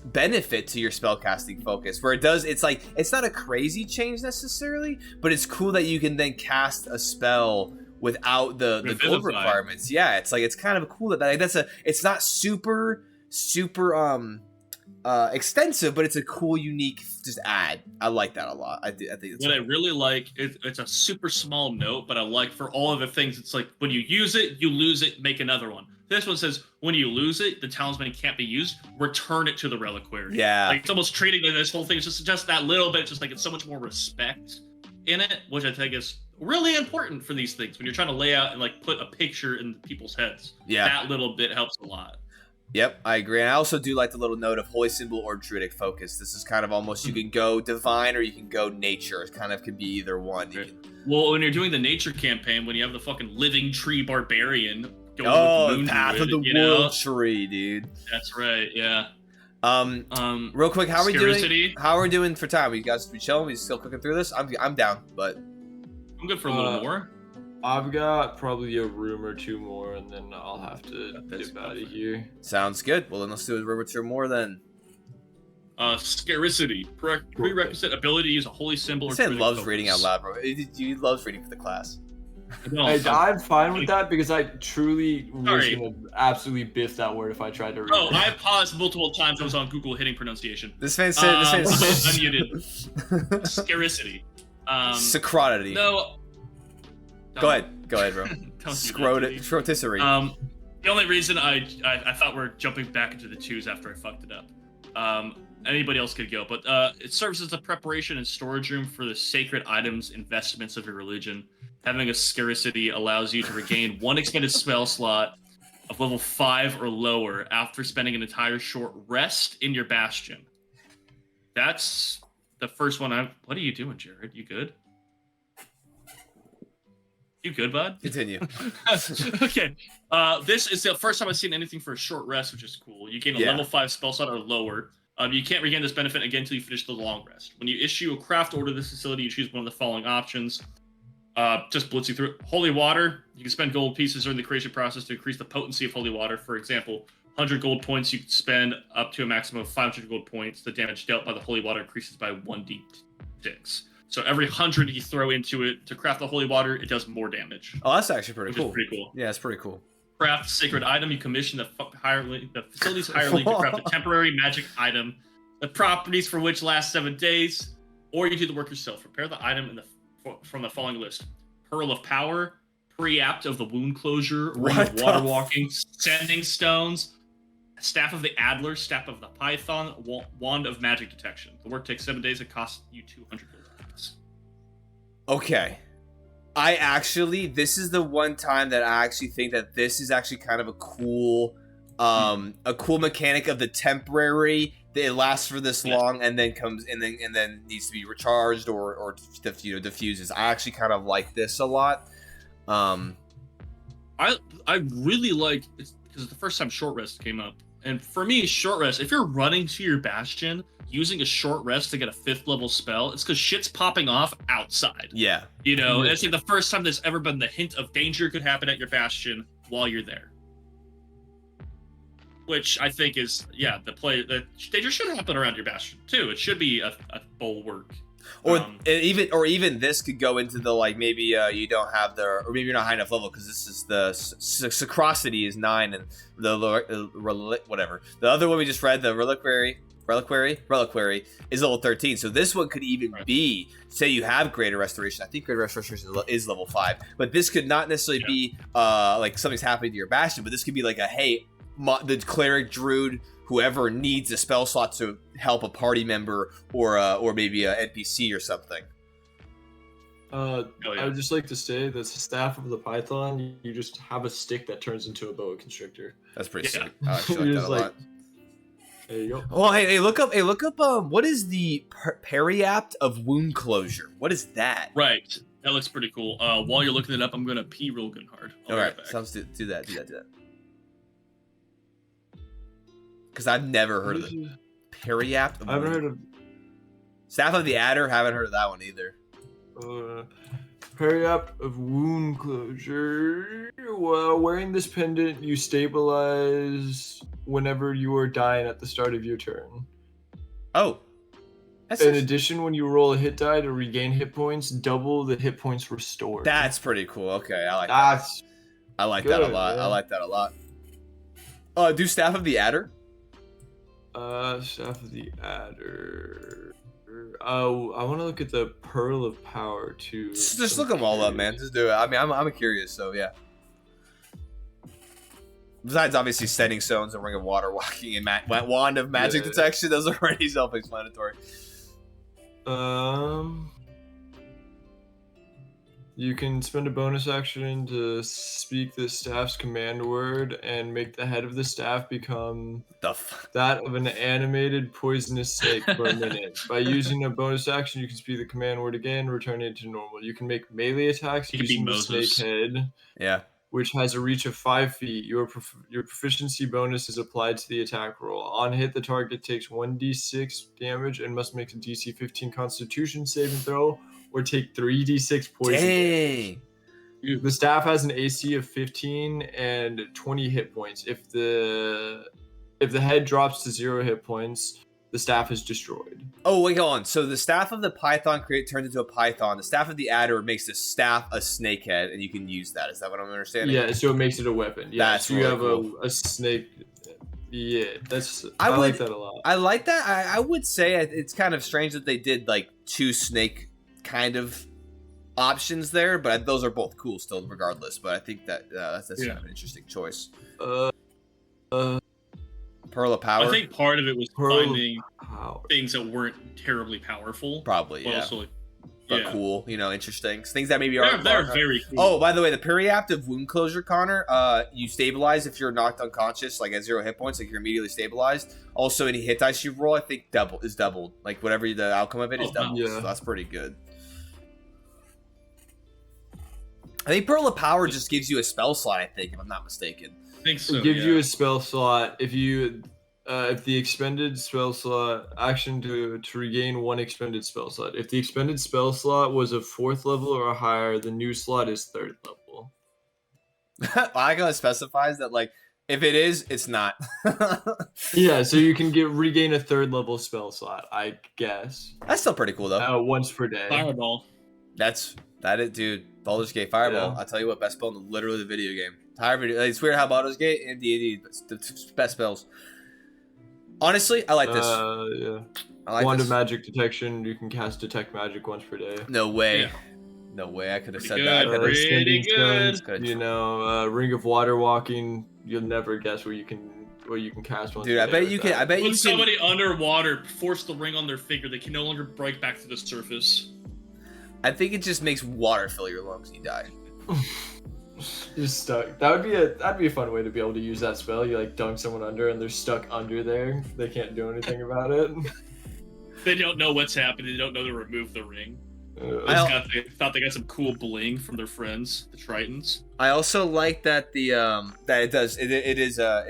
benefit to your spellcasting focus, where it's not a crazy change necessarily, but it's cool that you can then cast a spell without the gold requirements. Yeah, it's kind of cool that it's not super extensive, but it's a cool, unique just add. I like that a lot. I think it's what I really like. It's a super small note, but I like for all of the things. It's like when you use it, you lose it. Make another one. This one says when you lose it, the talisman can't be used. Return it to the reliquary. Yeah, like it's almost treating this whole thing just that little bit. Just like it's so much more respect in it, which I think is really important for these things when you're trying to lay out and like put a picture in people's heads. Yeah, that little bit helps a lot. Yep, I agree. And I also do like the little note of holy symbol or druidic focus. This is kind of almost, you can go divine or you can go nature. It kind of could be either one. Well, when you're doing the nature campaign, when you have the fucking living tree barbarian going with the Path of the World Tree, dude. That's right, yeah. Real quick, how are we doing? Scarcity. How are we doing for time? We guys be chilling? We still cooking through this? I'm down, but I'm good for a little more. I've got probably a room or two more, and then I'll have to dip out of here. Sounds good. Well, then let's do a room or two more then. Scarcity. Prerequisite ability to use a holy symbol. This man loves reading out loud, bro. He loves reading for the class. I'm fine with that because I truly was gonna absolutely biff that word if I tried to read it. I paused multiple times. I was on Google hitting pronunciation. This man said. Unmuted. Scarcity. Sacrodity. No. Go ahead, bro. Scrotisserie. The only reason I thought we're jumping back into the twos after I fucked it up. Anybody else could go, but it serves as a preparation and storage room for the sacred items, investments of your religion. Having a scarcity allows you to regain one expended spell slot of level 5 or lower after spending an entire short rest in your bastion. That's the first one. What are you doing, Jared? You good? You good, bud? Continue. Okay. This is the first time I've seen anything for a short rest, which is cool. You gain a level 5 spell slot or lower. You can't regain this benefit again until you finish the long rest. When you issue a craft order to this facility, you choose one of the following options. Just blitz you through. Holy water. You can spend gold pieces during the creation process to increase the potency of holy water. For example, 100 gold points, you can spend up to a maximum of 500 gold points. The damage dealt by the holy water increases by 1d6. So every 100 you throw into it to craft the holy water, it does more damage. Oh, that's actually pretty cool. Pretty cool. Yeah, it's pretty cool. Craft sacred item. You commission the facility's hireling to craft a temporary magic item, the properties for which last 7 days, or you do the work yourself. Prepare the item from the following list: Pearl of Power, Preapt of the Wound Closure, Ring of Water Walking, Sending Stones, Staff of the Adler, Staff of the Python, Wand of Magic Detection. The work takes 7 days. It costs you 200 gold points. Okay. This is the one time that I actually think that this is actually kind of a cool mechanic of the temporary. That it lasts for this long and then comes and then needs to be recharged or diffuses. I actually kind of like this a lot. I really like it because it's the first time short rest came up, and for me, short rest. If you're running to your bastion, using a short rest to get a 5th level spell, it's because shit's popping off outside. Yeah. And it's like the first time there's ever been the hint of danger could happen at your bastion while you're there. Which I think is, the danger should happen around your bastion too. It should be a bulwark. Or even this could go into the maybe you don't have or maybe you're not high enough level because this is the Sacristy is 9 and whatever. The other one we just read, the Reliquary is level 13. So this one could even be, say you have Greater Restoration. I think Greater Restoration is level 5, but this could not necessarily be something's happening to your bastion, but this could be the cleric, druid, whoever needs a spell slot to help a party member or maybe a NPC or something. I would just like to say that the Staff of the Python, you just have a stick that turns into a boa constrictor. That's pretty sick. I actually like that a lot. There you go. Oh, hey, look up what is the Preapt of Wound Closure? What is that? Right. That looks pretty cool. While you're looking it up, I'm gonna pee real good hard. All right. Sounds do that. Because I've never heard of the Preapt. I haven't heard of Staff of the Adder. Haven't heard of that one either. Periapt of wound closure. While wearing this pendant, you stabilize whenever you are dying at the start of your turn. Oh. That's In addition, when you roll a hit die to regain hit points, double the hit points restored. That's pretty cool. Okay, I like that. That's I like that a good, lot. I man. like that a lot. Do Staff of the Adder? Staff of the Adder. Oh, I want to look at the Pearl of Power too. Just look them all up, man. Just do it. I mean, I'm curious, so yeah. Besides, obviously, Setting Stones and Ring of Water Walking and Wand of Magic Yeah. Detection, those are already self-explanatory. You can spend a bonus action to speak the staff's command word and make the head of the staff become that of an animated poisonous snake for a minute. By using a bonus action, you can speak the command word again, returning it to normal. You can make melee attacks You can be using the Moses. snake head, Yeah. which has a reach of 5 feet. Your proficiency bonus is applied to the attack roll. On hit, the target takes 1d6 damage and must make a DC 15 Constitution saving throw, or take 3d6 poison. Dang. The staff has an AC of 15 and 20 hit points. If the head drops to 0 hit points, the staff is destroyed. Oh, wait, hold on. So the Staff of the Python turns into a Python. The Staff of the Adder makes the staff a snakehead, and you can use that. Is that what I'm understanding? Yeah, so it makes it a weapon. Yeah, That's so you really have cool. a snake. Yeah, that's I I would- like that a lot. I like that. I would say it's kind of strange that they did like 2 snake kind of options there, but those are both cool still, regardless. But I think that that's kind of an interesting choice. Pearl of Power. I think part of it was Pearl of finding Power. things that weren't terribly powerful. Probably, but yeah. also, But yeah. cool, interesting things that maybe They're are. very cool. Oh, by the way, the Periapt of Wound Closure, Connor, you stabilize if you're knocked unconscious, like at 0 hit points, like you're immediately stabilized. Also, any hit dice you roll, I think is doubled. Like whatever the outcome of it is Oh, wow. doubled. Yeah. So that's pretty good. I think Pearl of Power just gives you a spell slot, I think, if I'm not mistaken. I think so. It gives yeah. you a spell slot if the expended spell slot action to regain 1 expended spell slot. If the expended spell slot was a 4th level or higher, the new slot is 3rd level. I like how it specifies that, like, if it is, it's not. Yeah, so you can regain a 3rd level spell slot, I guess. That's still pretty cool, though. Once per day. Fireball. That it, dude. Baldur's Gate Fireball. Yeah. I'll tell you what, best spell in literally the video game. It's weird how Baldur's Gate and D&D, the best spells. Honestly, I like this. Yeah. I like Wand this. of Magic Detection, you can cast Detect Magic once per day. No way. Yeah. No way. I could have Pretty said good, that. I could've- pretty Ascending good. Stones, Ring of Water Walking. You'll never guess what you can cast once. Dude, per I day bet with you can. that. I bet you When can. somebody underwater force the ring on their finger, they can no longer break back to the surface. I think it just makes water fill your lungs and you die. You're stuck. That'd be a fun way to be able to use that spell. You like dunk someone under and they're stuck under there. They can't do anything about it. They don't know what's happening. They don't know to remove the ring. They thought they got some cool bling from their friends, the Tritons. I also like that it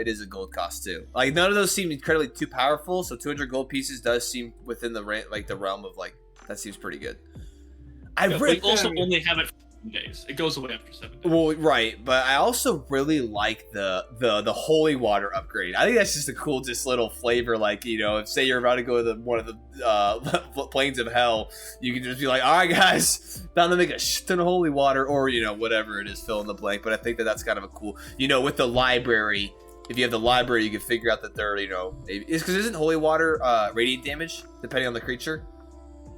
is a gold cost too. Like none of those seem incredibly too powerful. So 200 gold pieces does seem within the realm of like that seems pretty good. They also only have it for 7 days. It goes away after 7 days. Well, right, but I also really like the holy water upgrade. I think that's just a cool, just little flavor. Like if say you're about to go to one of the plains of hell, you can just be like, all right, guys, time to make a shit ton of holy water, or whatever it is, fill in the blank. But I think that's kind of a cool, with the library. If you have the library, you can figure out that they're maybe it's because isn't holy water radiant damage depending on the creature.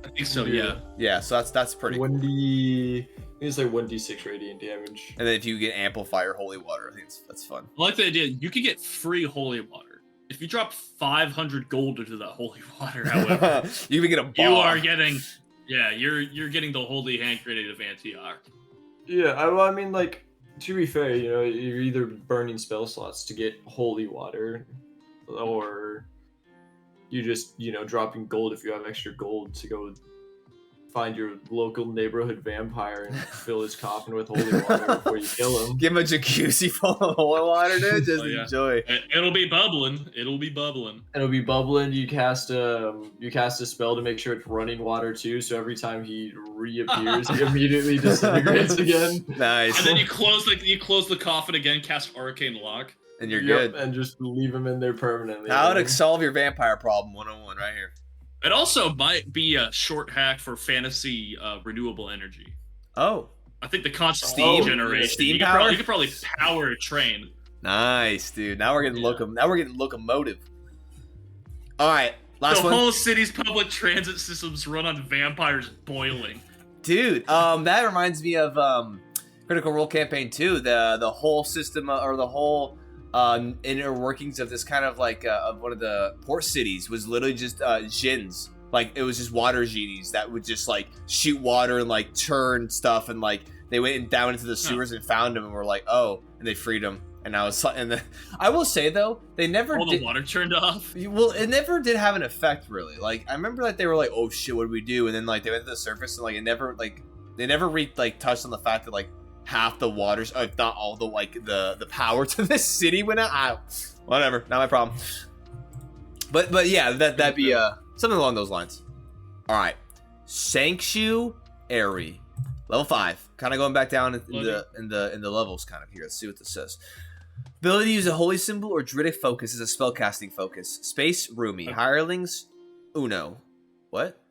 I think so. Yeah. Yeah, so that's pretty. 1d. I think it's like 1d6 radiant damage. And then if you get amplifier holy water, I think that's fun. I like the idea. You could get free holy water if you drop 500 gold into that holy water. However, you can get a bomb. you are getting. Yeah, you're getting the holy hand grenade of Antioch. Yeah, I mean, like, to be fair, you're either burning spell slots to get holy water, or you just, dropping gold if you have extra gold to go find your local neighborhood vampire and fill his coffin with holy water before you kill him. Give him a jacuzzi full of holy water, dude. Just enjoy. It'll be bubbling. It'll be bubbling. It'll be bubbling. You cast a spell to make sure it's running water too. So every time he reappears, he immediately disintegrates again. Nice. And then you close the coffin again, cast Arcane Lock, and you're good. And just leave him in there permanently. How to solve your vampire problem 101 right here. It also might be a short hack for fantasy renewable energy. Oh. I think the constant Steam generation. Steam power? You could probably power a train. Nice, dude. Now we're getting locomotive. All right, last one. The whole city's public transit systems run on vampires boiling. Dude, that reminds me of Critical Role Campaign 2. The whole system or the whole inner workings of this kind of like of one of the port cities was literally just djinns. Like it was just water genies that would just like shoot water and like turn stuff, and like they went down into the sewers and found him and were like, oh, and they freed him. And I was like, and I will say though, they never all the water turned off. Well, it never did have an effect really. Like I remember that they were like, oh shit, what do we do? And then like they went to the surface and like they never touched on the fact that like half the waters, if not all the like the power to this city went out. Whatever, not my problem. But yeah, that'd be something along those lines. All right, Sanctuary, level 5. Kind of going back down in the levels kind of here. Let's see what this says. Ability to use a holy symbol or druidic focus as a spellcasting focus. Space roomy. Hirelings uno. What?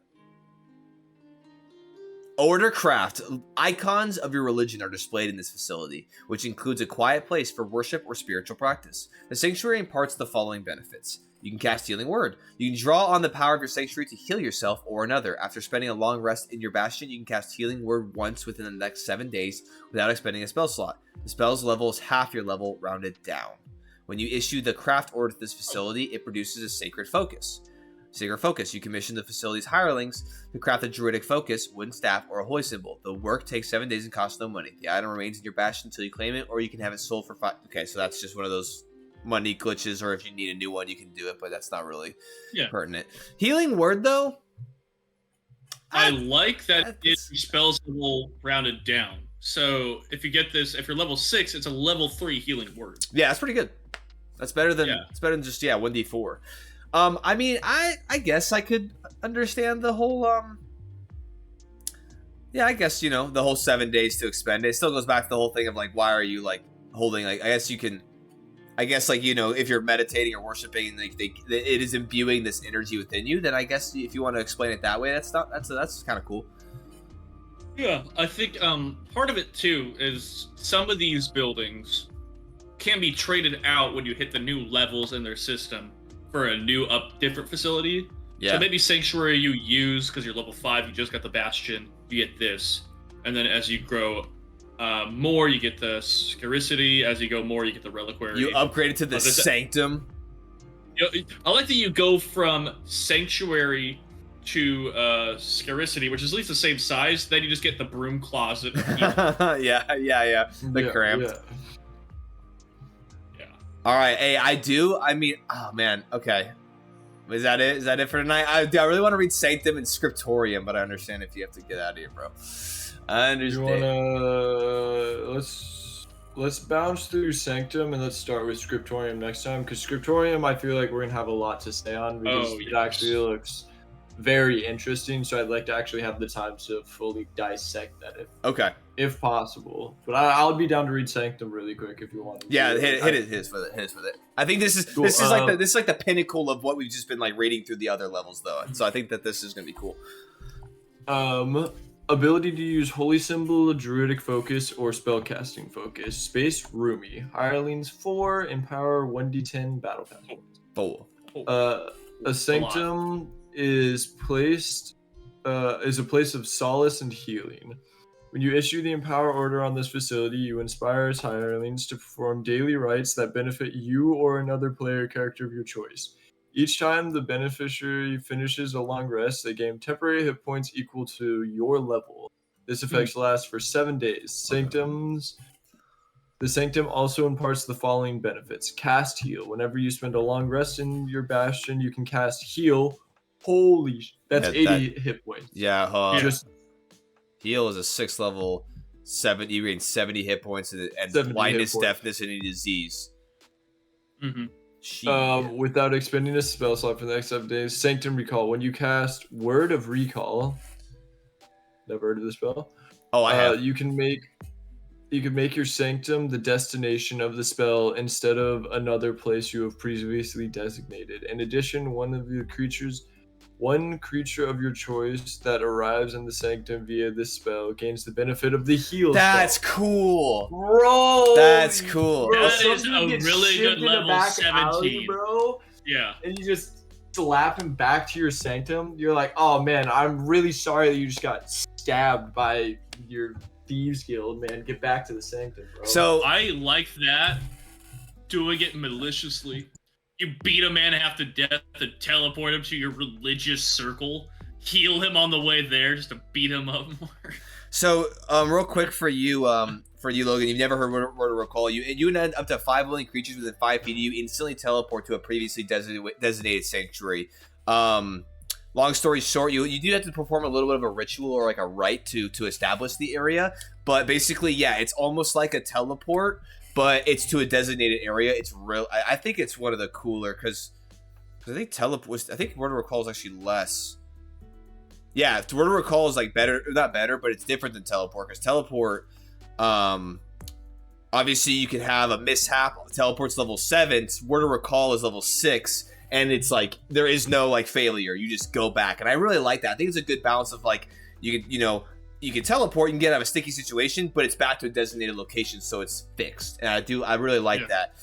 Order craft. Icons of your religion are displayed in this facility, which includes a quiet place for worship or spiritual practice. The sanctuary imparts the following benefits. You can cast Healing Word. You can draw on the power of your sanctuary to heal yourself or another. After spending a long rest in your bastion, you can cast Healing Word once within the next 7 days without expending a spell slot. The spell's level is half your level, rounded down. When you issue the craft order to this facility, it produces a Sacred Focus. Sacred Focus. You commission the facility's hirelings to craft a druidic focus, wooden staff, or a holy symbol. The work takes 7 days and costs no money. The item remains in your bastion until you claim it, or you can have it sold for 5. Okay, so that's just one of those money glitches, or if you need a new one, you can do it, but that's not really pertinent. Healing Word, though? I like that it spells level rounded down. So if you get this, if you're level 6, it's a level 3 Healing Word. Yeah, that's pretty good. That's better than just 1d4. I mean, I guess I could understand the whole I guess, you know, the whole 7 days to expend it. It still goes back to the whole thing of like, why are you like holding, like, I guess like, you know, if you're meditating or worshiping, like it is imbuing this energy within you, then I guess if you want to explain it that way, that's kind of cool. Yeah, I think part of it too is some of these buildings can be traded out when you hit the new levels in their system for a new different facility. Yeah. So maybe Sanctuary you use because you're level 5, you just got the Bastion, you get this, and then as you grow more, you get the Sacristy. As you go more, you get the Reliquary. You upgrade it to the Sanctum. I like that you go from Sanctuary to Sacristy, which is at least the same size. Then you just get the Broom Closet. yeah. The cramped. Yeah. All right. Hey, I mean, oh man. Okay. Is that it? Is that it for tonight? I really want to read Sanctum and Scriptorium, but I understand if you have to get out of here, bro. I understand. You wanna let's bounce through Sanctum and let's start with Scriptorium next time, because Scriptorium I feel like we're gonna have a lot to say on because it actually looks very interesting. So I'd like to actually have the time to fully dissect that if possible. But I'll be down to read Sanctum really quick if you want. Yeah, hit it with it. I think this is cool. This is like the pinnacle of what we've just been like reading through the other levels though. So I think that this is gonna be cool. Ability to use Holy Symbol, Druidic Focus, or Spellcasting Focus. Space roomy. Hirelings 4, Empower 1d10 Battle Pass. 4. A Sanctum is a place of solace and healing. When you issue the Empower order on this facility, you inspire its hirelings to perform daily rites that benefit you or another player character of your choice. Each time the beneficiary finishes a long rest, they gain temporary hit points equal to your level. This effect lasts for 7 days. The Sanctum also imparts the following benefits. Cast Heal. Whenever you spend a long rest in your Bastion, you can cast Heal That's Yeah, 80 hit points. Yeah, Just heal is a 6th level, 7. You gain 70 hit points and 70 blindness, hit points. deafness, and any disease. Without expending a spell slot for the next 7 days. Sanctum Recall. When you cast Word of Recall, never heard of the spell. Oh, I have. You can make your sanctum the destination of the spell instead of another place you have previously designated. In addition, one creature of your choice that arrives in the sanctum via this spell gains the benefit of the heal That's spell. cool. Bro, That's cool. Bro, That is a really good level 17. bro. Yeah. And you just slap him back to your sanctum. You're like, oh man, I'm really sorry that you just got stabbed by your Thieves Guild, man. Get back to the sanctum, bro. So I like that. Doing it maliciously. You beat a man half to death and teleport him to your religious circle. Heal him on the way there just to beat him up more. So, real quick for you, Logan, you've never heard Word of Recall. You and up to 5 willing creatures within 5 feet of you instantly teleport to a previously designated sanctuary. Long story short, you do have to perform a little bit of a ritual or like a rite to establish the area. But basically, yeah, it's almost like a teleport, but it's to a designated area. It's real. I think it's one of the cooler because I think Word of Recall is actually less. Yeah, Word of Recall is like better, not better, but it's different than teleport because teleport, obviously you can have a mishap. Teleport's level 7. Word of Recall is level 6, and it's like there is no like failure. You just go back, and I really like that. I think it's a good balance of like you can teleport, you can get out of a sticky situation, but it's back to a designated location, so it's fixed. And I really like that.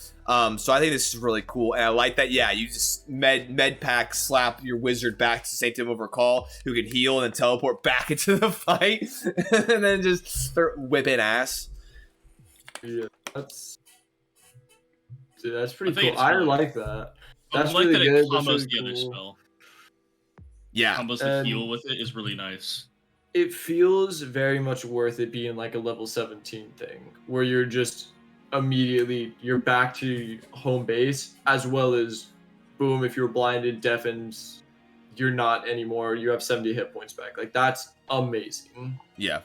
So I think this is really cool, and I like that. Yeah, you just med pack slap your wizard back to Sanctum of Recall, who can heal and then teleport back into the fight, and then just start whipping ass. Yeah, that's pretty cool. Really I like that. That's I like really that good. it combos That's the really other cool. spell. Yeah, Combos the heal with it is really nice. It feels very much worth it being like a level 17 thing, where you're just you're back to home base, as well as boom, if you're blinded, deafened, you're not anymore. You have 70 hit points back. Like, that's amazing. Yeah.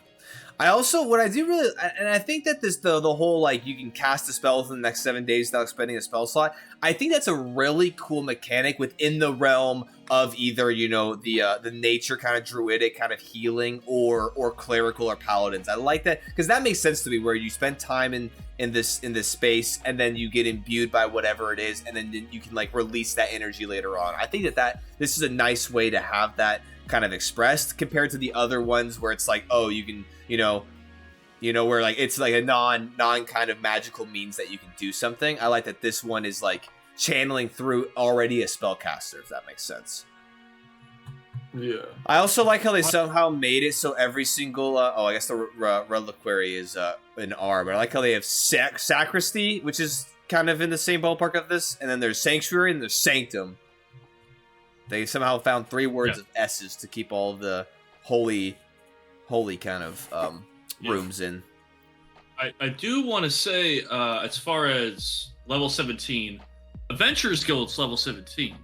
I also, what I do really, and I think that the whole, like, you can cast a spell within the next 7 days without spending a spell slot, I think that's a really cool mechanic within the realm of either, the nature kind of druidic kind of healing or clerical or paladins. I like that, because that makes sense to me, where you spend time in this space, and then you get imbued by whatever it is, and then you can, like, release that energy later on. I think that this is a nice way to have that kind of expressed compared to the other ones where it's like, oh, you can, where like it's like a non kind of magical means that you can do something. I like that this one is like channeling through already a spellcaster, if that makes sense. Yeah. I also like how they somehow made it so every single I guess the Reliquary is an R, but I like how they have Sacristy, which is kind of in the same ballpark of this, and then there's Sanctuary and there's Sanctum. They somehow found 3 words of S's to keep all of the holy kind of rooms in. I do want to say, as far as level 17, Adventurers Guild's level 17.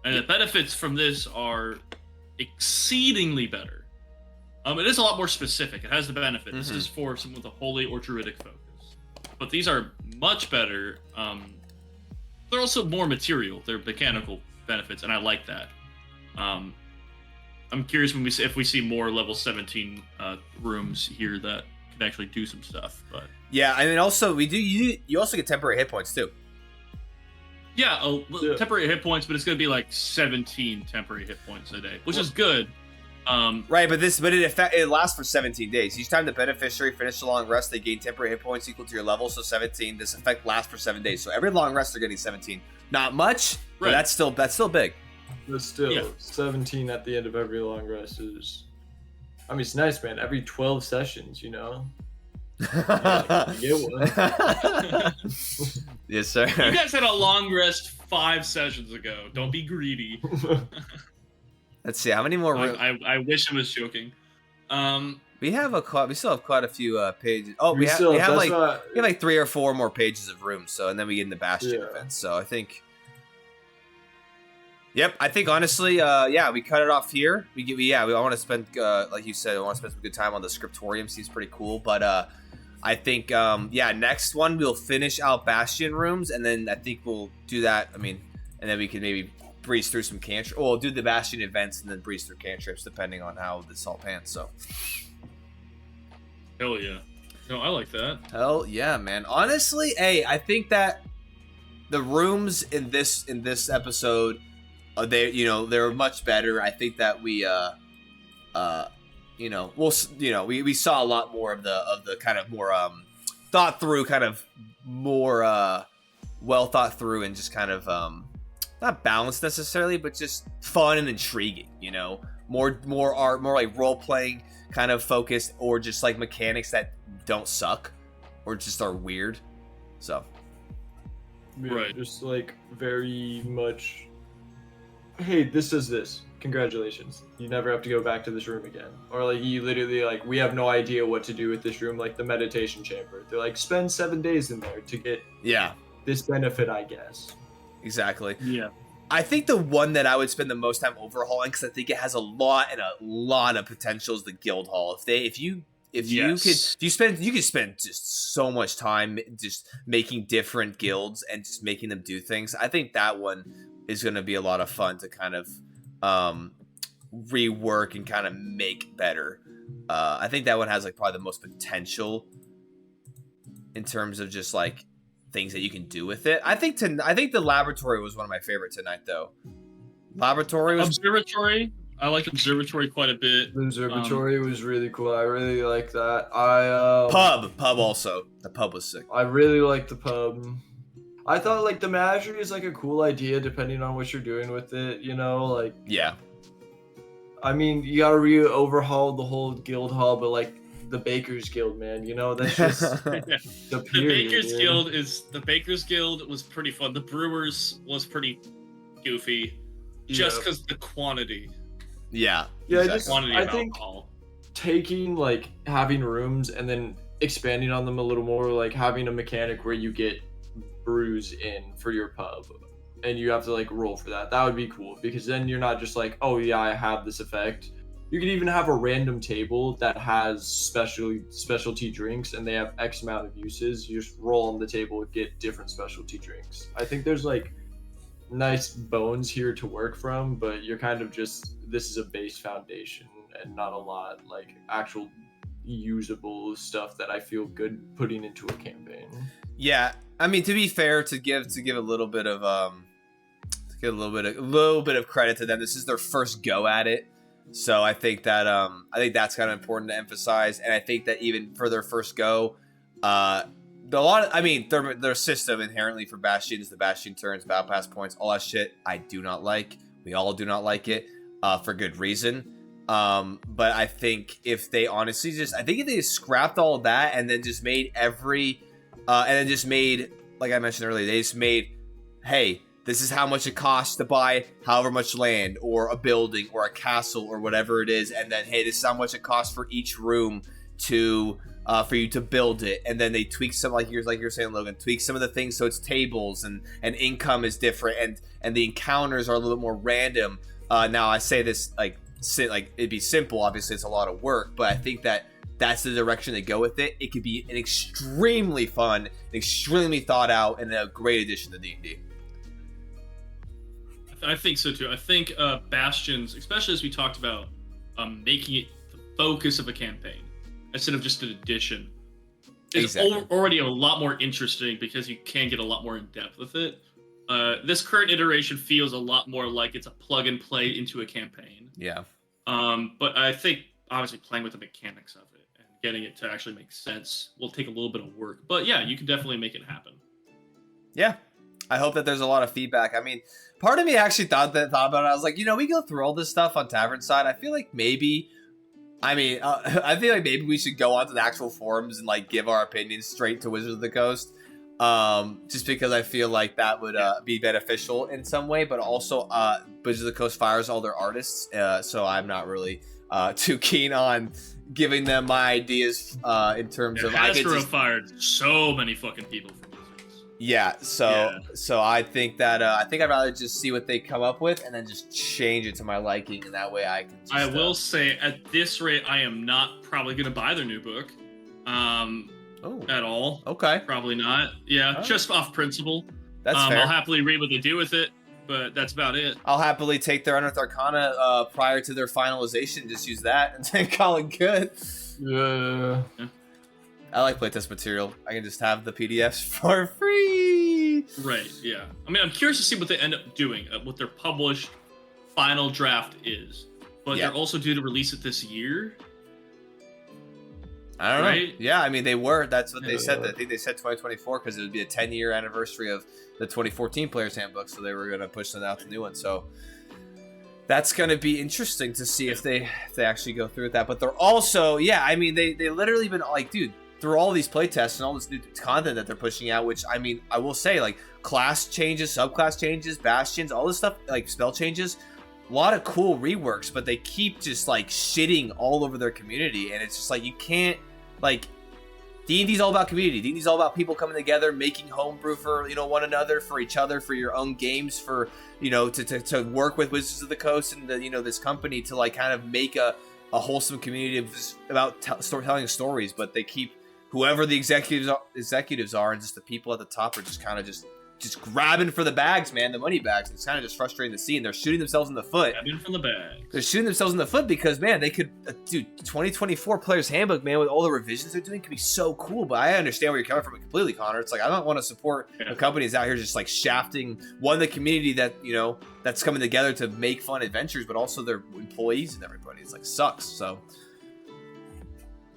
And the benefits from this are exceedingly better. It is a lot more specific. It has the benefit. This is for someone with a holy or druidic focus. But these are much better. They're also more material. They're mechanical benefits, and I like that. I'm curious if we see more level 17 rooms here that can actually do some stuff. But yeah, and then also you also get temporary hit points too. Yeah, temporary hit points, but it's going to be like 17 temporary hit points a day, which is good. Right, but it lasts for 17 days. Each time the beneficiary finishes a long rest, they gain temporary hit points equal to your level, so 17. This effect lasts for 7 days. So every long rest, they're getting 17. Not much, but that's still big. But still, 17 at the end of every long rest is... I mean, it's nice, man. Every 12 sessions, you get one. Yes, sir. You guys had a long rest 5 sessions ago. Don't be greedy. Let's see, how many more... I wish I was joking. We still have quite a few pages. Oh, we have like 3 or 4 more pages of rooms. So, and then we get into Bastion events. So I think, Yep, I think honestly, yeah, we cut it off here. I want to spend, like you said, I want to spend some good time on the scriptorium. Seems pretty cool, but I think, yeah, next one we'll finish out Bastion rooms, and then I think we'll do that. I mean, and then we can maybe breeze through some cantrips. Well, we'll do the Bastion events and then breeze through cantrips, depending on how this all pans. So, hell yeah, no, I like that. Hell yeah, man. Honestly, hey, I think that the rooms in this episode. They're much better. I think that we we saw a lot more of the kind of more thought through, kind of more well thought through, and just kind of not balanced necessarily, but just fun and intriguing. More art, more like role playing kind of focused, or just like mechanics that don't suck or just are weird. So right, just like very much. Hey, this does this. Congratulations. You never have to go back to this room again. Or like you literally we have no idea what to do with this room, like the meditation chamber. They're like, spend 7 days in there to get this benefit, I guess. Exactly. Yeah. I think the one that I would spend the most time overhauling, because I think it has a lot of potential, is the Guildhall. You could spend just so much time just making different guilds and just making them do things. I think that one is going to be a lot of fun to kind of rework and kind of make better. I think that one has like probably the most potential in terms of just like things that you can do with it. I think the laboratory was one of my favorite tonight, though. Observatory. I liked Observatory quite a bit. The Observatory was really cool. I really like that. Pub also. The pub was sick. I really liked the pub. I thought like the Menagerie is like a cool idea depending on what you're doing with it, like. Yeah. I mean, you gotta overhaul the whole Guildhall, but like the Baker's Guild, man, that's just the period. The Baker's Guild was pretty fun. The Brewers was pretty goofy, just because the quantity. Yeah. Yeah, exactly. I think taking like having rooms and then expanding on them a little more, like having a mechanic where you get brews in for your pub and you have to like roll for that would be cool, because then you're not just like, oh yeah, I have this effect. You could even have a random table that has specialty drinks and they have X amount of uses. You just roll on the table and get different specialty drinks. I think there's like nice bones here to work from, but you're kind of just, this is a base foundation and not a lot like actual usable stuff that I feel good putting into a campaign. Yeah, I mean, to be fair, to give a little bit of a little bit of credit to them, this is their first go at it. So I think that's kind of important to emphasize, and I think that even for their first go, their system inherently for Bastions, the Bastion turns, battle pass points, all that shit, I do not like. We all do not like it, for good reason. But I think if they honestly if they scrapped all of that and then just made like I mentioned earlier, they just made, hey, this is how much it costs to buy however much land or a building or a castle or whatever it is, and then hey, this is how much it costs for each room to for you to build it, and then they tweak some, like you're saying, Logan, tweak some of the things so it's tables and income is different and the encounters are a little bit more random. Now I say this like it'd be simple, obviously it's a lot of work, but I think that's the direction they go with it. It could be an extremely fun, extremely thought out, and a great addition to D&D. I think so too. I think Bastions, especially as we talked about, making it the focus of a campaign instead of just an addition, is already a lot more interesting because you can get a lot more in depth with it. This current iteration feels a lot more like it's a plug and play into a campaign. Yeah. But I think obviously playing with the mechanics of it and getting it to actually make sense will take a little bit of work. But yeah, you can definitely make it happen. Yeah. I hope that there's a lot of feedback. I mean, part of me actually thought about it. I was like, we go through all this stuff on Tavernside. I feel like maybe we should go onto the actual forums and like give our opinions straight to Wizards of the Coast. Just because I feel like that would be beneficial in some way, but also Wizards of the Coast fires all their artists, so I'm not really too keen on giving them my ideas in terms of. Hasbro fired so many fucking people from Wizards. Yeah, so I think that I'd rather just see what they come up with and then just change it to my liking, and that way I can. Just, I will say, at this rate, I am not probably going to buy their new book, at all. Okay, probably not. Yeah, Oh. just off principle. That's fair. I'll happily read what they do with it, but that's about it. I'll happily take their Unearthed Arcana prior to their finalization, just use that and then call it good. Yeah. I like playtest material. I can just have the PDFs for free. Right, yeah. I mean, I'm curious to see what they end up doing, what their published final draft is. But Yeah. they're also due to release it this year. I don't Right? know. Yeah, I mean, they were. That's what they Yeah. said. I think they said 2024 because it would be a 10-year anniversary of the 2014 Player's Handbook, so they were going to push them out the new one. So that's going to be interesting to see if they actually go through with that. But they're also, yeah, I mean, they literally been like, dude, through all these playtests and all this new content that they're pushing out, which, I mean, I will say, like, class changes, subclass changes, bastions, all this stuff, like spell changes, a lot of cool reworks, but they keep just, like, shitting all over their community, and it's just like, you can't, like, D&D's all about community. D&D's all about people coming together, making homebrew for, one another, for each other, for your own games, for, to work with Wizards of the Coast and, this company to, like, kind of make a wholesome community of just about telling stories, but they keep whoever the executives are, and just the people at the top are just kind of just grabbing for the bags, man, the money bags. It's kind of just frustrating to see, and they're shooting themselves in the foot. Grabbing from the bag. They're shooting themselves in the foot because, man, they could, dude, 2024 Player's Handbook, man, with all the revisions they're doing, could be so cool. But I understand where you're coming from completely, Connor. It's like, I don't want to support a company that's out here just like shafting the community that that's coming together to make fun adventures, but also their employees and everybody. It's like sucks. So.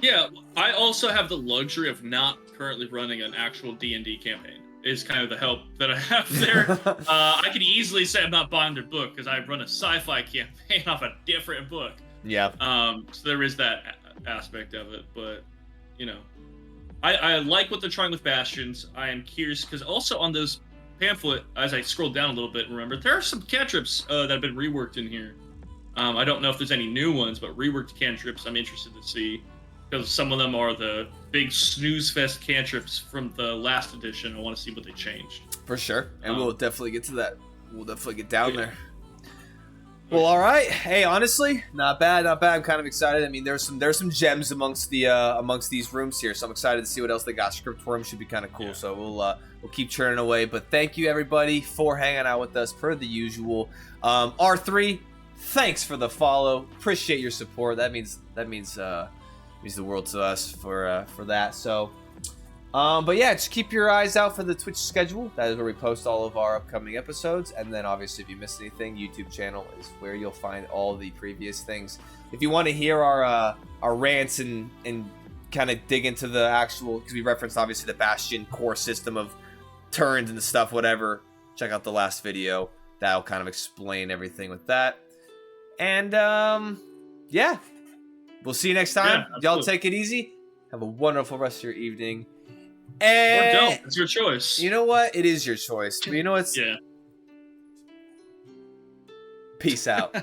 Yeah, I also have the luxury of not currently running an actual D&D campaign. Is kind of the help that I have there. I could easily say I'm not buying their book because I run a sci-fi campaign off a different book. Yeah. So there is that aspect of it, but I like what they're trying with Bastions. I am curious because also on those pamphlet, as I scroll down a little bit, remember there are some cantrips that have been reworked in here. I don't know if there's any new ones, but reworked cantrips I'm interested to see. Because some of them are the big snooze fest cantrips from the last edition. I want to see what they changed. For sure. And we'll definitely get to that. We'll definitely get down there. Well, all right. Hey, honestly, not bad. I'm kind of excited. I mean, there's some gems amongst these rooms here, so I'm excited to see what else they got. Script for them should be kind of cool. Yeah. So we'll keep churning away. But thank you everybody for hanging out with us per the usual. R3, thanks for the follow. Appreciate your support. That means the world to us for that. So, but yeah, just keep your eyes out for the Twitch schedule. That is where we post all of our upcoming episodes. And then obviously if you missed anything, YouTube channel is where you'll find all the previous things. If you want to hear our rants and kind of dig into the actual, because we referenced obviously the Bastion core system of turns and the stuff, whatever, check out the last video. That'll kind of explain everything with that. And yeah. We'll see you next time. Yeah, y'all take it easy. Have a wonderful rest of your evening. And or don't. It's your choice. You know what? It is your choice. But you know what's... Yeah. Peace out.